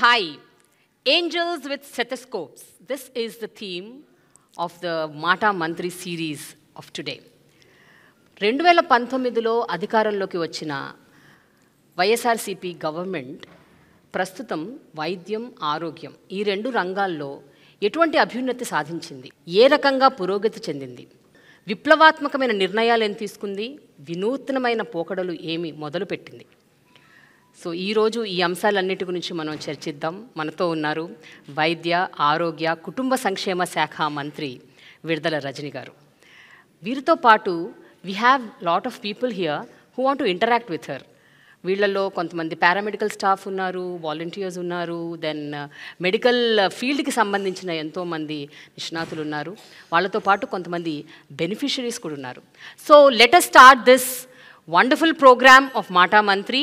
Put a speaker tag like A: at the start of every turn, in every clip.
A: hi, angels with stethoscopes. This is the theme of the Mata Mantri series of today. 2019లో అధికారంలోకి వచ్చిన YSRCP government ప్రస్తుతం వైద్యం, ఆరోగ్యం ఈ రెండు రంగాల్లో ఎటువంటి అభ్యున్నతి సాధించింది, ఏ రకంగా పురోగతి చెందింది, విప్లవాత్మకమైన నిర్ణయాలు ఏం తీసుకుంది, వినూత్నమైన పోకడలు ఏమి మొదలుపెట్టింది. సో ఈరోజు ఈ అంశాలన్నిటి గురించి మనం చర్చిద్దాం. మనతో ఉన్నారు వైద్య, ఆరోగ్య, కుటుంబ సంక్షేమ శాఖ మంత్రి విడుదల రజని గారు. వీరితో పాటు we have lot of people here who want to interact with her. వీళ్ళల్లో కొంతమంది పారామెడికల్ స్టాఫ్ ఉన్నారు, వాలంటీర్స్ ఉన్నారు, దెన్ మెడికల్ ఫీల్డ్కి సంబంధించిన ఎంతోమంది నిష్ణాతులు ఉన్నారు. వాళ్ళతో పాటు కొంతమంది బెనిఫిషరీస్ కూడా ఉన్నారు. So let us start this wonderful programme of మాటా మంత్రి.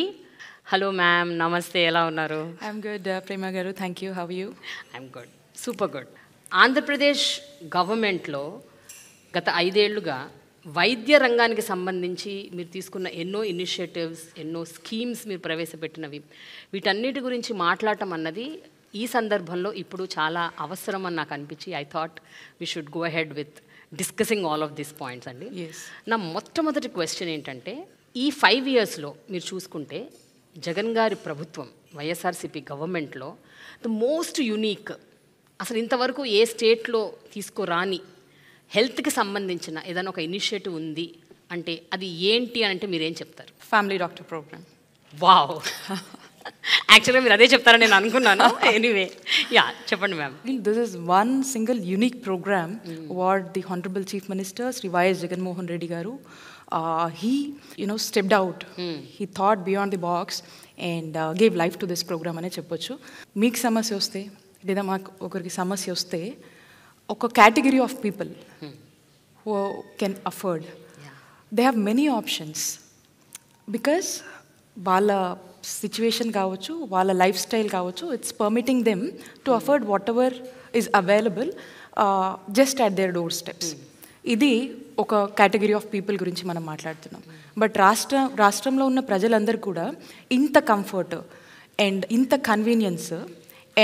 A: హలో మ్యామ్, నమస్తే, ఎలా ఉన్నారు?
B: ఐఎమ్ గుడ్ ప్రేమ గారు, thank you. How you?
A: I'm good, super good. Andhra Pradesh గవర్నమెంట్లో గత 5 ఏళ్లుగా వైద్య రంగానికి సంబంధించి మీరు తీసుకున్న ఎన్నో ఇనిషియేటివ్స్, ఎన్నో స్కీమ్స్ మీరు ప్రవేశపెట్టినవి, వీటన్నిటి గురించి మాట్లాడటం అన్నది ఈ సందర్భంలో ఇప్పుడు చాలా అవసరం అని నాకు అనిపించి I thought we should go ahead with discussing all of these points అండి. నా మొట్టమొదటి క్వశ్చన్ ఏంటంటే, ఈ 5 ఇయర్స్లో మీరు చూసుకుంటే జగన్ గారి ప్రభుత్వం, వైఎస్ఆర్సీపీ గవర్నమెంట్లో ద మోస్ట్ యునీక్, అసలు ఇంతవరకు ఏ స్టేట్లో తీసుకురాని హెల్త్కి సంబంధించిన ఏదైనా ఒక ఇనిషియేటివ్ ఉంది అంటే అది ఏంటి అని అంటే మీరేం చెప్తారు?
B: Family doctor programme.
A: వావ్, యాక్చువల్గా మీరు అదే చెప్తారని నేను అనుకున్నాను. ఎనీవే, యా, చెప్పండి ma'am.
B: This is one single unique program what the Honorable Chief Minister Sri Y.S. Jagannath Reddy garu he stepped out. He thought beyond the box and gave life to this program అనే చెప్పొచ్చు. మీకు సమస్య వస్తే లేదా మాకు ఒకరికి సమస్య వస్తే ఒక category of people who can afford, they have many options because వాళ్ళ సిచ్యువేషన్ కావచ్చు, వాళ్ళ లైఫ్ స్టైల్ కావచ్చు, it's permitting them to afford whatever is available just at their doorsteps. ఇది ఒక కేటగిరీ ఆఫ్ పీపుల్ గురించి మనం మాట్లాడుతున్నాం. But రాష్ట్రంలో ఉన్న ప్రజలందరూ కూడా ఇంత కంఫర్ట్ అండ్ ఇంత convenience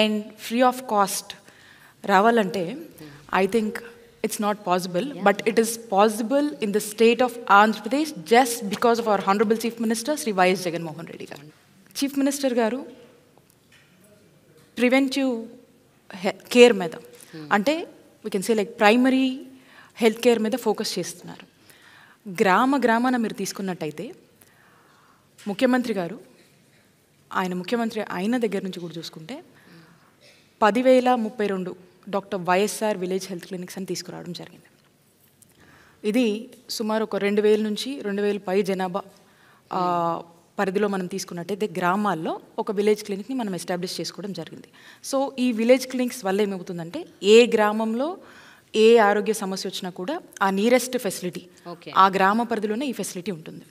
B: and free of cost రావాలంటే I think it's not possible, but it is possible in the state of Andhra Pradesh just because of our Honorable Chief Minister Sri Y.S. Jagannath Reddy garu. Chief Minister garu preventive care మీద అంటే we can say like primary health care మీద focus చేస్తున్నారు. గ్రామాన మీరు తీసుకున్నట్టయితే ముఖ్యమంత్రి గారు, ఆయన ముఖ్యమంత్రి అయిన దగ్గర నుంచి కూడా చూసుకుంటే 10,032 doctor YSR village health clinics అని తీసుకురావడం జరిగింది. ఇది సుమారు ఒక 2,000 నుంచి 2,000 పై జనాభా పరిధిలో మనం తీసుకున్నట్టయితే గ్రామాల్లో ఒక విలేజ్ క్లినిక్ని మనం ఎస్టాబ్లిష్ చేసుకోవడం జరిగింది. సో ఈ విలేజ్ క్లినిక్స్ వల్ల ఏమవుతుందంటే ఏ గ్రామంలో ఏ ఆరోగ్య సమస్య వచ్చినా కూడా ఆ నియరెస్ట్ ఫెసిలిటీ, ఆ గ్రామ పరిధిలోనే ఈ ఫెసిలిటీ ఉంటుంది.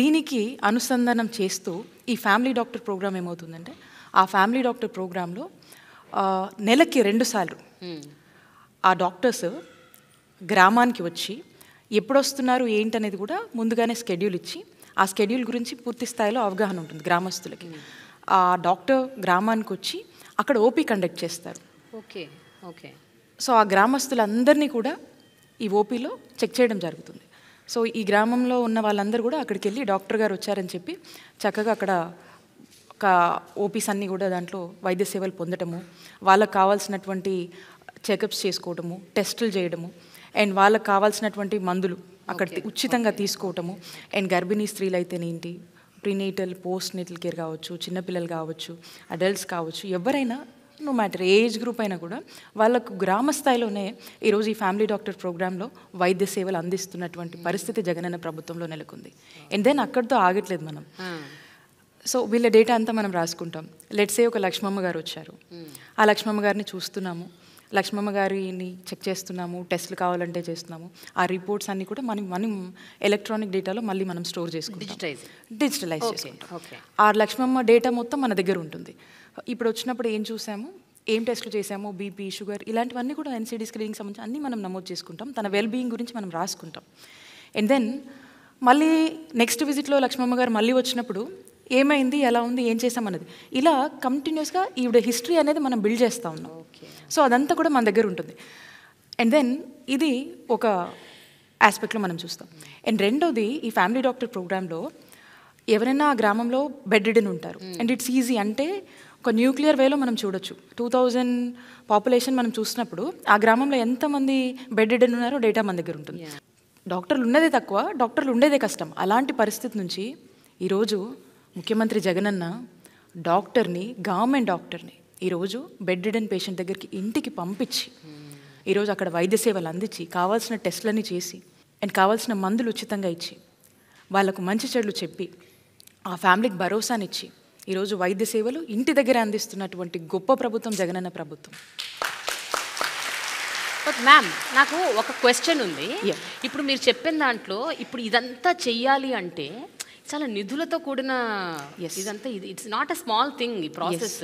B: దీనికి అనుసంధానం చేస్తూ ఈ ఫ్యామిలీ డాక్టర్ ప్రోగ్రామ్ ఏమవుతుందంటే, ఆ ఫ్యామిలీ డాక్టర్ ప్రోగ్రాంలో నెలకి 2 సార్లు ఆ డాక్టర్స్ గ్రామానికి వచ్చి ఎప్పుడు వస్తున్నారు ఏంటనేది కూడా ముందుగానే స్కెడ్యూల్ ఇచ్చి, ఆ స్కెడ్యూల్ గురించి పూర్తి స్థాయిలో అవగాహన ఉంటుంది గ్రామస్తులకి. ఆ డాక్టర్ గ్రామానికి వచ్చి అక్కడ ఓపీ కండక్ట్ చేస్తారు.
A: ఓకే.
B: సో ఆ గ్రామస్తులందరినీ కూడా ఈ ఓపీలో చెక్ చేయడం జరుగుతుంది. సో ఈ గ్రామంలో ఉన్న వాళ్ళందరూ కూడా అక్కడికి వెళ్ళి డాక్టర్ గారు వచ్చారని చెప్పి చక్కగా అక్కడ ఒక ఓపీస్ అన్నీ కూడా దాంట్లో వైద్య సేవలు పొందటము, వాళ్ళకు కావాల్సినటువంటి చెకప్స్ చేసుకోవటము, టెస్టులు చేయడము, అండ్ వాళ్ళకు కావాల్సినటువంటి మందులు అక్కడ ఉచితంగా తీసుకోవటము, అండ్ గర్భిణీ స్త్రీలు అయితేనేంటి, ప్రీనేటల్, పోస్ట్ నేటల్ కేర్ కావచ్చు, చిన్నపిల్లలు కావచ్చు, అడల్ట్స్ కావచ్చు, ఎవరైనా నో మ్యాటర్ ఏజ్ గ్రూప్ అయినా కూడా వాళ్ళకు గ్రామ స్థాయిలోనే ఈరోజు ఈ ఫ్యామిలీ డాక్టర్ ప్రోగ్రాంలో వైద్య సేవలు అందిస్తున్నటువంటి పరిస్థితి జగనన్న ప్రభుత్వంలో నెలకొంది. అండ్ దెన్ అక్కడితో ఆగట్లేదు మనం. సో వీళ్ళ డేటా అంతా మనం రాసుకుంటాం. లెట్సే ఒక లక్ష్మమ్మ గారు వచ్చారు, ఆ లక్ష్మమ్మ గారిని చూస్తున్నాము, లక్ష్మమ్మ గారిని చెక్ చేస్తున్నాము, టెస్టులు కావాలంటే చేస్తున్నాము. ఆ రిపోర్ట్స్ అన్నీ కూడా మనం ఎలక్ట్రానిక్ డేటాలో మళ్ళీ మనం స్టోర్ చేసుకుంటాం, డిజిటలైజ్ చేసుకుంటాం. ఆ లక్ష్మమ్మ డేటా మొత్తం మన దగ్గర ఉంటుంది. ఇప్పుడు వచ్చినప్పుడు ఏం చూసాము, ఏం టెస్టులు చేసాము, బీపీ, షుగర్, ఇలాంటివన్నీ కూడా ఎన్సీడీ స్క్రీనింగ్ సంబంధించి అన్నీ మనం నమోదు చేసుకుంటాం. తన వెల్బీయింగ్ గురించి మనం రాసుకుంటాం. అండ్ దెన్ మళ్ళీ నెక్స్ట్ విజిట్లో లక్ష్మమ్మ గారు మళ్ళీ వచ్చినప్పుడు ఏమైంది, ఎలా ఉంది, ఏం చేసామన్నది. ఇలా కంటిన్యూస్గా ఈవిడ హిస్టరీ అనేది మనం బిల్డ్ చేస్తూ ఉన్నాం. సో అదంతా కూడా మన దగ్గర ఉంటుంది. అండ్ దెన్ ఇది ఒక ఆస్పెక్ట్లో మనం చూస్తాం. అండ్ రెండోది, ఈ ఫ్యామిలీ డాక్టర్ ప్రోగ్రాంలో ఎవరైనా ఆ గ్రామంలో బెడ్ రిడెన్ ఉంటారు. అండ్ ఇట్స్ ఈజీ, అంటే ఒక న్యూక్లియర్ వేలో మనం చూడొచ్చు. 2000 పాపులేషన్ మనం చూసినప్పుడు ఆ గ్రామంలో ఎంతమంది బెడ్ రిడెన్ ఉన్నారో డేటా మన దగ్గర ఉంటుంది. డాక్టర్లు ఉన్నదే తక్కువ, డాక్టర్లు ఉండేదే కష్టం. అలాంటి పరిస్థితి నుంచి ఈరోజు ముఖ్యమంత్రి జగనన్న డాక్టర్ని, గవర్నమెంట్ డాక్టర్ని ఈరోజు బెడ్ రిడెన్ పేషెంట్ దగ్గరికి ఇంటికి పంపించి ఈరోజు అక్కడ వైద్య సేవలు అందించి కావాల్సిన టెస్టులన్నీ చేసి అండ్ కావాల్సిన మందులు ఉచితంగా ఇచ్చి వాళ్ళకు మంచి చెడులు చెప్పి ఆ ఫ్యామిలీకి భరోసానిచ్చి ఈరోజు వైద్య సేవలు ఇంటి దగ్గర అందిస్తున్నటువంటి గొప్ప ప్రభుత్వం జగనన్న ప్రభుత్వం.
A: బట్ మ్యామ్, నాకు ఒక క్వశ్చన్ ఉంది. ఇప్పుడు మీరు చెప్పిన దాంట్లో ఇప్పుడు ఇదంతా చెయ్యాలి అంటే చాలా నిధులతో కూడిన ఇదంతా, it's not a small thing ఈ ప్రాసెస్.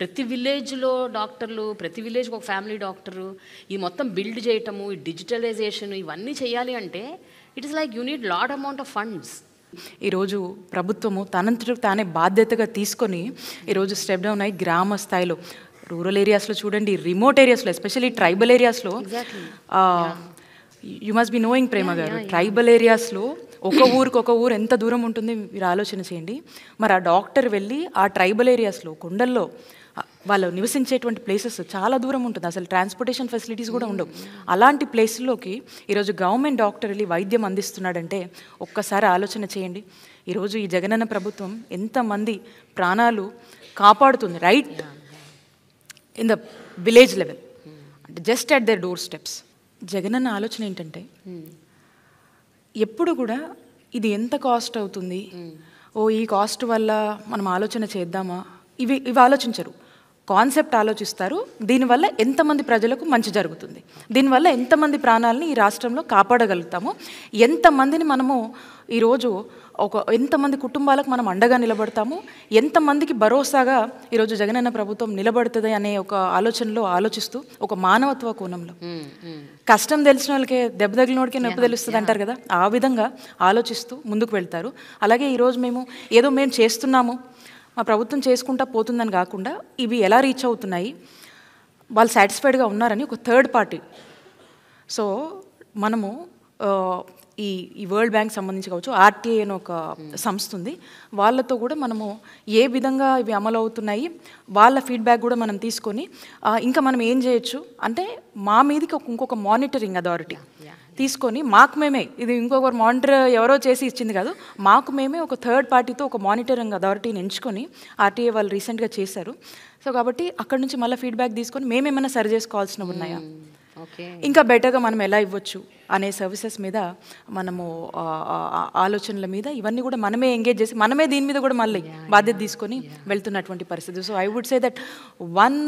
A: ప్రతి విలేజ్లో డాక్టర్లు, ప్రతి విలేజ్కి ఒక ఫ్యామిలీ డాక్టరు, ఈ మొత్తం బిల్డ్ చేయటము, ఈ డిజిటలైజేషన్, ఇవన్నీ చేయాలి అంటే it is like you need lot amount of funds.
B: ఈరోజు ప్రభుత్వము తనంతట తానే బాధ్యతగా తీసుకొని ఈరోజు స్టెప్ డౌన్ అయ్యి గ్రామ స్థాయిలో, రూరల్ ఏరియాస్లో చూడండి, రిమోట్ ఏరియాస్లో, ఎస్పెషల్లీ ట్రైబల్ ఏరియాస్లో, యు మస్ట్ బి నోయింగ్ ప్రేమ గారు, ట్రైబల్ ఏరియాస్లో ఒక ఊరు ఎంత దూరం ఉంటుంది మీరు ఆలోచన చేయండి. మరి ఆ డాక్టర్ వెళ్ళి ఆ ట్రైబల్ ఏరియాస్లో, కొండల్లో వాళ్ళు నివసించేటువంటి ప్లేసెస్ చాలా దూరం ఉంటుంది, అసలు ట్రాన్స్పోర్టేషన్ ఫెసిలిటీస్ కూడా ఉండవు. అలాంటి ప్లేస్లోకి ఈరోజు గవర్నమెంట్ డాక్టర్ వెళ్ళి వైద్యం అందిస్తున్నాడంటే ఒక్కసారి ఆలోచన చేయండి. ఈరోజు ఈ జగనన్న ప్రభుత్వం ఎంతమంది ప్రాణాలు కాపాడుతుంది, right in the village level, అంటే just at their door steps. జగనన్న ఆలోచన ఏంటంటే ఎప్పుడు కూడా ఇది ఎంత కాస్ట్ అవుతుంది, ఈ కాస్ట్ వల్ల మనం ఆలోచన చేద్దామా, ఇవి ఆలోచించరు. కాన్సెప్ట్ ఆలోచిస్తారు, దీనివల్ల ఎంతమంది ప్రజలకు మంచి జరుగుతుంది, దీనివల్ల ఎంతమంది ప్రాణాలని ఈ రాష్ట్రంలో కాపాడగలుగుతాము, ఎంతమందిని మనము ఈరోజు ఎంతమంది కుటుంబాలకు మనం అండగా నిలబడతాము, ఎంతమందికి భరోసాగా ఈరోజు జగనన్న ప్రభుత్వం నిలబడుతుంది అనే ఒక ఆలోచనలో ఆలోచిస్తూ, ఒక మానవత్వ కోణంలో, కష్టం తెలిసిన వాళ్ళకే దెబ్బ తగిలినోడికే నొప్పి తెలుస్తుంది అంటారు కదా, ఆ విధంగా ఆలోచిస్తూ ముందుకు వెళ్తారు. అలాగే ఈరోజు మేము చేస్తున్నాము, మా ప్రభుత్వం చేసుకుంటా పోతుందని కాకుండా ఇవి ఎలా రీచ్ అవుతున్నాయి, వాళ్ళు సాటిస్ఫైడ్గా ఉన్నారని ఒక థర్డ్ పార్టీ. సో మనము ఈ వరల్డ్ బ్యాంక్ సంబంధించి కావచ్చు, ఆర్టీఐ అని ఒక సంస్థ ఉంది, వాళ్ళతో కూడా మనము ఏ విధంగా ఇవి అమలు అవుతున్నాయి వాళ్ళ ఫీడ్బ్యాక్ కూడా మనం తీసుకొని ఇంకా మనం ఏం చేయొచ్చు అంటే మా మీదకి ఇంకొక మానిటరింగ్ అథారిటీ తీసుకొని మాకు మేమే, ఇది ఇంకొకరు మానిటర్ ఎవరో చేసి ఇచ్చింది కాదు, మాకు మేమే ఒక థర్డ్ పార్టీతో ఒక మానిటరింగ్ అథారిటీని ఎంచుకొని ఆర్టీఏ వాళ్ళు రీసెంట్గా చేశారు. సో కాబట్టి అక్కడ నుంచి మళ్ళీ ఫీడ్బ్యాక్ తీసుకొని మేమేమైనా సరి చేసుకోవాల్సినవి ఉన్నాయా, ఇంకా బెటర్గా మనం ఎలా ఇవ్వచ్చు అనే సర్వీసెస్ మీద మనము ఆలోచనల మీద ఇవన్నీ కూడా మనమే ఎంగేజ్ చేసి మనమే దీని మీద కూడా మళ్ళీ బాధ్యత తీసుకొని వెళ్తున్నటువంటి పరిస్థితి. So I would say that one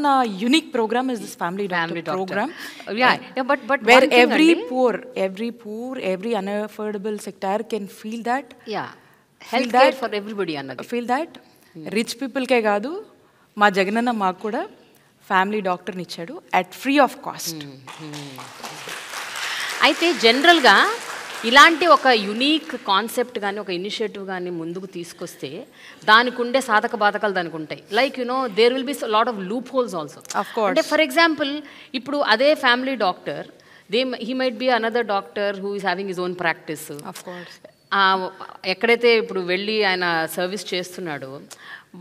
B: unique programme is this family doctor programme, where every poor, every unaffordable sector can feel that,
A: healthcare for everybody అన్నది,
B: feel that రిచ్ పీపుల్కే కాదు, మా జగనన్న మాకు కూడా ఫ్యామిలీ డాక్టర్ని ఇచ్చాడు అట్ ఫ్రీ ఆఫ్ కాస్ట్.
A: అయితే జనరల్గా ఇలాంటి ఒక యునీక్ కాన్సెప్ట్ కానీ ఒక ఇనిషియేటివ్ కానీ ముందుకు తీసుకొస్తే దానికి ఉండే సాధక బాధకాలు దానికి ఉంటాయి. Like there will be lot of loopholes also. అంటే ఫర్ ఎగ్జాంపుల్ ఇప్పుడు అదే family doctor he might be another doctor who is having his own practice.
B: Of course.
A: ఎక్కడైతే ఇప్పుడు వెళ్ళి ఆయన సర్వీస్ చేస్తున్నాడో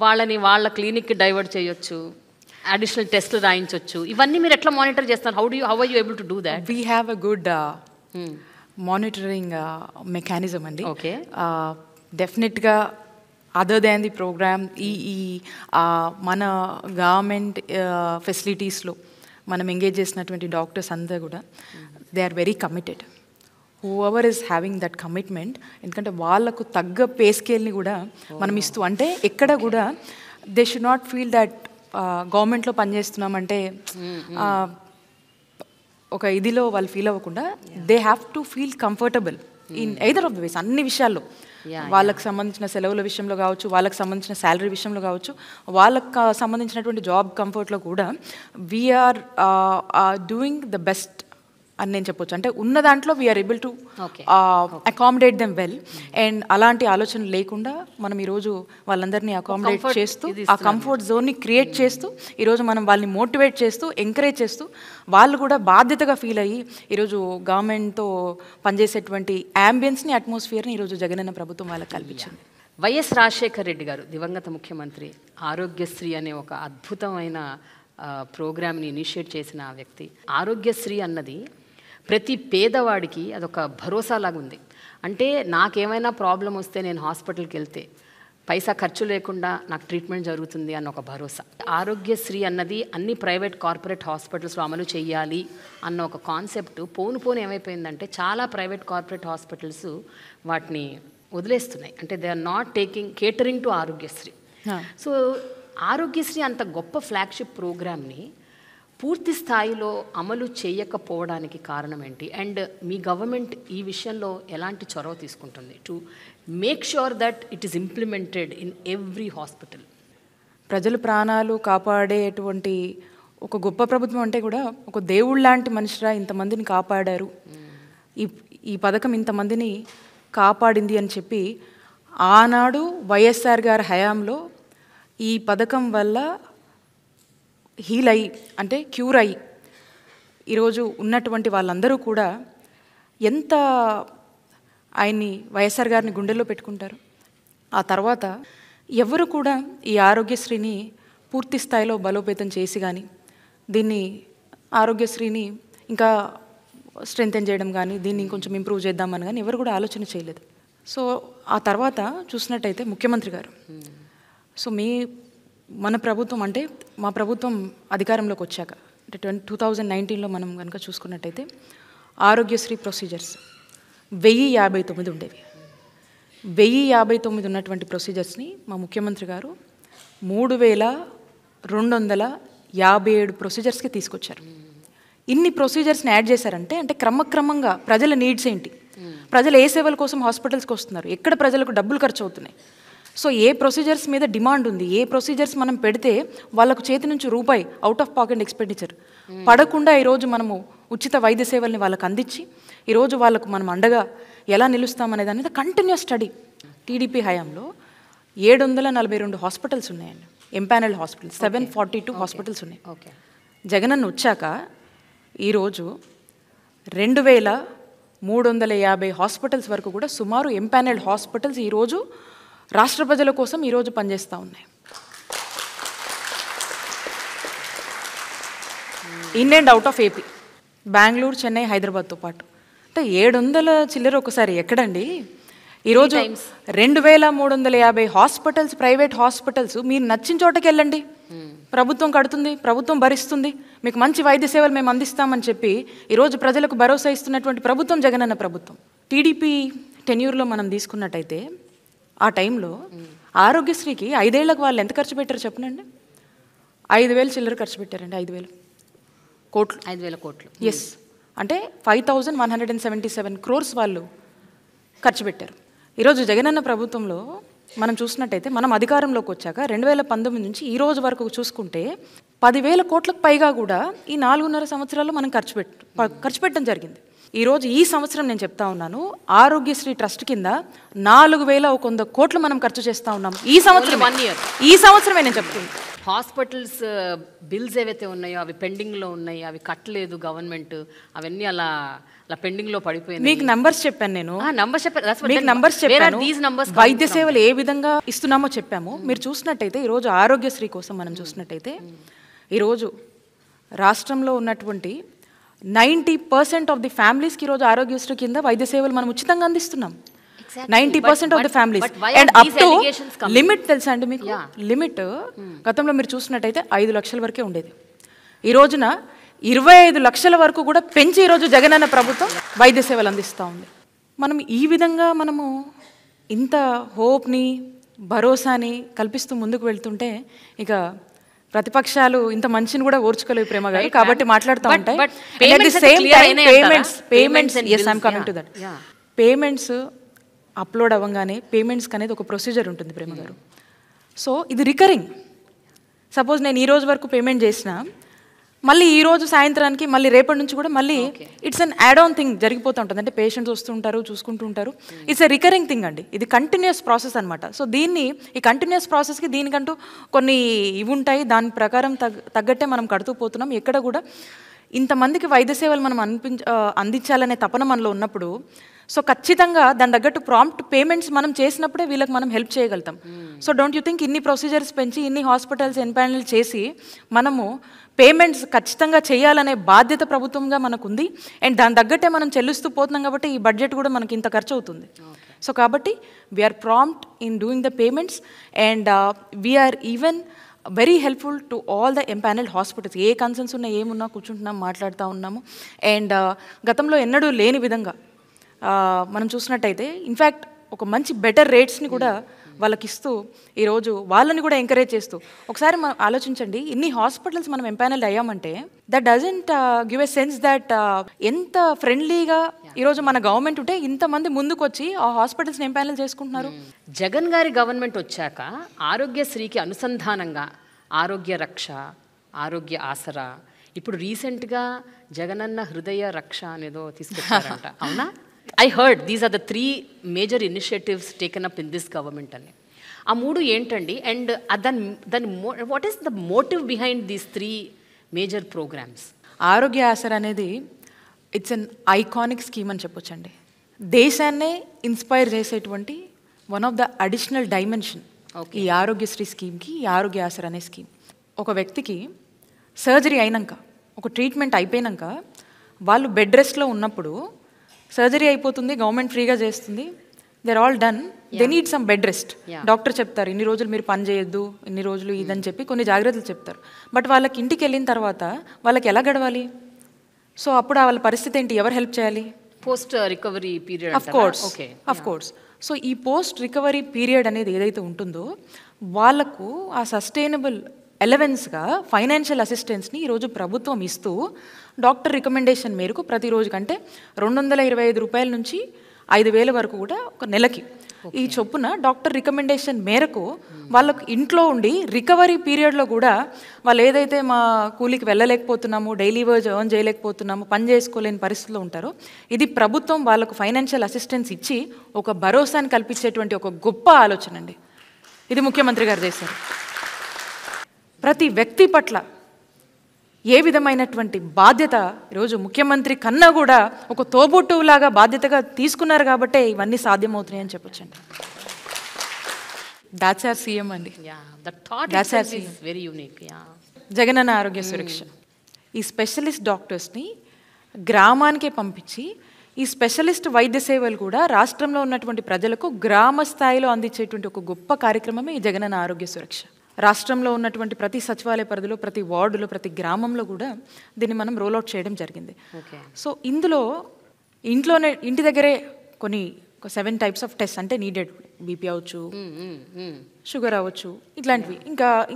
A: వాళ్ళ క్లినిక్కి డైవర్ట్ చేయొచ్చు, అడిషనల్ టెస్ట్లు రాయించవచ్చు. ఇవన్నీ మీరు ఎట్లా మానిటర్ చేస్తారు? How are you able to do that?
B: We have a good monitoring mechanism అండి.
A: ఓకే,
B: డెఫినెట్గా అదర్ దాన్ ది ప్రోగ్రామ్ ఈ మన గవర్నమెంట్ ఫెసిలిటీస్లో మనం ఎంగేజ్ చేసినటువంటి డాక్టర్స్ అందరూ కూడా they are very committed. Whoever is having that commitment, ఎందుకంటే వాళ్ళకు తగ్గ పే స్కేల్ని కూడా మనం ఇస్తూ, అంటే ఎక్కడ కూడా they should not feel that గవర్నమెంట్లో పనిచేస్తున్నామంటే ఒక ఇదిలో వాళ్ళు ఫీల్ అవ్వకుండా they have to feel comfortable in either of the ways, అన్ని విషయాల్లో, వాళ్ళకి సంబంధించిన సెలవుల విషయంలో కావచ్చు, వాళ్ళకి సంబంధించిన శాలరీ విషయంలో కావచ్చు, వాళ్ళకి సంబంధించినటువంటి జాబ్ కంఫర్ట్లో కూడా వీఆర్ డూయింగ్ ద బెస్ట్ అని నేను చెప్పొచ్చు. అంటే ఉన్న దాంట్లో we are able to
A: Okay.
B: Accommodate them well. And అలాంటి ఆలోచన లేకుండా మనం ఈరోజు వాళ్ళందరినీ అకామిడేట్
A: comfort
B: చేస్తూ
A: ఇది
B: ఆ కంఫర్ట్ జోన్ని క్రియేట్ చేస్తూ ఈరోజు మనం వాళ్ళని మోటివేట్ చేస్తూ ఎంకరేజ్ చేస్తూ వాళ్ళు కూడా బాధ్యతగా ఫీల్ అయ్యి ఈరోజు గవర్నమెంట్తో పనిచేసేటువంటి యాంబియన్స్ని అట్మాస్ఫియర్ని ఈరోజు జగనన్న ప్రభుత్వం వాళ్ళకి కల్పించింది.
A: వైఎస్ రాజశేఖర్ రెడ్డి గారు దివంగత ముఖ్యమంత్రి ఆరోగ్యశ్రీ అనే ఒక అద్భుతమైన ప్రోగ్రామ్ని ఇనిషియేట్ చేసిన ఆ వ్యక్తి. ఆరోగ్యశ్రీ అన్నది ప్రతి పేదవాడికి అదొక భరోసాలాగా ఉంది. అంటే నాకేమైనా ప్రాబ్లం వస్తే నేను హాస్పిటల్కి వెళ్తే పైసా ఖర్చు లేకుండా నాకు ట్రీట్మెంట్ జరుగుతుంది అన్న ఒక భరోసా. ఆరోగ్యశ్రీ అన్నది అన్ని ప్రైవేట్ కార్పొరేట్ హాస్పిటల్స్లో అమలు చేయాలి అన్న ఒక కాన్సెప్ట్ పోను ఏమైపోయిందంటే చాలా ప్రైవేట్ కార్పొరేట్ హాస్పిటల్స్ వాటిని వదిలేస్తున్నాయి. అంటే they are not catering to Aarogyasri. So Aarogyasri అంత గొప్ప ఫ్లాగ్షిప్ ప్రోగ్రామ్ని పూర్తి స్థాయిలో అమలు చేయకపోవడానికి కారణం ఏంటి? అండ్ మీ గవర్నమెంట్ ఈ విషయంలో ఎలాంటి చొరవ తీసుకుంటుంది to make sure that it is implemented in every hospital?
B: ప్రజల ప్రాణాలు కాపాడేటువంటి ఒక గొప్ప ప్రభుత్వం అంటే కూడా ఒక దేవుళ్ళ లాంటి మనిషిరా ఇంతమందిని కాపాడారు, ఈ పథకం ఇంతమందిని కాపాడింది అని చెప్పి ఆనాడు వైఎస్ఆర్ గారి హయాంలో ఈ పథకం వల్ల హీల్ అయ్యి అంటే క్యూర్ అయ్యి ఈరోజు ఉన్నటువంటి వాళ్ళందరూ కూడా ఎంత ఆయన్ని వైఎస్ఆర్ గారిని గుండెల్లో పెట్టుకుంటారు. ఆ తర్వాత ఎవరు కూడా ఈ ఆరోగ్యశ్రీని పూర్తి స్థాయిలో బలోపేతం చేసి కానీ దీన్ని ఆరోగ్యశ్రీని ఇంకా స్ట్రెంథెన్ చేయడం కానీ దీన్ని కొంచెం ఇంప్రూవ్ చేద్దామని కానీ ఎవరు కూడా ఆలోచన చేయలేదు. సో ఆ తర్వాత చూసినట్టయితే ముఖ్యమంత్రి గారు మన ప్రభుత్వం అంటే మా ప్రభుత్వం అధికారంలోకి వచ్చాక అంటే 2019లో మనం కనుక చూసుకున్నట్టయితే ఆరోగ్యశ్రీ ప్రొసీజర్స్ 1059 ఉండేవి. 1059 ఉన్నటువంటి ప్రొసీజర్స్ని మా ముఖ్యమంత్రి గారు 3257 ప్రొసీజర్స్కి తీసుకొచ్చారు. ఇన్ని ప్రొసీజర్స్ని యాడ్ చేశారంటే అంటే క్రమక్రమంగా ప్రజల నీడ్స్ ఏంటి, ప్రజలు ఏ సేవల కోసం హాస్పిటల్స్కి వస్తున్నారు, ఎక్కడ ప్రజలకు డబ్బులు ఖర్చు అవుతున్నాయి, సో ఏ ప్రొసీజర్స్ మీద డిమాండ్ ఉంది, ఏ ప్రొసీజర్స్ మనం పెడితే వాళ్ళకు చేతి నుంచి రూపాయి అవుట్ ఆఫ్ పాకెట్ ఎక్స్పెండిచర్ పడకుండా ఈరోజు మనము ఉచిత వైద్య సేవల్ని వాళ్ళకి అందించి ఈరోజు వాళ్ళకు మనం అండగా ఎలా నిలుస్తామనేది అనేది కంటిన్యూస్ స్టడీ. టీడీపీ హయాంలో 742 హాస్పిటల్స్ ఉన్నాయండి, ఎంపానల్ హాస్పిటల్స్ 742 హాస్పిటల్స్ ఉన్నాయి. జగనన్న వచ్చాక ఈరోజు 2350 హాస్పిటల్స్ వరకు కూడా సుమారు ఎంపానల్డ్ హాస్పిటల్స్ ఈరోజు రాష్ట్ర ప్రజల కోసం ఈరోజు పనిచేస్తూ ఉన్నాయి. In and out of AP, Bengaluru, Chennai, హైదరాబాద్తో పాటు అంటే 700 చిల్లర ఒకసారి ఎక్కడండి? ఈరోజు 2350 హాస్పిటల్స్, ప్రైవేట్ హాస్పిటల్స్, మీరు నచ్చిన చోటకి వెళ్ళండి, ప్రభుత్వం కడుతుంది, ప్రభుత్వం భరిస్తుంది, మీకు మంచి వైద్య సేవలు మేము అందిస్తామని చెప్పి ఈరోజు ప్రజలకు భరోసా ఇస్తున్నటువంటి ప్రభుత్వం జగనన్న ప్రభుత్వం. టీడీపీ టెన్యూర్లో మనం తీసుకున్నట్టయితే ఆ టైంలో ఆరోగ్యశ్రీకి 5 ఏళ్లకు వాళ్ళు ఎంత ఖర్చు పెట్టారు చెప్పనండి? 5,000 చిల్లర ఖర్చు పెట్టారండి. 5,000 కోట్లు. ఎస్, అంటే 5177 crores వాళ్ళు ఖర్చు పెట్టారు. ఈరోజు జగనన్న ప్రభుత్వంలో మనం చూసినట్టయితే మనం అధికారంలోకి వచ్చాక 2019 నుంచి ఈ రోజు వరకు చూసుకుంటే 10,000 కోట్లకు పైగా కూడా ఈ 4.5 సంవత్సరాల్లో మనం ఖర్చు పెట్టడం జరిగింది. ఈరోజు ఈ సంవత్సరం నేను చెప్తా ఉన్నాను, ఆరోగ్యశ్రీ ట్రస్ట్ కింద 4,100 కోట్లు మనం ఖర్చు చేస్తూ ఉన్నాం ఈ సంవత్సరమే నేను చెప్తుంది.
A: హాస్పిటల్స్ బిల్స్ ఏవైతే ఉన్నాయో అవి పెండింగ్లో ఉన్నాయి, అవి కట్టలేదు గవర్నమెంట్, అవన్నీ అలా పెండింగ్లో పడిపోయింది.
B: మీకు నంబర్స్ చెప్పాను నేను,
A: మీకు
B: నంబర్స్ చెప్పాను, వైద్య సేవలు ఏ విధంగా ఇస్తున్నామో చెప్పాము. మీరు చూసినట్టయితే ఈరోజు ఆరోగ్యశ్రీ కోసం మనం చూసినట్టయితే ఈరోజు రాష్ట్రంలో ఉన్నటువంటి 90% ఆఫ్ ది ఫ్యామిలీస్కి ఈరోజు ఆరోగ్యశ్రీ కింద వైద్య సేవలు మనం ఉచితంగా అందిస్తున్నాం. 90% of the families. And up to limit తెలుసా అండి మీకు? లిమిట్ గతంలో మీరు చూసినట్టయితే 5 లక్షల వరకే ఉండేది. ఈ రోజున 25 లక్షల వరకు కూడా పెంచి ఈరోజు జగనన్న ప్రభుత్వం వైద్య సేవలు అందిస్తూ ఉంది. మనం ఈ విధంగా మనము ఇంత హోప్ని, భరోసాని కల్పిస్తూ ముందుకు వెళ్తుంటే ఇక ప్రతిపక్షాలు ఇంత మంచిని కూడా ఓర్చుకోలేవు ప్రేమ గారు, కాబట్టి మాట్లాడుతూ ఉంటాయి. పేమెంట్స్ అప్లోడ్ అవ్వగానే పేమెంట్స్కి అనేది ఒక ప్రొసీజర్ ఉంటుంది ప్రేమ గారు. సో ఇది రికరింగ్. సపోజ్ నేను ఈ రోజు వరకు పేమెంట్ చేసిన మళ్ళీ ఈ రోజు సాయంత్రానికి మళ్ళీ రేపటి నుంచి కూడా మళ్ళీ it's an add on thing జరిగిపోతూ ఉంటుంది. అంటే పేషెంట్స్ వస్తుంటారు, చూసుకుంటూ ఉంటారు. ఇట్స్ ఎ రికరింగ్ థింగ్ అండి, ఇది కంటిన్యూస్ ప్రాసెస్ అనమాట. సో దీన్ని ఈ కంటిన్యూస్ ప్రాసెస్కి దీనికంటూ కొన్ని ఇవి ఉంటాయి, దాని ప్రకారం తగ్గట్టే మనం కడుతూ పోతున్నాం. ఎక్కడ కూడా ఇంతమందికి వైద్య సేవలు మనం అందించాలనే తపన మనలో ఉన్నప్పుడు సో ఖచ్చితంగా దాని తగ్గట్టు ప్రాంప్ట్ పేమెంట్స్ మనం చేసినప్పుడే వీళ్ళకి మనం హెల్ప్ చేయగలుగుతాం. సో డోంట్ యూ థింక్ ఇన్ని ప్రొసీజర్స్ పెంచి ఇన్ని హాస్పిటల్స్ ఎన్పానల్ చేసి మనము పేమెంట్స్ ఖచ్చితంగా చేయాలనే బాధ్యత ప్రభుత్వంగా మనకు ఉంది. అండ్ దాని తగ్గట్టే మనం చెల్లిస్తూ పోతున్నాం కాబట్టి ఈ బడ్జెట్ కూడా మనకి ఇంత ఖర్చు అవుతుంది. సో కాబట్టి we are prompt in doing the payments and we are even very helpful to all the empanelled hospitals. ఏ కన్సర్న్స్ ఉన్నా ఏమున్నా కూర్చుంటున్నాం, మాట్లాడుతూ ఉన్నాము. అండ్ గతంలో ఎన్నడూ లేని విధంగా మనం చూసినట్టయితే ఇన్ఫ్యాక్ట్ ఒక మంచి బెటర్ రేట్స్ని కూడా వాళ్ళకి ఇస్తూ ఈరోజు వాళ్ళని కూడా ఎంకరేజ్ చేస్తూ ఒకసారి మనం ఆలోచించండి, ఇన్ని హాస్పిటల్స్ మనం ఎంపానల్ అయ్యామంటే that doesn't give a sense that ఎంత ఫ్రెండ్లీగా ఈరోజు మన గవర్నమెంట్ ఉంటే ఇంతమంది ముందుకు వచ్చి ఆ హాస్పిటల్స్ని ఎంపానల్ చేసుకుంటున్నారు.
A: జగన్ గారి గవర్నమెంట్ వచ్చాక ఆరోగ్యశ్రీకి అనుసంధానంగా ఆరోగ్య రక్ష, ఆరోగ్య ఆసరా, ఇప్పుడు రీసెంట్గా జగనన్న హృదయ రక్ష అనేదో తీసుకొచ్చారంట, అవునా? I heard these are the 3 major initiatives taken up in this government అని. ఆ 3 ఏంటండి? అండ్ దాని what is the motive behind these 3 major programmes?
B: Aarogya Asara అనేది ఇట్స్ అన్ ఐకానిక్ స్కీమ్ అని చెప్పొచ్చండి. దేశాన్నే ఇన్స్పైర్ చేసేటువంటి one of the additional dimension ఈ ఆరోగ్యశ్రీ స్కీమ్కి, ఈ ఆరోగ్య ఆసరా అనే స్కీమ్. ఒక వ్యక్తికి సర్జరీ అయినాక, ఒక ట్రీట్మెంట్ అయిపోయినాక వాళ్ళు బెడ్ రెస్ట్లో ఉన్నప్పుడు సర్జరీ అయిపోతుంది, గవర్నమెంట్ ఫ్రీగా చేస్తుంది, they are all done, they need some bed rest. Doctor చెప్తారు ఇన్ని రోజులు మీరు పని చేయొద్దు, ఇన్ని రోజులు ఇదని చెప్పి కొన్ని జాగ్రత్తలు చెప్తారు. బట్ వాళ్ళకి ఇంటికి వెళ్ళిన తర్వాత వాళ్ళకి ఎలా గడవాలి? సో అప్పుడు వాళ్ళ పరిస్థితి ఏంటి? ఎవరు హెల్ప్ చేయాలి?
A: Post recovery period.
B: Of course. So ఈ పోస్ట్ రికవరీ పీరియడ్ అనేది ఏదైతే ఉంటుందో వాళ్ళకు ఆ సస్టైనబుల్ ఎలవెన్స్గా ఫైనాన్షియల్ అసిస్టెన్స్ని ఈరోజు ప్రభుత్వం ఇస్తూ డాక్టర్ రికమెండేషన్ మేరకు ప్రతిరోజు కంటే 225 రూపాయల నుంచి 5,000 వరకు కూడా ఒక నెలకి ఈ చొప్పున డాక్టర్ రికమెండేషన్ మేరకు వాళ్ళకు ఇంట్లో ఉండి రికవరీ పీరియడ్లో కూడా వాళ్ళు ఏదైతే మా కూలికి వెళ్ళలేకపోతున్నాము, డైలీ వేజ్ ఎర్న్ చేయలేకపోతున్నాము, పని చేసుకోలేని పరిస్థితిలో ఉంటారో ఇది ప్రభుత్వం వాళ్ళకు ఫైనాన్షియల్ అసిస్టెన్స్ ఇచ్చి ఒక భరోసాని కల్పించేటువంటి ఒక గొప్ప ఆలోచన అండి. ఇది ముఖ్యమంత్రి గారు చేశారు. ప్రతి వ్యక్తి పట్ల ఏ విధమైనటువంటి బాధ్యత ఈరోజు ముఖ్యమంత్రి కన్నా కూడా ఒక తోబుట్టులాగా బాధ్యతగా తీసుకున్నారు కాబట్టే ఇవన్నీ సాధ్యమవుతున్నాయి అని చెప్పొచ్చండి. దాట్స్ ఆర్ సీఎం అండి. జగనన్న ఆరోగ్య సురక్ష. ఈ స్పెషలిస్ట్ డాక్టర్స్ని గ్రామానికే పంపించి ఈ స్పెషలిస్ట్ వైద్య సేవలు కూడా రాష్ట్రంలో ఉన్నటువంటి ప్రజలకు గ్రామ స్థాయిలో అందించేటువంటి ఒక గొప్ప కార్యక్రమమే ఈ జగనన్న ఆరోగ్య సురక్ష. రాష్ట్రంలో ఉన్నటువంటి ప్రతి సచివాలయ పరిధిలో, ప్రతి వార్డులో, ప్రతి గ్రామంలో కూడా దీన్ని మనం రోల్అవుట్ చేయడం జరిగింది. సో ఇందులో ఇంటి దగ్గరే ఒక 7 టైప్స్ ఆఫ్ టెస్ట్ అంటే నీడెడ్, బీపీ అవ్వచ్చు, షుగర్ అవ్వచ్చు, ఇట్లాంటివి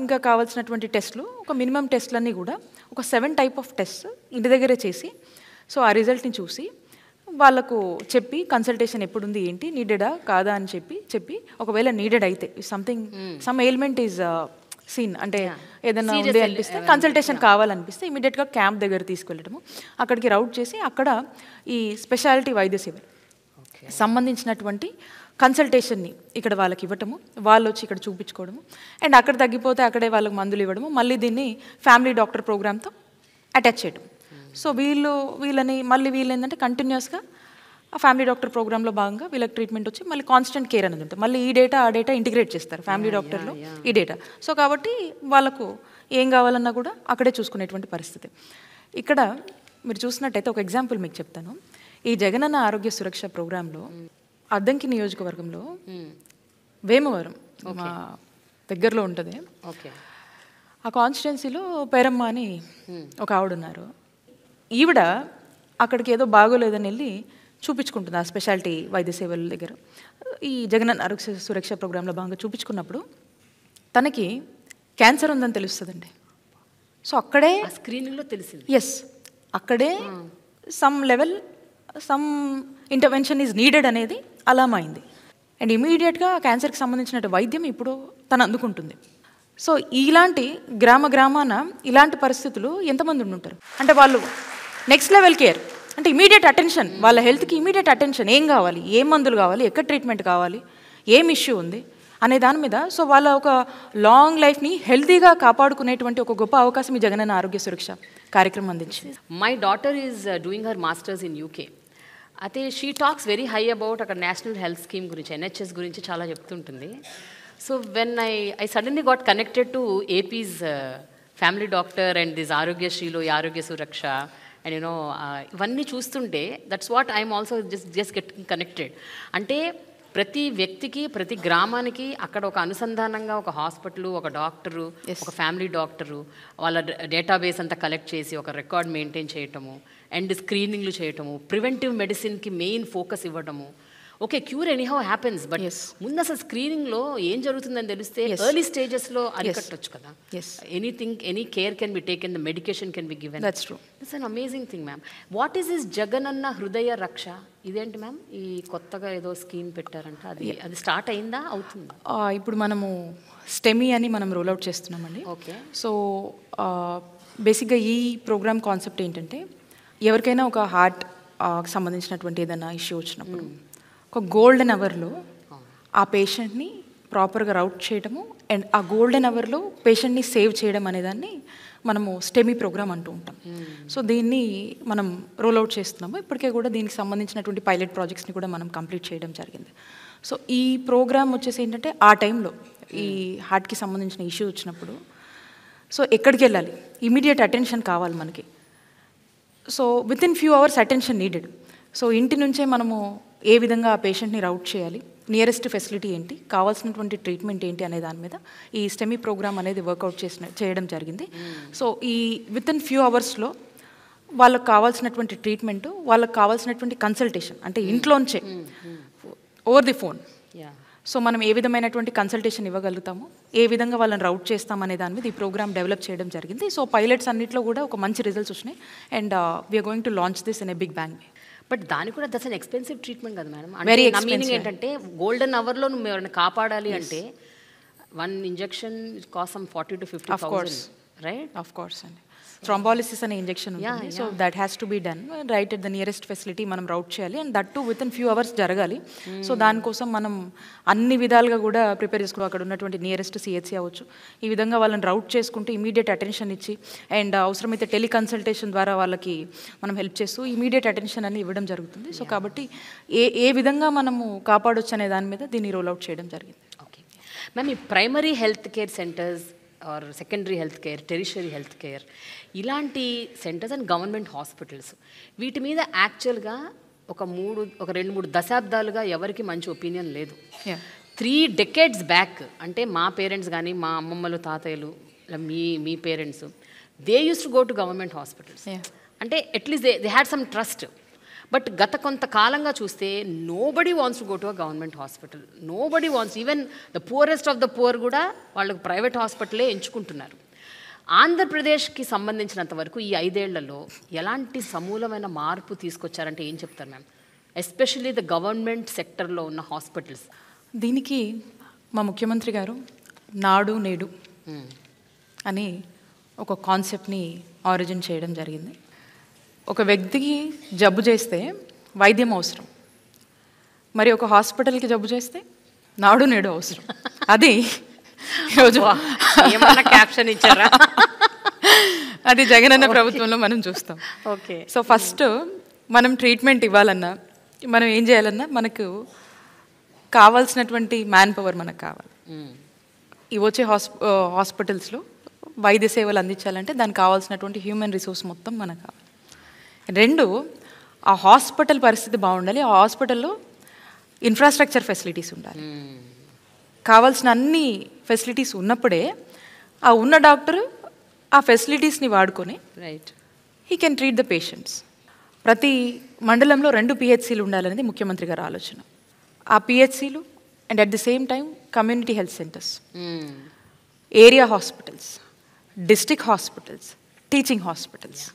B: ఇంకా కావాల్సినటువంటి టెస్ట్లు, ఒక మినిమం టెస్ట్లన్నీ కూడా ఒక 7 టైప్ ఆఫ్ టెస్ట్ ఇంటి దగ్గరే చేసి సో ఆ రిజల్ట్ని చూసి వాళ్ళకు చెప్పి కన్సల్టేషన్ ఎప్పుడుంది, ఏంటి, నీడెడా కాదా అని చెప్పి ఒకవేళ నీడెడ్ అయితే సమ్ ఎయిల్మెంట్ ఈజ్ సీన్, అంటే ఏదైనా ఉంది అనిపిస్తే, కన్సల్టేషన్ కావాలనిపిస్తే ఇమీడియట్గా క్యాంప్ దగ్గర తీసుకెళ్ళటము, అక్కడికి రౌట్ చేసి అక్కడ ఈ స్పెషాలిటీ వైద్య సేవ సంబంధించినటువంటి కన్సల్టేషన్ని ఇక్కడ వాళ్ళకి ఇవ్వటము, వాళ్ళు వచ్చి ఇక్కడ చూపించుకోవడము, అండ్ అక్కడ తగ్గిపోతే అక్కడే వాళ్ళకి మందులు ఇవ్వడము, మళ్ళీ దీన్ని ఫ్యామిలీ డాక్టర్ ప్రోగ్రామ్తో అటాచ్ చేయడం. సో వీళ్ళని ఏంటంటే కంటిన్యూస్గా ఆ ఫ్యామిలీ డాక్టర్ ప్రోగ్రాంలో భాగంగా వీళ్ళకి ట్రీట్మెంట్ వచ్చి మళ్ళీ కాన్స్టెంట్ కేర్ అనేది ఉంటుంది. మళ్ళీ ఈ డేటా ఆ డేటా ఇంటిగ్రేట్ చేస్తారు ఫ్యామిలీ డాక్టర్లో ఈ డేటా. సో కాబట్టి వాళ్ళకు ఏం కావాలన్నా కూడా అక్కడే చూసుకునేటువంటి పరిస్థితి. ఇక్కడ మీరు చూసినట్టయితే ఒక ఎగ్జాంపుల్ మీకు చెప్తాను. ఈ జగనన్న ఆరోగ్య సురక్ష ప్రోగ్రాంలో అద్దంకి నియోజకవర్గంలో వేమవరం మా దగ్గరలో ఉంటుంది. ఆ కాన్స్టిట్యున్సీలో పేరమ్మ అని ఒక ఆవిడ ఉన్నారు. ఈవిడ అక్కడికి ఏదో బాగోలేదని వెళ్ళి చూపించుకుంటుంది ఆ స్పెషాలిటీ వైద్య సేవల దగ్గర. ఈ జగనన్న ఆరోగ్య సురక్ష ప్రోగ్రాంలో భాగంగా చూపించుకున్నప్పుడు తనకి క్యాన్సర్ ఉందని తెలుస్తుందండి. సో అక్కడే
A: స్క్రీనింగ్లో తెలిసింది.
B: ఎస్, అక్కడే సమ్ ఇంటర్వెన్షన్ ఈజ్ నీడెడ్ అనేది అలామైంది. అండ్ ఇమీడియట్గా క్యాన్సర్కి సంబంధించిన వైద్యం ఇప్పుడు తను అందుకుంటుంది. సో ఇలాంటి గ్రామాన ఇలాంటి పరిస్థితులు ఎంతమంది ఉండుంటారు? అంటే వాళ్ళు నెక్స్ట్ లెవెల్ కేర్ అంటే ఇమీడియట్ అటెన్షన్, వాళ్ళ హెల్త్కి ఇమీడియట్ అటెన్షన్, ఏం కావాలి, ఏం మందులు కావాలి, ఎక్కడ ట్రీట్మెంట్ కావాలి, ఏం ఇష్యూ ఉంది అనే దాని మీద. సో వాళ్ళ ఒక లాంగ్ లైఫ్ని హెల్తీగా కాపాడుకునేటువంటి ఒక గొప్ప అవకాశం ఈ జగనన్న ఆరోగ్య సురక్ష కార్యక్రమం అందించింది.
A: My daughter is doing her masters in UK. అయితే she talks very high about అక్కడ నేషనల్ హెల్త్ స్కీమ్ గురించి, NHS గురించి చాలా చెప్తుంటుంది. So when I suddenly got connected to AP's family doctor and this ఆరోగ్యశ్రీలో ఈ ఆరోగ్య సురక్ష అండ్ యూనో ఇవన్నీ చూస్తుంటే that's what I'm also just getting connected. అంటే ప్రతి వ్యక్తికి, ప్రతి గ్రామానికి అక్కడ ఒక అనుసంధానంగా ఒక హాస్పిటల్, ఒక డాక్టరు, ఒక ఫ్యామిలీ డాక్టరు, వాళ్ళ డేటాబేస్ అంతా కలెక్ట్ చేసి ఒక రికార్డ్ మెయింటైన్ చేయటము అండ్ స్క్రీనింగ్లు చేయటము, ప్రివెంటివ్ మెడిసిన్కి మెయిన్ ఫోకస్ ఇవ్వటము. Okay, cure anyhow happens, but ముందు అసలు స్క్రీనింగ్లో ఏం జరుగుతుందని తెలిస్తే ఎర్లీ స్టేజెస్లో అరికట్టొచ్చు కదా. Anything, any care can be taken, the medication can be given.
B: That's true.
A: It's an amazing thing ma'am. What is this Jagananna హృదయ రక్ష? ఇదేంటి మ్యామ్? ఈ కొత్తగా ఏదో స్కీమ్ పెట్టారంట, అది స్టార్ట్ అయిందా, అవుతుందా?
B: ఇప్పుడు మనము స్టెమీ అని మనం రోల్అవుట్ చేస్తున్నామండి.
A: ఓకే.
B: సో బేసిక్గా ఈ ప్రోగ్రామ్ కాన్సెప్ట్ ఏంటంటే, ఎవరికైనా ఒక హార్ట్ సంబంధించినటువంటి ఏదైనా ఇష్యూ వచ్చినప్పుడు ఒక గోల్డెన్ అవర్లో ఆ పేషెంట్ని ప్రాపర్గా రౌట్ చేయడము అండ్ ఆ గోల్డెన్ అవర్లో పేషెంట్ని సేవ్ చేయడం అనేదాన్ని మనము స్టెమీ ప్రోగ్రామ్ అంటూ ఉంటాం. సో దీన్ని మనం రోల్అవుట్ చేస్తున్నాము. ఇప్పటికే కూడా దీనికి సంబంధించినటువంటి పైలట్ ప్రాజెక్ట్స్ని కూడా మనం కంప్లీట్ చేయడం జరిగింది. సో ఈ ప్రోగ్రామ్ వచ్చేసి ఏంటంటే, ఆ టైంలో ఈ హార్ట్కి సంబంధించిన ఇష్యూ వచ్చినప్పుడు సో ఎక్కడికి వెళ్ళాలి, ఇమీడియట్ అటెన్షన్ కావాలి మనకి. So with in few hours attention needed. So ఇంటి నుంచే మనము ఏ విధంగా ఆ పేషెంట్ని రౌట్ చేయాలి, నియరెస్ట్ ఫెసిలిటీ ఏంటి, కావాల్సినటువంటి ట్రీట్మెంట్ ఏంటి అనే దాని మీద ఈ స్టెమీ ప్రోగ్రామ్ అనేది వర్కౌట్ చేయడం జరిగింది. సో ఈ విత్ ఇన్ ఫ్యూ అవర్స్లో వాళ్ళకి కావాల్సినటువంటి ట్రీట్మెంట్, వాళ్ళకి కావాల్సినటువంటి కన్సల్టేషన్, అంటే ఇంట్లోంచే ఓవర్ ది ఫోన్. సో మనం ఏ విధమైనటువంటి కన్సల్టేషన్ ఇవ్వగలుగుతాము, ఏ విధంగా వాళ్ళని రౌట్ చేస్తామనే దాని మీద ఈ ప్రోగ్రామ్ డెవలప్ చేయడం జరిగింది. సో పైలట్స్ అన్నింటిలో కూడా ఒక మంచి రిజల్ట్స్ వచ్చినాయి and we are going to launch this in a big bang way.
A: But దానికి కూడా దట్స్ అన్ ఎక్స్పెన్సివ్ ట్రీట్మెంట్ కదా మేడం.
B: వెరీ
A: నా మీనింగ్ ఏంటంటే, గోల్డెన్ అవర్లో నువ్వు ఎవరైనా కాపాడాలి అంటే 1 injection cost some 40 to 50,000, right?
B: Of course అండి. థ్రాంబాలిసిస్ అనే ఇంజెక్షన్ ఉంటుంది. So that has to be done right at the nearest facility మనం రౌట్ చేయాలి and that too within few hours జరగాలి. సో దానికోసం మనం అన్ని విధాలుగా కూడా ప్రిపేర్ చేసుకోవాలి. అక్కడ ఉన్నటువంటి నియరెస్ట్ CHC అవ్వచ్చు, ఈ విధంగా వాళ్ళని రౌట్ చేసుకుంటూ ఇమీడియట్ అటెన్షన్ ఇచ్చి అండ్ అవసరమైతే టెలికన్సల్టేషన్ ద్వారా వాళ్ళకి మనం హెల్ప్ చేస్తూ ఇమీడియట్ అటెన్షన్ అని ఇవ్వడం జరుగుతుంది. సో కాబట్టి ఏ విధంగా మనము కాపాడొచ్చు అనే దాని మీద దీన్ని రోల్అవుట్ చేయడం జరిగింది.
A: ఓకే మ్యామ్, ఈ primary health care centres or secondary health care, tertiary health care, ఇలాంటి సెంటర్స్ అండ్ గవర్నమెంట్ హాస్పిటల్స్, వీటి మీద యాక్చువల్గా ఒక 2-3 దశాబ్దాలుగా ఎవరికి మంచి ఒపీనియన్ లేదు. 3 decades బ్యాక్, అంటే మా పేరెంట్స్ కానీ మా అమ్మమ్మలు, తాతయ్యలు, మీ parents, they use to go to government hospitals. అంటే at least they had some trust. But గత కొంతకాలంగా చూస్తే nobody wants to go to a government hospital. Nobody wants, even the poorest of the poor కూడా వాళ్ళకు ప్రైవేట్ హాస్పిటలే ఎంచుకుంటున్నారు. ఆంధ్రప్రదేశ్కి సంబంధించినంత వరకు ఈ 5 ఏళ్లలో ఎలాంటి సమూలమైన మార్పు తీసుకొచ్చారంటే ఏం చెప్తారు మ్యామ్, ఎస్పెషల్లీ ద గవర్నమెంట్ సెక్టర్లో ఉన్న హాస్పిటల్స్?
B: దీనికి మా ముఖ్యమంత్రి గారు నాడు నేడు అని ఒక కాన్సెప్ట్ని ఆరిజిన్ చేయడం జరిగింది. ఒక వ్యక్తికి జబ్బు చేస్తే వైద్యం అవసరం, మరి ఒక హాస్పిటల్కి జబ్బు చేస్తే నాడు నేడు అవసరం. అది ఈరోజు
A: ఏమన్నా క్యాప్షన్ ఇచ్చారా?
B: అది జగనన్న ప్రభుత్వంలో మనం చూస్తాం.
A: ఓకే.
B: సో ఫస్ట్ మనం ట్రీట్మెంట్ ఇవ్వాలన్నా, మనం ఏం చేయాలన్నా, మనకు కావాల్సినటువంటి మ్యాన్ పవర్ మనకు కావాలి. ఈ వచ్చే హాస్పిటల్స్లో వైద్య సేవలు అందించాలంటే దానికి కావాల్సినటువంటి హ్యూమన్ రిసోర్స్ మొత్తం మనకు కావాలి. 2, ఆ హాస్పిటల్ పరిస్థితి బాగుండాలి. ఆ హాస్పిటల్లో ఇన్ఫ్రాస్ట్రక్చర్ ఫెసిలిటీస్ ఉండాలి. కావాల్సిన అన్ని ఫెసిలిటీస్ ఉన్నప్పుడే ఆ ఉన్న డాక్టర్ ఆ ఫెసిలిటీస్ని వాడుకొని he can treat the patients. ప్రతి మండలంలో 2 PHCలు ఉండాలనేది ముఖ్యమంత్రి గారి ఆలోచన. ఆ PHCలు and at the same time community health centres, area hospitals, district hospitals, teaching hospitals.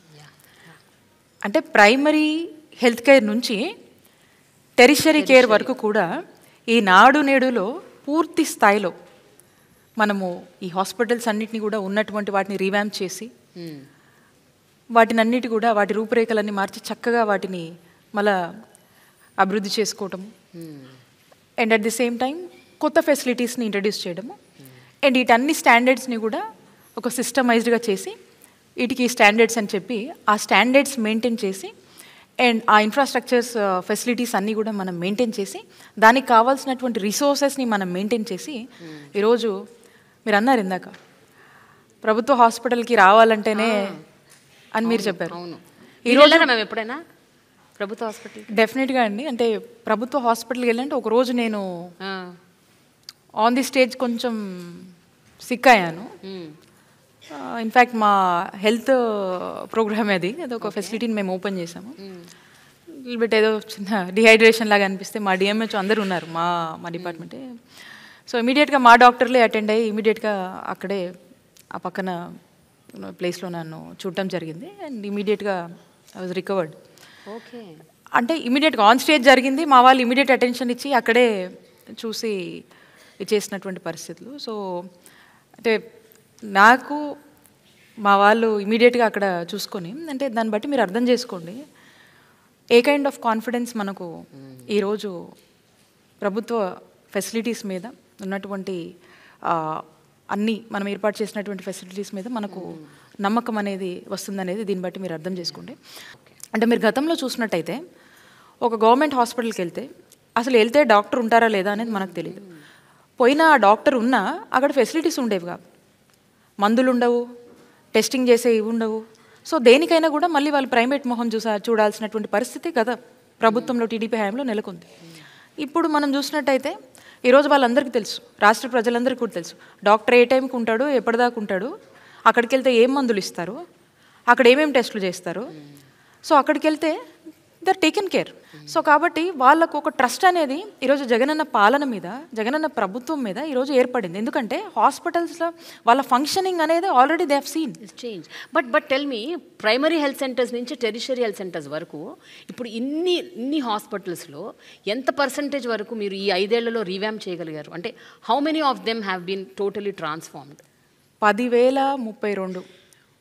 B: అంటే ప్రైమరీ హెల్త్ కేర్ నుంచి టెరిషరీ కేర్ వరకు కూడా ఈ నాడు నేడులో పూర్తి స్థాయిలో మనము ఈ హాస్పిటల్స్ అన్నిటిని కూడా ఉన్నటువంటి వాటిని రీవ్యాంప్ చేసి వాటిని అన్నిటి కూడా వాటి రూపురేఖలన్నీ మార్చి చక్కగా వాటిని మళ్ళా అభివృద్ధి చేసుకోవటము and at the same time కొత్త ఫెసిలిటీస్ని ఇంట్రడ్యూస్ చేయడము అండ్ వీటన్ని స్టాండర్డ్స్ని కూడా ఒక సిస్టమైజ్డ్గా చేసి వీటికి స్టాండర్డ్స్ అని చెప్పి ఆ స్టాండర్డ్స్ మెయింటైన్ చేసి అండ్ ఆ ఇన్ఫ్రాస్ట్రక్చర్స్ ఫెసిలిటీస్ అన్నీ కూడా మనం మెయింటైన్ చేసి దానికి కావాల్సినటువంటి రిసోర్సెస్ని మనం మెయింటైన్ చేసి ఈరోజు మీరు అన్నారు ఇందాక ప్రభుత్వ హాస్పిటల్కి రావాలంటేనే అని మీరు చెప్పారు.
A: ఈరోజు మేము ఎప్పుడైనా ప్రభుత్వ హాస్పిటల్
B: డెఫినెట్గా అండి. అంటే ప్రభుత్వ హాస్పిటల్కి వెళ్ళంటే ఒకరోజు నేను ఆన్ ది స్టేజ్ కొంచెం సిక్ అయ్యాను. ఇన్ఫ్యాక్ట్ మా హెల్త్ ప్రోగ్రామ్ అది ఒక ఫెసిలిటీని మేము ఓపెన్ చేసాము. బట్ ఏదో చిన్న డిహైడ్రేషన్ లాగా అనిపిస్తే మా డిఎంహెచ్ అందరూ ఉన్నారు మా డిపార్ట్మెంటే. సో ఇమీడియట్గా మా డాక్టర్లే అటెండ్ అయ్యి ఇమీడియట్గా అక్కడే ఆ పక్కన ప్లేస్లో నన్ను చూడటం జరిగింది అండ్ ఇమీడియట్గా ఐ వాజ్ రికవర్డ్.
A: ఓకే.
B: అంటే ఇమీడియట్గా ఆన్ స్టేజ్ జరిగింది, మా వాళ్ళు ఇమీడియట్ అటెన్షన్ ఇచ్చి అక్కడే చూసి చేసినటువంటి పరిస్థితులు. సో అంటే నాకు మా వాళ్ళు ఇమీడియట్గా అక్కడ చూసుకొని అంటే దాన్ని బట్టి మీరు అర్థం చేసుకోండి ఏ కైండ్ ఆఫ్ కాన్ఫిడెన్స్ మనకు ఈరోజు ప్రభుత్వ ఫెసిలిటీస్ మీద ఉన్నటువంటి అన్నీ మనం ఏర్పాటు చేసినటువంటి ఫెసిలిటీస్ మీద మనకు నమ్మకం అనేది వస్తుందనేది దీన్ని బట్టి మీరు అర్థం చేసుకోండి. అంటే మీరు గతంలో చూసినట్టయితే ఒక గవర్నమెంట్ హాస్పిటల్కి వెళ్తే అసలు వెళ్తే డాక్టర్ ఉంటారా లేదా అనేది మనకు తెలియదు. పోయినా ఆ డాక్టర్ ఉన్నా అక్కడ ఫెసిలిటీస్ ఉండేవి కాదు, మందులు ఉండవు, టెస్టింగ్ చేసే ఇవి ఉండవు. సో దేనికైనా కూడా మళ్ళీ వాళ్ళు ప్రైవేట్ మొహం చూడాల్సినటువంటి పరిస్థితి గత ప్రభుత్వంలో టీడీపీ హయాంలో నెలకొంది. ఇప్పుడు మనం చూసినట్టయితే ఈరోజు వాళ్ళందరికీ తెలుసు, రాష్ట్ర ప్రజలందరికీ కూడా తెలుసు డాక్టర్ ఏ టైంకి ఉంటాడు, ఎప్పటిదాకా ఉంటాడు, అక్కడికి వెళ్తే ఏం మందులు ఇస్తారు, అక్కడ ఏమేమి టెస్టులు చేస్తారు. సో అక్కడికి వెళ్తే they are taken care. So కాబట్టి వాళ్ళకు ఒక ట్రస్ట్ అనేది ఈరోజు జగనన్న పాలన మీద, జగనన్న ప్రభుత్వం మీద ఈరోజు ఏర్పడింది. ఎందుకంటే హాస్పిటల్స్లో వాళ్ళ ఫంక్షనింగ్ అనేది already they have seen
A: change. But tell me, primary health centres నుంచి టెరిషరీ హెల్త్ సెంటర్స్ వరకు ఇప్పుడు ఇన్ని హాస్పిటల్స్లో ఎంత పర్సంటేజ్ వరకు మీరు ఈ 5 ఏళ్లలో రీవ్యాంప్ చేయగలిగారు? అంటే how many of them have been totally transformed?
B: 10,032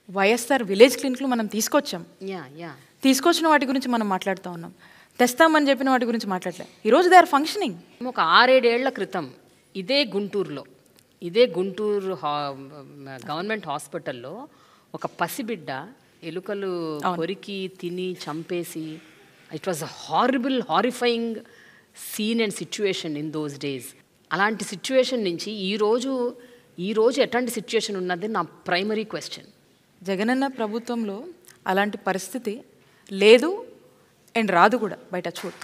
B: YSR village క్లినిక్లు మనం తీసుకొచ్చాం. తీసుకొచ్చిన వాటి గురించి మనం మాట్లాడుతూ ఉన్నాం, తెస్తామని చెప్పిన వాటి గురించి మాట్లాడలేదు. ఈరోజు దే ఆర్ ఫంక్షనింగ్.
A: ఒక 6-7 ఏళ్ల క్రితం ఇదే గుంటూరు గవర్నమెంట్ హాస్పిటల్లో ఒక పసిబిడ్డ ఎలుకలు కొరికి తిని చంపేసి, it was a horrifying scene and situation in those days. అలాంటి సిచ్యువేషన్ నుంచి ఈరోజు ఎట్లాంటి సిచ్యువేషన్ ఉన్నది నా ప్రైమరీ క్వశ్చన్.
B: జగనన్న ప్రభుత్వంలో అలాంటి పరిస్థితి లేదు అండ్ రాదు కూడా. బయట చూడు,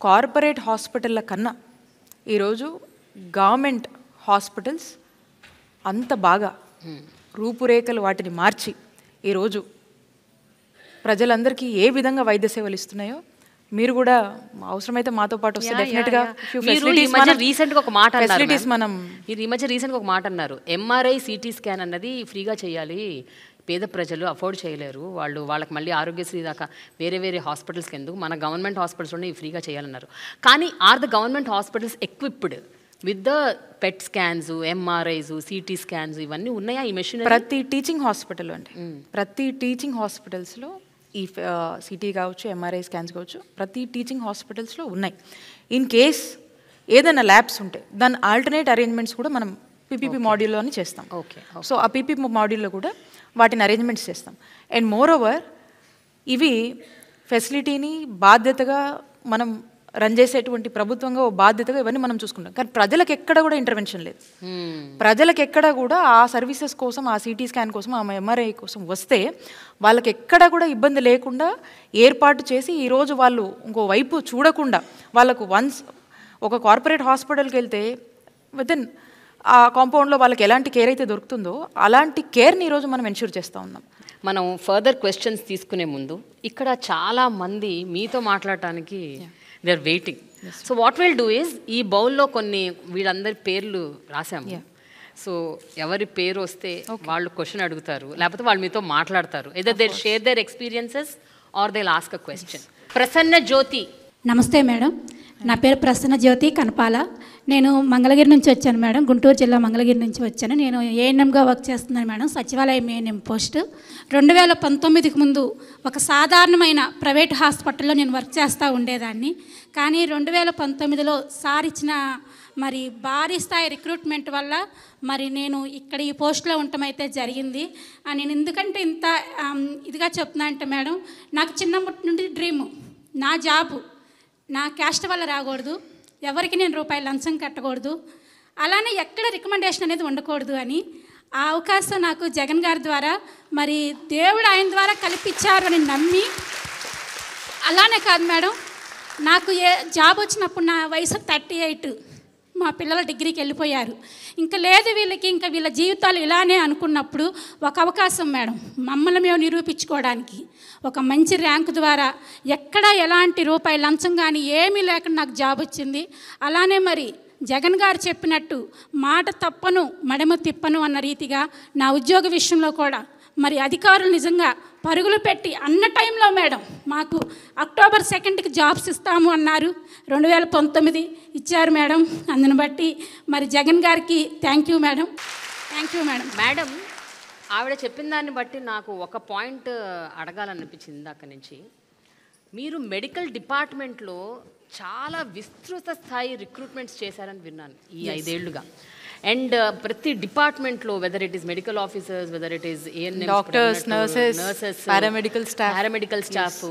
B: కార్పొరేట్ హాస్పిటళ్ళ కన్నా ఈరోజు గవర్నమెంట్ హాస్పిటల్స్ అంత బాగా రూపురేఖలు వాటిని మార్చి ఈరోజు ప్రజలందరికీ ఏ విధంగా వైద్య సేవలు ఇస్తున్నాయో మీరు కూడా అవసరమైతే మాతో పాటు వస్తే డెఫినెట్గా
A: రీసెంట్గా ఒక మాట అన్నారు, ఎంఆర్ఐ సిటీ స్కాన్ అన్నది ఫ్రీగా చేయాలి, పేద ప్రజలు అఫోర్డ్ చేయలేరు, వాళ్ళకి మళ్ళీ ఆరోగ్యశ్రీ దాకా వేరే హాస్పిటల్స్కి ఎందుకు, మన గవర్నమెంట్ హాస్పిటల్స్లోనే ఫ్రీగా చేయాలన్నారు. కానీ are the government hospitals equipped with the PET scans, MRIs, CT scans ఇవన్నీ ఉన్నాయా ఈ మెషిన్?
B: ప్రతి టీచింగ్ హాస్పిటల్ అండి, ప్రతి టీచింగ్ హాస్పిటల్స్లో ఈ సిటీ కావచ్చు, ఎంఆర్ఐ స్కాన్స్ కావచ్చు, ప్రతి టీచింగ్ హాస్పిటల్స్లో ఉన్నాయి. ఇన్ కేస్ ఏదైనా ల్యాబ్స్ ఉంటే దాని ఆల్టర్నేట్ అరేంజ్మెంట్స్ కూడా మనం పీపీపీ మాడ్యూల్లోనే చేస్తాం. సో ఆ పీపీపీ మాడ్యూల్లో కూడా వాటిని అరేంజ్మెంట్స్ చేస్తాం. అండ్ మోర్ ఓవర్ ఇవి ఫెసిలిటీని బాధ్యతగా మనం రన్ చేసేటువంటి ప్రభుత్వంగా ఓ బాధ్యతగా ఇవన్నీ మనం చూసుకుంటాం. కానీ ప్రజలకు ఎక్కడ కూడా ఇంటర్వెన్షన్ లేదు. ప్రజలకు ఎక్కడ కూడా ఆ సర్వీసెస్ కోసం, ఆ సిటీ స్కాన్ కోసం, ఆ ఎంఆర్ఐ కోసం వస్తే వాళ్ళకి ఎక్కడ కూడా ఇబ్బంది లేకుండా ఏర్పాటు చేసి ఈరోజు వాళ్ళు ఇంకో వైపు చూడకుండా వాళ్ళకు వన్స్ ఒక కార్పొరేట్ హాస్పిటల్కి వెళ్తే వితిన్ ఆ కాంపౌండ్లో వాళ్ళకి ఎలాంటి కేర్ అయితే దొరుకుతుందో అలాంటి కేర్ని ఈరోజు మనం ఎన్ష్యూర్ చేస్తూ ఉన్నాం.
A: మనం ఫర్దర్ క్వశ్చన్స్ తీసుకునే ముందు ఇక్కడ చాలా మంది మీతో మాట్లాడటానికి they are waiting. So what will do is, ఈ బౌల్లో కొన్ని వీళ్ళందరి పేర్లు రాసాము. సో ఎవరి పేరు వస్తే వాళ్ళు క్వశ్చన్ అడుగుతారు, లేకపోతే వాళ్ళు మీతో మాట్లాడతారు. Either they share their experiences or they ask a question. Prasanna Jyothi
C: నమస్తే మేడం, నా పేరు ప్రసన్న జ్యోతి కనపాల. నేను మంగళగిరి నుంచి వచ్చాను మేడం, గుంటూరు జిల్లా మంగళగిరి నుంచి వచ్చాను. నేను ఏఎన్ఎంగా వర్క్ చేస్తున్నాను మేడం, సచివాలయం ఏఎన్ఎం పోస్ట్. 2019కి ముందు ఒక సాధారణమైన ప్రైవేట్ హాస్పిటల్లో నేను వర్క్ చేస్తూ ఉండేదాన్ని. కానీ 2019లో సార్ ఇచ్చిన మరి భారీ స్థాయి రిక్రూట్మెంట్ వల్ల మరి నేను ఇక్కడ ఈ పోస్ట్లో ఉండటం అయితే జరిగింది. నేను ఎందుకంటే ఇంత ఇదిగా చెప్తున్నా అంటే మేడం, నాకు చిన్నప్పటి నుండి డ్రీము, నా జాబు నా క్యాస్ట్ వల్ల రాకూడదు, ఎవరికి నేను రూపాయలు లంచం కట్టకూడదు, అలానే ఎక్కడ రికమెండేషన్ అనేది ఉండకూడదు అని ఆ అవకాశం నాకు జగన్ గారి ద్వారా మరి దేవుడు ఆయన ద్వారా కల్పించారు అని నమ్మి, అలానే కాదు మేడం, నాకు జాబ్ వచ్చినప్పుడు నా వయసు 38, మా పిల్లలు డిగ్రీకి వెళ్ళిపోయారు. ఇంకా లేదు వీళ్ళకి, ఇంకా వీళ్ళ జీవితాలు ఇలానే అనుకున్నప్పుడు ఒక అవకాశం మేడం, మమ్మల్ని మేము నిరూపించుకోవడానికి ఒక మంచి ర్యాంకు ద్వారా ఎక్కడ ఎలాంటి రూపాయి లంచం కానీ ఏమీ లేకుండా నాకు జాబ్ వచ్చింది. అలానే మరి జగన్ గారు చెప్పినట్టు మాట తప్పను మడమ తిప్పను అన్న రీతిగా నా ఉద్యోగ విషయంలో కూడా మరి అధికారులు నిజంగా పరుగులు పెట్టి అన్న టైంలో మేడం మాకు అక్టోబర్ 2కి జాబ్స్ ఇస్తాము అన్నారు. 2019 ఇచ్చారు మేడం. అందుని బట్టి మరి జగన్ గారికి థ్యాంక్ యూ మేడం.
A: మేడం, ఆవిడ చెప్పిన దాన్ని బట్టి నాకు ఒక పాయింట్ అడగాలనిపించింది అక్కడి నుంచి. మీరు మెడికల్ డిపార్ట్మెంట్లో చాలా విస్తృత స్థాయి రిక్రూట్మెంట్స్ చేశారని విన్నాను ఈ 5 ఏళ్లుగా. అండ్ ప్రతి డిపార్ట్మెంట్లో, whether it is medical officers, whether it is
B: doctors, nurses, paramedical staff.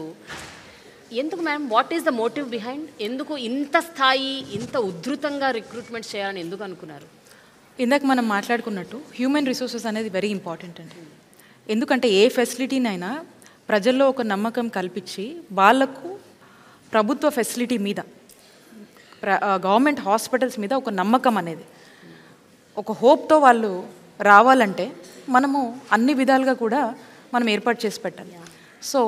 A: ఎందుకు ma'am, what is the motive behind? ఎందుకు ఇంత స్థాయి, ఇంత ఉధృతంగా రిక్రూట్మెంట్ చేయాలని ఎందుకు అనుకున్నారు?
B: ఇందాక మనం మాట్లాడుకున్నట్టు హ్యూమన్ రిసోర్సెస్ అనేది వెరీ ఇంపార్టెంట్ అండి. ఎందుకంటే ఏ ఫెసిలిటీనైనా ప్రజల్లో ఒక నమ్మకం కల్పించి వాళ్ళకు ప్రభుత్వ ఫెసిలిటీ మీద, గవర్నమెంట్ హాస్పిటల్స్ మీద ఒక నమ్మకం అనేది, ఒక హోప్తో వాళ్ళు రావాలంటే మనము అన్ని విధాలుగా కూడా మనం ఏర్పాటు చేసి పెట్టాలి. సో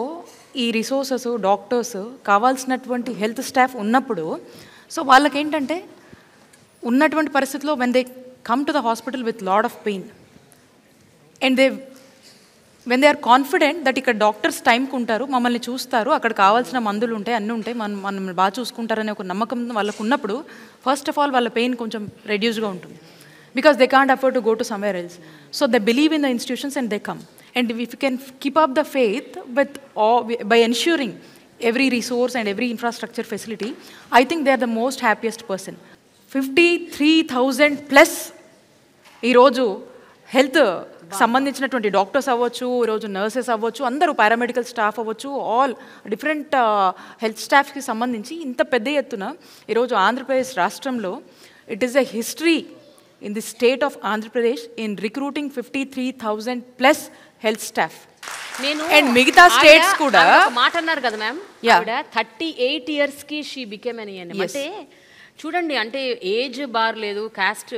B: ఈ రిసోర్సెస్, డాక్టర్స్, కావాల్సినటువంటి హెల్త్ స్టాఫ్ ఉన్నప్పుడు సో వాళ్ళకేంటంటే ఉన్నటువంటి పరిస్థితిలో when they come to the hospital with lot of pain and when they are confident that ఇక్కడ డాక్టర్స్ టైంకి ఉంటారు, మమ్మల్ని చూస్తారు, అక్కడ కావాల్సిన మందులు ఉంటాయి, అన్నీ ఉంటాయి, మనం బాగా చూసుకుంటారనే ఒక నమ్మకం వాళ్ళకు ఉన్నప్పుడు ఫస్ట్ ఆఫ్ ఆల్ వాళ్ళ పెయిన్ కొంచెం రెడ్యూస్గా ఉంటుంది. Because they can't afford to go to somewhere else. So they believe in the institutions and they come. And if you can keep up the faith with by ensuring every resource and every infrastructure facility, I think they are the most happiest person. 53,000 plus ఈరోజు health సంబంధించినటువంటి doctors అవ్వచ్చు, ఈరోజు nurses అవ్వచ్చు, అందరూ paramedical staff అవ్వచ్చు, all different health స్టాఫ్కి సంబంధించి ఇంత పెద్ద ఎత్తున ఈరోజు ఆంధ్రప్రదేశ్ రాష్ట్రంలో it is a history in the state of Andhra Pradesh in recruiting 53,000 plus health staff. And మిగతా స్టేట్స్ కూడా
A: మాట అన్నారు కదా మ్యామ్, 38 yearsకి షీ బికేమ్ ఎన్ ఏఎన్ఎం. అంటే చూడండి, అంటే ఏజ్ బార్ లేదు, కాస్ట్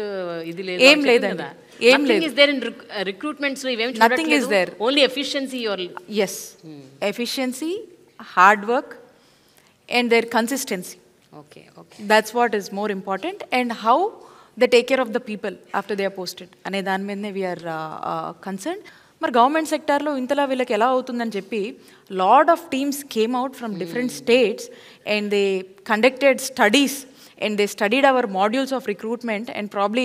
A: ఇది లేదు,
B: ఏం లేదండి, ఏం లేదు.
A: ఇస్ దేర్ ఇన్ రిక్రూట్మెంట్స్ లో ఇవేం
B: nothing is there,
A: only efficiency your
B: yes efficiency, hard work and their consistency.
A: Okay,
B: that's what is more important, and how they take care of the people after they are posted ane dani meedne we are concerned. మరి government సెక్టార్లో ఇంతలా వీళ్ళకి ఎలా అవుతుందని చెప్పి lot of teams came out from different states and they conducted studies and they studied our modules of recruitment and probably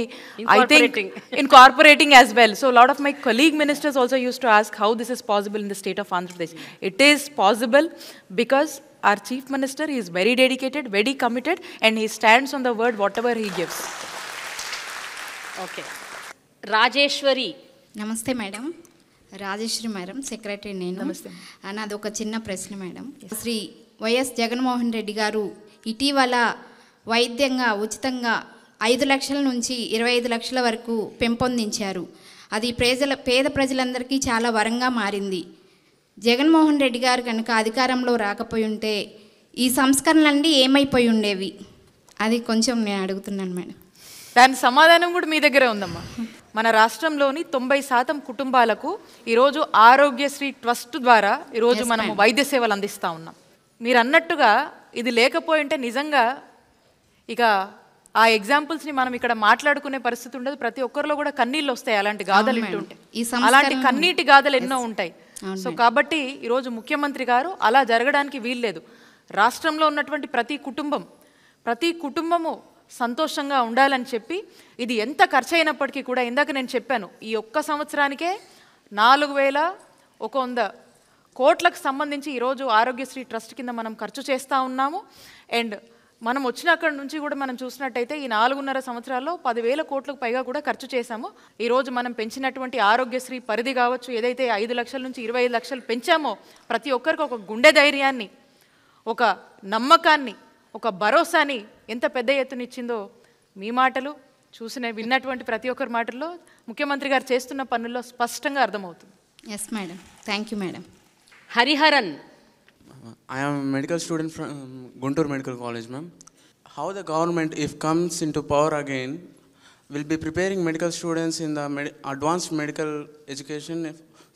B: I think incorporating as well. So a lot of my colleague ministers also used to ask how this is possible in the state of Andhra Pradesh. It is possible because our chief minister is very dedicated, very committed, and he stands on the word whatever he gives.
A: Okay. Rajeshwari.
D: నమస్తే madam, Rajeshwari madam, secretary నేను.
B: నమస్తే.
D: నాది ఒక చిన్న ప్రశ్న madam. Shri YS Jaganmohan Reddy గారు ఇటీవల వైద్యంగా ఉచితంగా 5 లక్షల నుంచి 25 లక్షల వరకు పెంపొందించారు. అది పేద ప్రజలందరికీ చాలా వరంగా మారింది. జగన్మోహన్ రెడ్డి గారు కనుక అధికారంలో రాకపోయి ఉంటే ఈ సంస్కరణలన్నీ ఏమైపోయి ఉండేవి? అది కొంచెం నేను అడుగుతున్నాను మేడం.
B: దాని సమాధానం కూడా మీ దగ్గరే ఉందమ్మా. మన రాష్ట్రంలోని 90% కుటుంబాలకు ఈరోజు ఆరోగ్యశ్రీ ట్రస్ట్ ద్వారా ఈరోజు మనము వైద్య సేవలు అందిస్తూ ఉన్నాం. మీరు అన్నట్టుగా ఇది లేకపోయి ఉంటే నిజంగా ఇక ఆ ఎగ్జాంపుల్స్ని మనం ఇక్కడ మాట్లాడుకునే పరిస్థితి ఉండదు. ప్రతి ఒక్కరిలో కూడా కన్నీళ్ళు వస్తాయి అలాంటి గాథలు వింటుంటాయి. అలాంటి కన్నీటి గాథలు ఎన్నో ఉంటాయి. సో కాబట్టి ఈరోజు ముఖ్యమంత్రి గారు అలా జరగడానికి వీల్లేదు. రాష్ట్రంలో ఉన్నటువంటి ప్రతి కుటుంబము సంతోషంగా ఉండాలని చెప్పి ఇది ఎంత ఖర్చు అయినప్పటికీ కూడా ఇందాక నేను చెప్పాను, ఈ ఒక్క సంవత్సరానికే 4100 కోట్లకు సంబంధించి ఈరోజు ఆరోగ్యశ్రీ ట్రస్ట్ కింద మనం ఖర్చు చేస్తూ ఉన్నాము. అండ్ మనం వచ్చినక్కడి నుంచి కూడా మనం చూసినట్టయితే ఈ 4.5 సంవత్సరాల్లో 10,000 కోట్లకు పైగా కూడా ఖర్చు చేశాము. ఈరోజు మనం పెంచినటువంటి ఆరోగ్యశ్రీ పరిధి కావచ్చు, ఏదైతే 5 లక్షల నుంచి 25 లక్షలు పెంచామో ప్రతి ఒక్కరికి ఒక గుండె ధైర్యాన్ని, ఒక నమ్మకాన్ని, ఒక భరోసాని ఎంత పెద్ద ఎత్తున ఇచ్చిందో మీ మాటలు విన్నటువంటి ప్రతి ఒక్కరి మాటల్లో ముఖ్యమంత్రి గారు చేస్తున్న పనుల్లో స్పష్టంగా అర్థమవుతుంది.
D: Yes madam, thank you madam.
A: Hariharan.
E: I am a medical student from Guntur Medical College, ma'am. How the government, if comes into power again, will be preparing medical students in the advanced medical education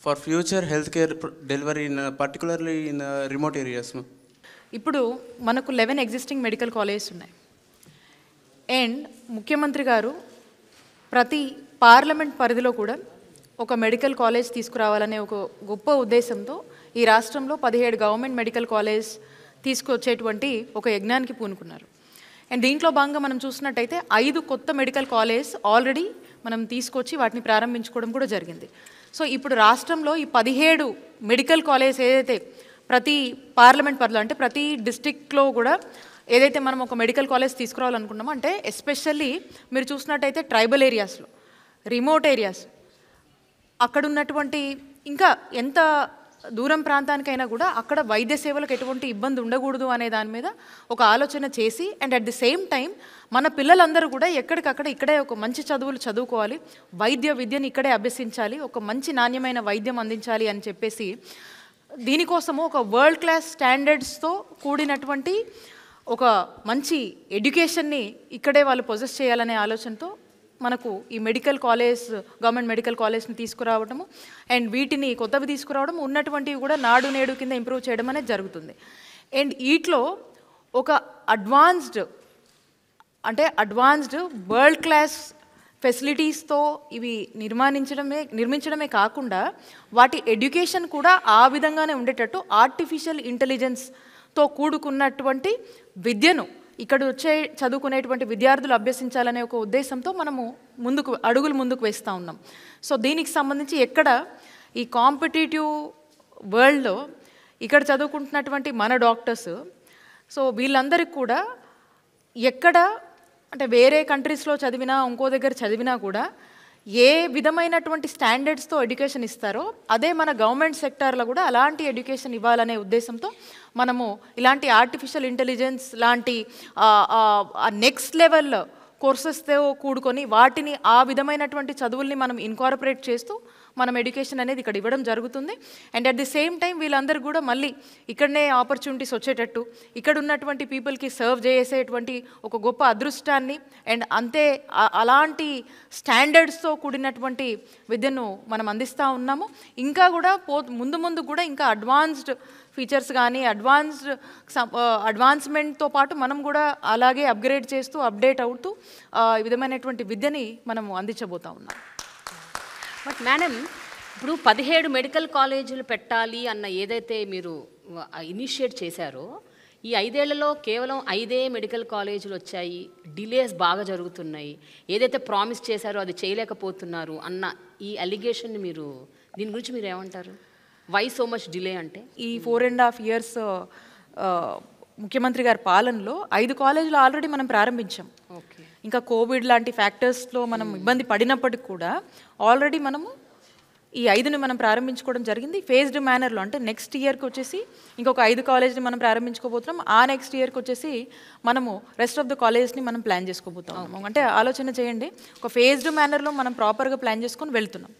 E: for future healthcare delivery, particularly in the remote areas, ma'am?
B: ఇప్పుడు మనకు 11 existing medical colleges ఉన్నాయి. And ముఖ్యమంత్రి గారు ప్రతి parliament పరిధిలో కూడా ఒక medical college తీసుకురావాలనే ఒక గొప్ప ఉద్దేశంతో ఈ రాష్ట్రంలో 17 గవర్నమెంట్ మెడికల్ కాలేజ్ తీసుకొచ్చేటువంటి ఒక యజ్ఞానికి పూనుకున్నారు. అండ్ దీంట్లో భాగంగా మనం చూసినట్టయితే 5 కొత్త మెడికల్ కాలేజ్ ఆల్రెడీ మనం తీసుకొచ్చి వాటిని ప్రారంభించుకోవడం కూడా జరిగింది. సో ఇప్పుడు రాష్ట్రంలో ఈ 17 మెడికల్ కాలేజ్ ఏదైతే ప్రతి పార్లమెంట్ పరిధిలో అంటే ప్రతి డిస్టిక్లో కూడా ఏదైతే మనం ఒక మెడికల్ కాలేజ్ తీసుకురావాలనుకున్నామో, అంటే ఎస్పెషల్లీ మీరు చూసినట్టయితే ట్రైబల్ ఏరియాస్లో, రిమోట్ ఏరియాస్, అక్కడ ఉన్నటువంటి ఇంకా ఎంత దూరం ప్రాంతానికైనా కూడా అక్కడ వైద్య సేవలకు ఎటువంటి ఇబ్బంది ఉండకూడదు అనే దాని మీద ఒక ఆలోచన చేసి, and at the same time మన పిల్లలందరూ కూడా ఎక్కడికక్కడ ఇక్కడే ఒక మంచి చదువులు చదువుకోవాలి, విద్యని ఇక్కడే అభ్యసించాలి, ఒక మంచి నాణ్యమైన వైద్యం అందించాలి అని చెప్పేసి దీనికోసము ఒక వరల్డ్ క్లాస్ స్టాండర్డ్స్తో కూడినటువంటి ఒక మంచి ఎడ్యుకేషన్ని ఇక్కడే వాళ్ళు పొజెస్ చేయాలనే ఆలోచనతో మనకు ఈ మెడికల్ కాలేజ్, గవర్నమెంట్ మెడికల్ కాలేజ్ని తీసుకురావడము అండ్ వీటిని కొత్తవి తీసుకురావడం, ఉన్నటువంటివి కూడా నాడు నేడు కింద ఇంప్రూవ్ చేయడం అనేది జరుగుతుంది. అండ్ వీటిలో ఒక అడ్వాన్స్డ్ వరల్డ్ క్లాస్ ఫెసిలిటీస్తో ఇవి నిర్మించడమే కాకుండా వాటి ఎడ్యుకేషన్ కూడా ఆ విధంగానే ఉండేటట్టు ఆర్టిఫిషియల్ ఇంటెలిజెన్స్తో కూడుకున్నటువంటి విద్యను ఇక్కడ చదువుకునేటువంటి విద్యార్థులు అభ్యసించాలనే ఒక ఉద్దేశంతో మనము అడుగులు ముందుకు వేస్తూ ఉన్నాం. సో దీనికి సంబంధించి ఎక్కడ ఈ కాంపిటేటివ్ వరల్డ్లో ఇక్కడ చదువుకుంటున్నటువంటి మన డాక్టర్స్, సో వీళ్ళందరికీ కూడా ఎక్కడ అంటే వేరే కంట్రీస్లో చదివినా ఇంకో దగ్గర చదివినా కూడా ఏ విధమైనటువంటి స్టాండర్డ్స్తో ఎడ్యుకేషన్ ఇస్తారో అదే మన గవర్నమెంట్ సెక్టార్లో కూడా అలాంటి ఎడ్యుకేషన్ ఇవ్వాలనే ఉద్దేశంతో మనము ఇలాంటి ఆర్టిఫిషియల్ ఇంటెలిజెన్స్ లాంటి నెక్స్ట్ లెవెల్ కోర్సెస్తో కూడుకొని వాటిని ఆ విధమైనటువంటి చదువుల్ని మనం ఇన్కార్పొరేట్ చేస్తూ మనం ఎడ్యుకేషన్ అనేది ఇక్కడ ఇవ్వడం జరుగుతుంది. And at the same time వీళ్ళందరూ కూడా మళ్ళీ ఇక్కడనే ఆపర్చునిటీస్ వచ్చేటట్టు ఇక్కడ ఉన్నటువంటి పీపుల్కి సర్వ్ చేసేటువంటి ఒక గొప్ప అదృష్టాన్ని అండ్ అంతే అలాంటి స్టాండర్డ్స్తో కూడినటువంటి విద్యను మనం అందిస్తూ ఉన్నాము. ఇంకా కూడా ముందు కూడా ఇంకా అడ్వాన్స్డ్ ఫీచర్స్ కానీ అడ్వాన్స్మెంట్తో పాటు మనం కూడా అలాగే అప్గ్రేడ్ చేస్తూ అప్డేట్ అవుతూ ఈ విధమైనటువంటి విద్యని మనం అందించబోతా ఉన్నాం.
A: బట్ మేడం, ఇప్పుడు 17 మెడికల్ కాలేజీలు పెట్టాలి అన్న ఏదైతే మీరు ఇనిషియేట్ చేశారో, ఈ 5 ఏళ్లలో కేవలం 5 మెడికల్ కాలేజీలు వచ్చాయి, డిలేస్ బాగా జరుగుతున్నాయి, ఏదైతే ప్రామిస్ చేశారో అది చేయలేకపోతున్నారు అన్న ఈ అలిగేషన్ని మీరు దీని గురించి మీరు ఏమంటారు? వై సో మచ్ డిలే అంటే?
B: ఈ 4.5 years ముఖ్యమంత్రి గారి పాలనలో 5 కాలేజీలు ఆల్రెడీ మనం ప్రారంభించాం.
A: ఓకే,
B: ఇంకా కోవిడ్ లాంటి ఫ్యాక్టర్స్లో మనం ఇబ్బంది పడినప్పటికి కూడా ఆల్రెడీ మనము ఈ 5ని మనం ప్రారంభించుకోవడం జరిగింది ఫేజ్డ్ మేనర్లో. అంటే నెక్స్ట్ ఇయర్కి వచ్చేసి ఇంకొక 5 కాలేజ్ని మనం ప్రారంభించుకోబోతున్నాం. ఆ నెక్స్ట్ ఇయర్కి వచ్చేసి మనము రెస్ట్ ఆఫ్ ద కాలేజ్ని మనం ప్లాన్ చేసుకోబోతున్నాం. అంటే ఆలోచన చేయండి, ఒక ఫేజ్డ్ మేనర్లో మనం ప్రాపర్గా ప్లాన్ చేసుకొని వెళ్తున్నాం.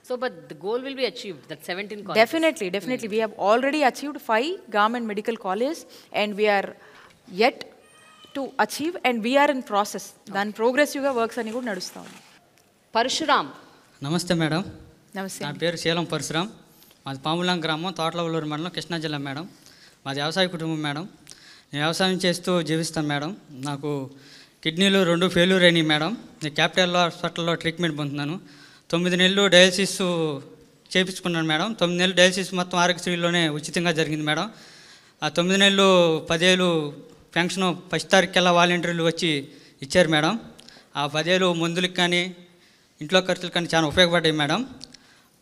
A: So, but the goal will be achieved, that 17 colleges.
B: Definitely. We have already achieved 5 government medical colleges and we are yet to achieve and we are in process. Then progressive works ani kuda nadusta undi.
A: Parshuram.
F: నమస్తే madam.
B: నమస్తే.
F: నా పేరు శీలం పరశురామ్. మాది పాములాం గ్రామం, తోటలవల్లూరు మండలం, కృష్ణా జిల్లా madam. మాది వ్యవసాయ కుటుంబం మేడం. నేను వ్యవసాయం చేస్తూ జీవిస్తాను మేడం. నాకు కిడ్నీలు 2 ఫెయిల్యూర్ అయినాయి మేడం. నేను క్యాపిటల్ హాస్పిటల్లో ట్రీట్మెంట్ పొందుతున్నాను. 9 నెలలు డయాలసిస్ చేయించుకున్నాను మేడం. 9 నెలలు డయాలసిస్ మొత్తం ఆరోగ్యశ్రీలోనే ఉచితంగా జరిగింది మేడం. ఆ 9 నెలలు 10 ఏళ్ళు పెన్షన్ ఫస్ట్ తారీఖుకెల్లా వాలంటీర్లు వచ్చి ఇచ్చారు మేడం. ఆ 10 ఏళ్ళు మందులకు కానీ ఇంట్లో ఖర్చులు కానీ చాలా ఉపయోగపడ్డాయి మేడం.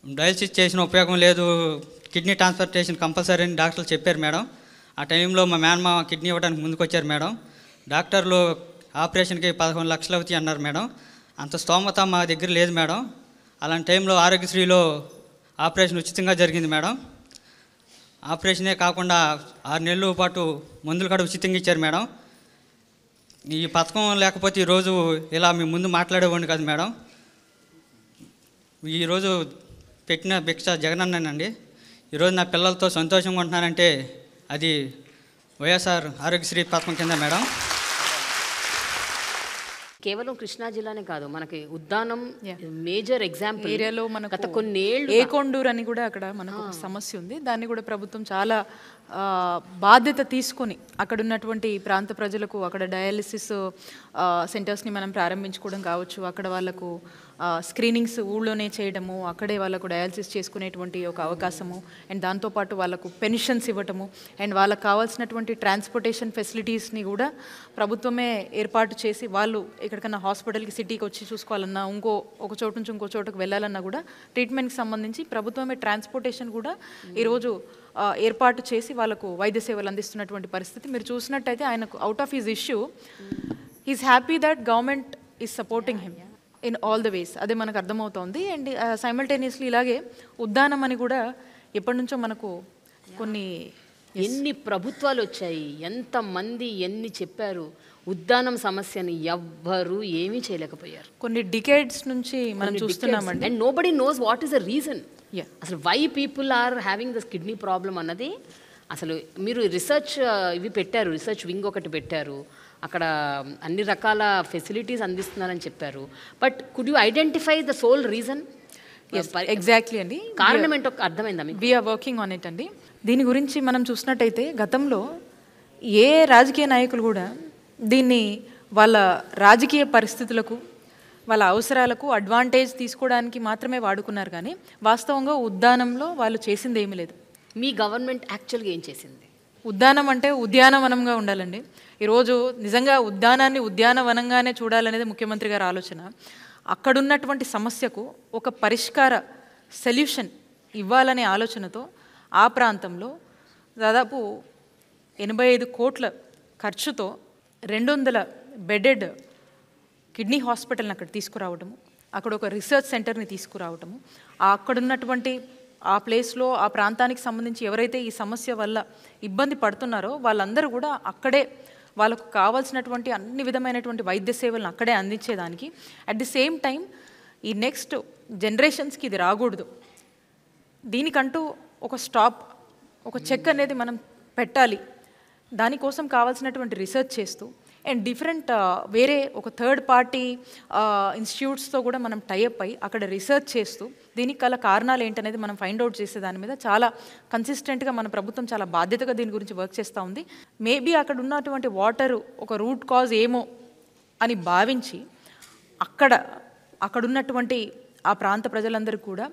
F: డయాలసిస్ చేసిన ఉపయోగం లేదు, కిడ్నీ ట్రాన్స్ప్లాంటేషన్ కంపల్సరీ అని డాక్టర్లు చెప్పారు మేడం. ఆ టైంలో మా మేనమామ కిడ్నీ ఇవ్వడానికి ముందుకు వచ్చారు మేడం. డాక్టర్లు ఆపరేషన్కి 11 లక్షలు అవుతాయి అన్నారు మేడం. అంత స్తోమత మా దగ్గర లేదు మేడం. అలాంటి టైంలో ఆరోగ్యశ్రీలో ఆపరేషన్ ఉచితంగా జరిగింది మేడం. ఆపరేషనే కాకుండా 6 నెలల పాటు మందులు కూడా ఉచితంగా ఇచ్చారు మేడం. ఈ పథకం లేకపోతే ఈరోజు ఇలా మీ ముందు మాట్లాడేవాడిని కాదు మేడం. ఈరోజు పెట్టిన భిక్ష జగనన్నండి. ఈరోజు నా పిల్లలతో సంతోషంగా ఉంటున్నానంటే అది వైఎస్ఆర్ ఆరోగ్యశ్రీ పథకం కింద మేడం.
A: కేవలం కృష్ణా జిల్లానే కాదు, మనకి ఉద్దానం మేజర్ ఎగ్జాంపుల్.
B: ఏరియాలో మనకు
A: గత కొన్నేళ్ళు
B: ఏకొండూరు అని కూడా అక్కడ మనకు ఒక సమస్య ఉంది. దాన్ని కూడా ప్రభుత్వం చాలా బాధ్యత తీసుకొని అక్కడ ఉన్నటువంటి ప్రాంత ప్రజలకు అక్కడ డయాలిసిస్ సెంటర్స్ని మనం ప్రారంభించుకోవడం కావచ్చు, అక్కడ వాళ్ళకు స్క్రీనింగ్స్ ఊళ్ళోనే చేయడము, అక్కడే వాళ్ళకు డయాలిసిస్ చేసుకునేటువంటి ఒక అవకాశము, అండ్ దాంతోపాటు వాళ్ళకు పెన్షన్స్ ఇవ్వటము, అండ్ వాళ్ళకు కావాల్సినటువంటి ట్రాన్స్పోర్టేషన్ ఫెసిలిటీస్ని కూడా ప్రభుత్వమే ఏర్పాటు చేసి వాళ్ళు ఎక్కడికన్నా హాస్పిటల్కి సిటీకి వచ్చి చూసుకోవాలన్నా, ఒక చోటు నుంచి ఇంకో చోటుకు వెళ్ళాలన్నా కూడా ట్రీట్మెంట్కి సంబంధించి ప్రభుత్వమే ట్రాన్స్పోర్టేషన్ కూడా ఈరోజు ఏర్పాటు చేసి వాళ్ళకు వైద్య సేవలు అందిస్తున్నటువంటి పరిస్థితి మీరు చూసినట్టయితే ఆయనకు out of his issue is happy that government is supporting him in all the ways. అదే మనకు అర్థమవుతోంది. అండ్ సైమల్టేనియస్లీ ఇలాగే ఉద్దానం అని కూడా ఎప్పటి నుంచో మనకు కొన్ని
A: ఎన్ని ప్రభుత్వాలు వచ్చాయి, ఎంతమంది ఎన్ని చెప్పారు, ఉద్దానం సమస్యని ఎవ్వరూ ఏమీ చేయలేకపోయారు.
B: కొన్ని డికేడ్స్ నుంచి మనం చూస్తున్నామండి.
A: And nobody knows what is the reason. అసలు why people are having this kidney problem అన్నది అసలు మీరు రీసెర్చ్ ఇవి పెట్టారు, రీసెర్చ్ వింగ్ ఒకటి పెట్టారు, అక్కడ అన్ని రకాల ఫెసిలిటీస్ అందిస్తున్నారని చెప్పారు. But could you identify the sole reason?
B: Exactly అండి,
A: కారణం ఏంటో అర్థమైందా మీకు?
B: వీఆర్ వర్కింగ్ ఆన్ ఇట్ అండి. దీని గురించి మనం చూసినట్టయితే గతంలో ఏ రాజకీయ నాయకులు కూడా దీన్ని వాళ్ళ రాజకీయ పరిస్థితులకు వాళ్ళ అవసరాలకు అడ్వాంటేజ్ తీసుకోవడానికి మాత్రమే వాడుకున్నారు, కానీ వాస్తవంగా ఉద్దానంలో వాళ్ళు చేసింది ఏమీ లేదు.
A: మీ గవర్నమెంట్ యాక్చువల్గా ఏం చేసింది?
B: ఉద్దానం అంటే ఉద్యానవనంగా ఉండాలండి. ఈరోజు నిజంగా ఉద్యానాన్ని ఉద్యానవనంగానే చూడాలనేది ముఖ్యమంత్రి గారి ఆలోచన. అక్కడున్నటువంటి సమస్యకు ఒక పరిష్కార సొల్యూషన్ ఇవ్వాలనే ఆలోచనతో ఆ ప్రాంతంలో దాదాపు 85 కోట్ల ఖర్చుతో 200 బెడెడ్ కిడ్నీ హాస్పిటల్ని అక్కడ తీసుకురావటము, అక్కడ ఒక రీసెర్చ్ సెంటర్ని తీసుకురావటము, అక్కడున్నటువంటి ఆ ప్లేస్లో ఆ ప్రాంతానికి సంబంధించి ఎవరైతే ఈ సమస్య వల్ల ఇబ్బంది పడుతున్నారో వాళ్ళందరూ కూడా అక్కడే వాళ్ళకు కావాల్సినటువంటి అన్ని విధమైనటువంటి వైద్య సేవలను అక్కడే అందించేదానికి, అట్ ది సేమ్ టైం ఈ నెక్స్ట్ జనరేషన్స్కి ఇది రాకూడదు, దీనికంటూ ఒక స్టాప్, ఒక చెక్ అనేది మనం పెట్టాలి, దానికోసం కావాల్సినటువంటి రీసెర్చ్ చేస్తూ అండ్ డిఫరెంట్ వేరే ఒక థర్డ్ పార్టీ ఇన్స్టిట్యూట్స్తో కూడా మనం టైఅప్ అయ్యి అక్కడ రీసెర్చ్ చేస్తూ దీనికి గల కారణాలు ఏంటనేది మనం ఫైండ్ అవుట్ చేసే దాని మీద చాలా కన్సిస్టెంట్గా మన ప్రభుత్వం చాలా బాధ్యతగా దీని గురించి వర్క్ చేస్తూ ఉంది. మేబీ అక్కడ ఉన్నటువంటి వాటర్ ఒక రూట్ కాజ్ ఏమో అని భావించి అక్కడున్నటువంటి ఆ ప్రాంత ప్రజలందరికీ కూడా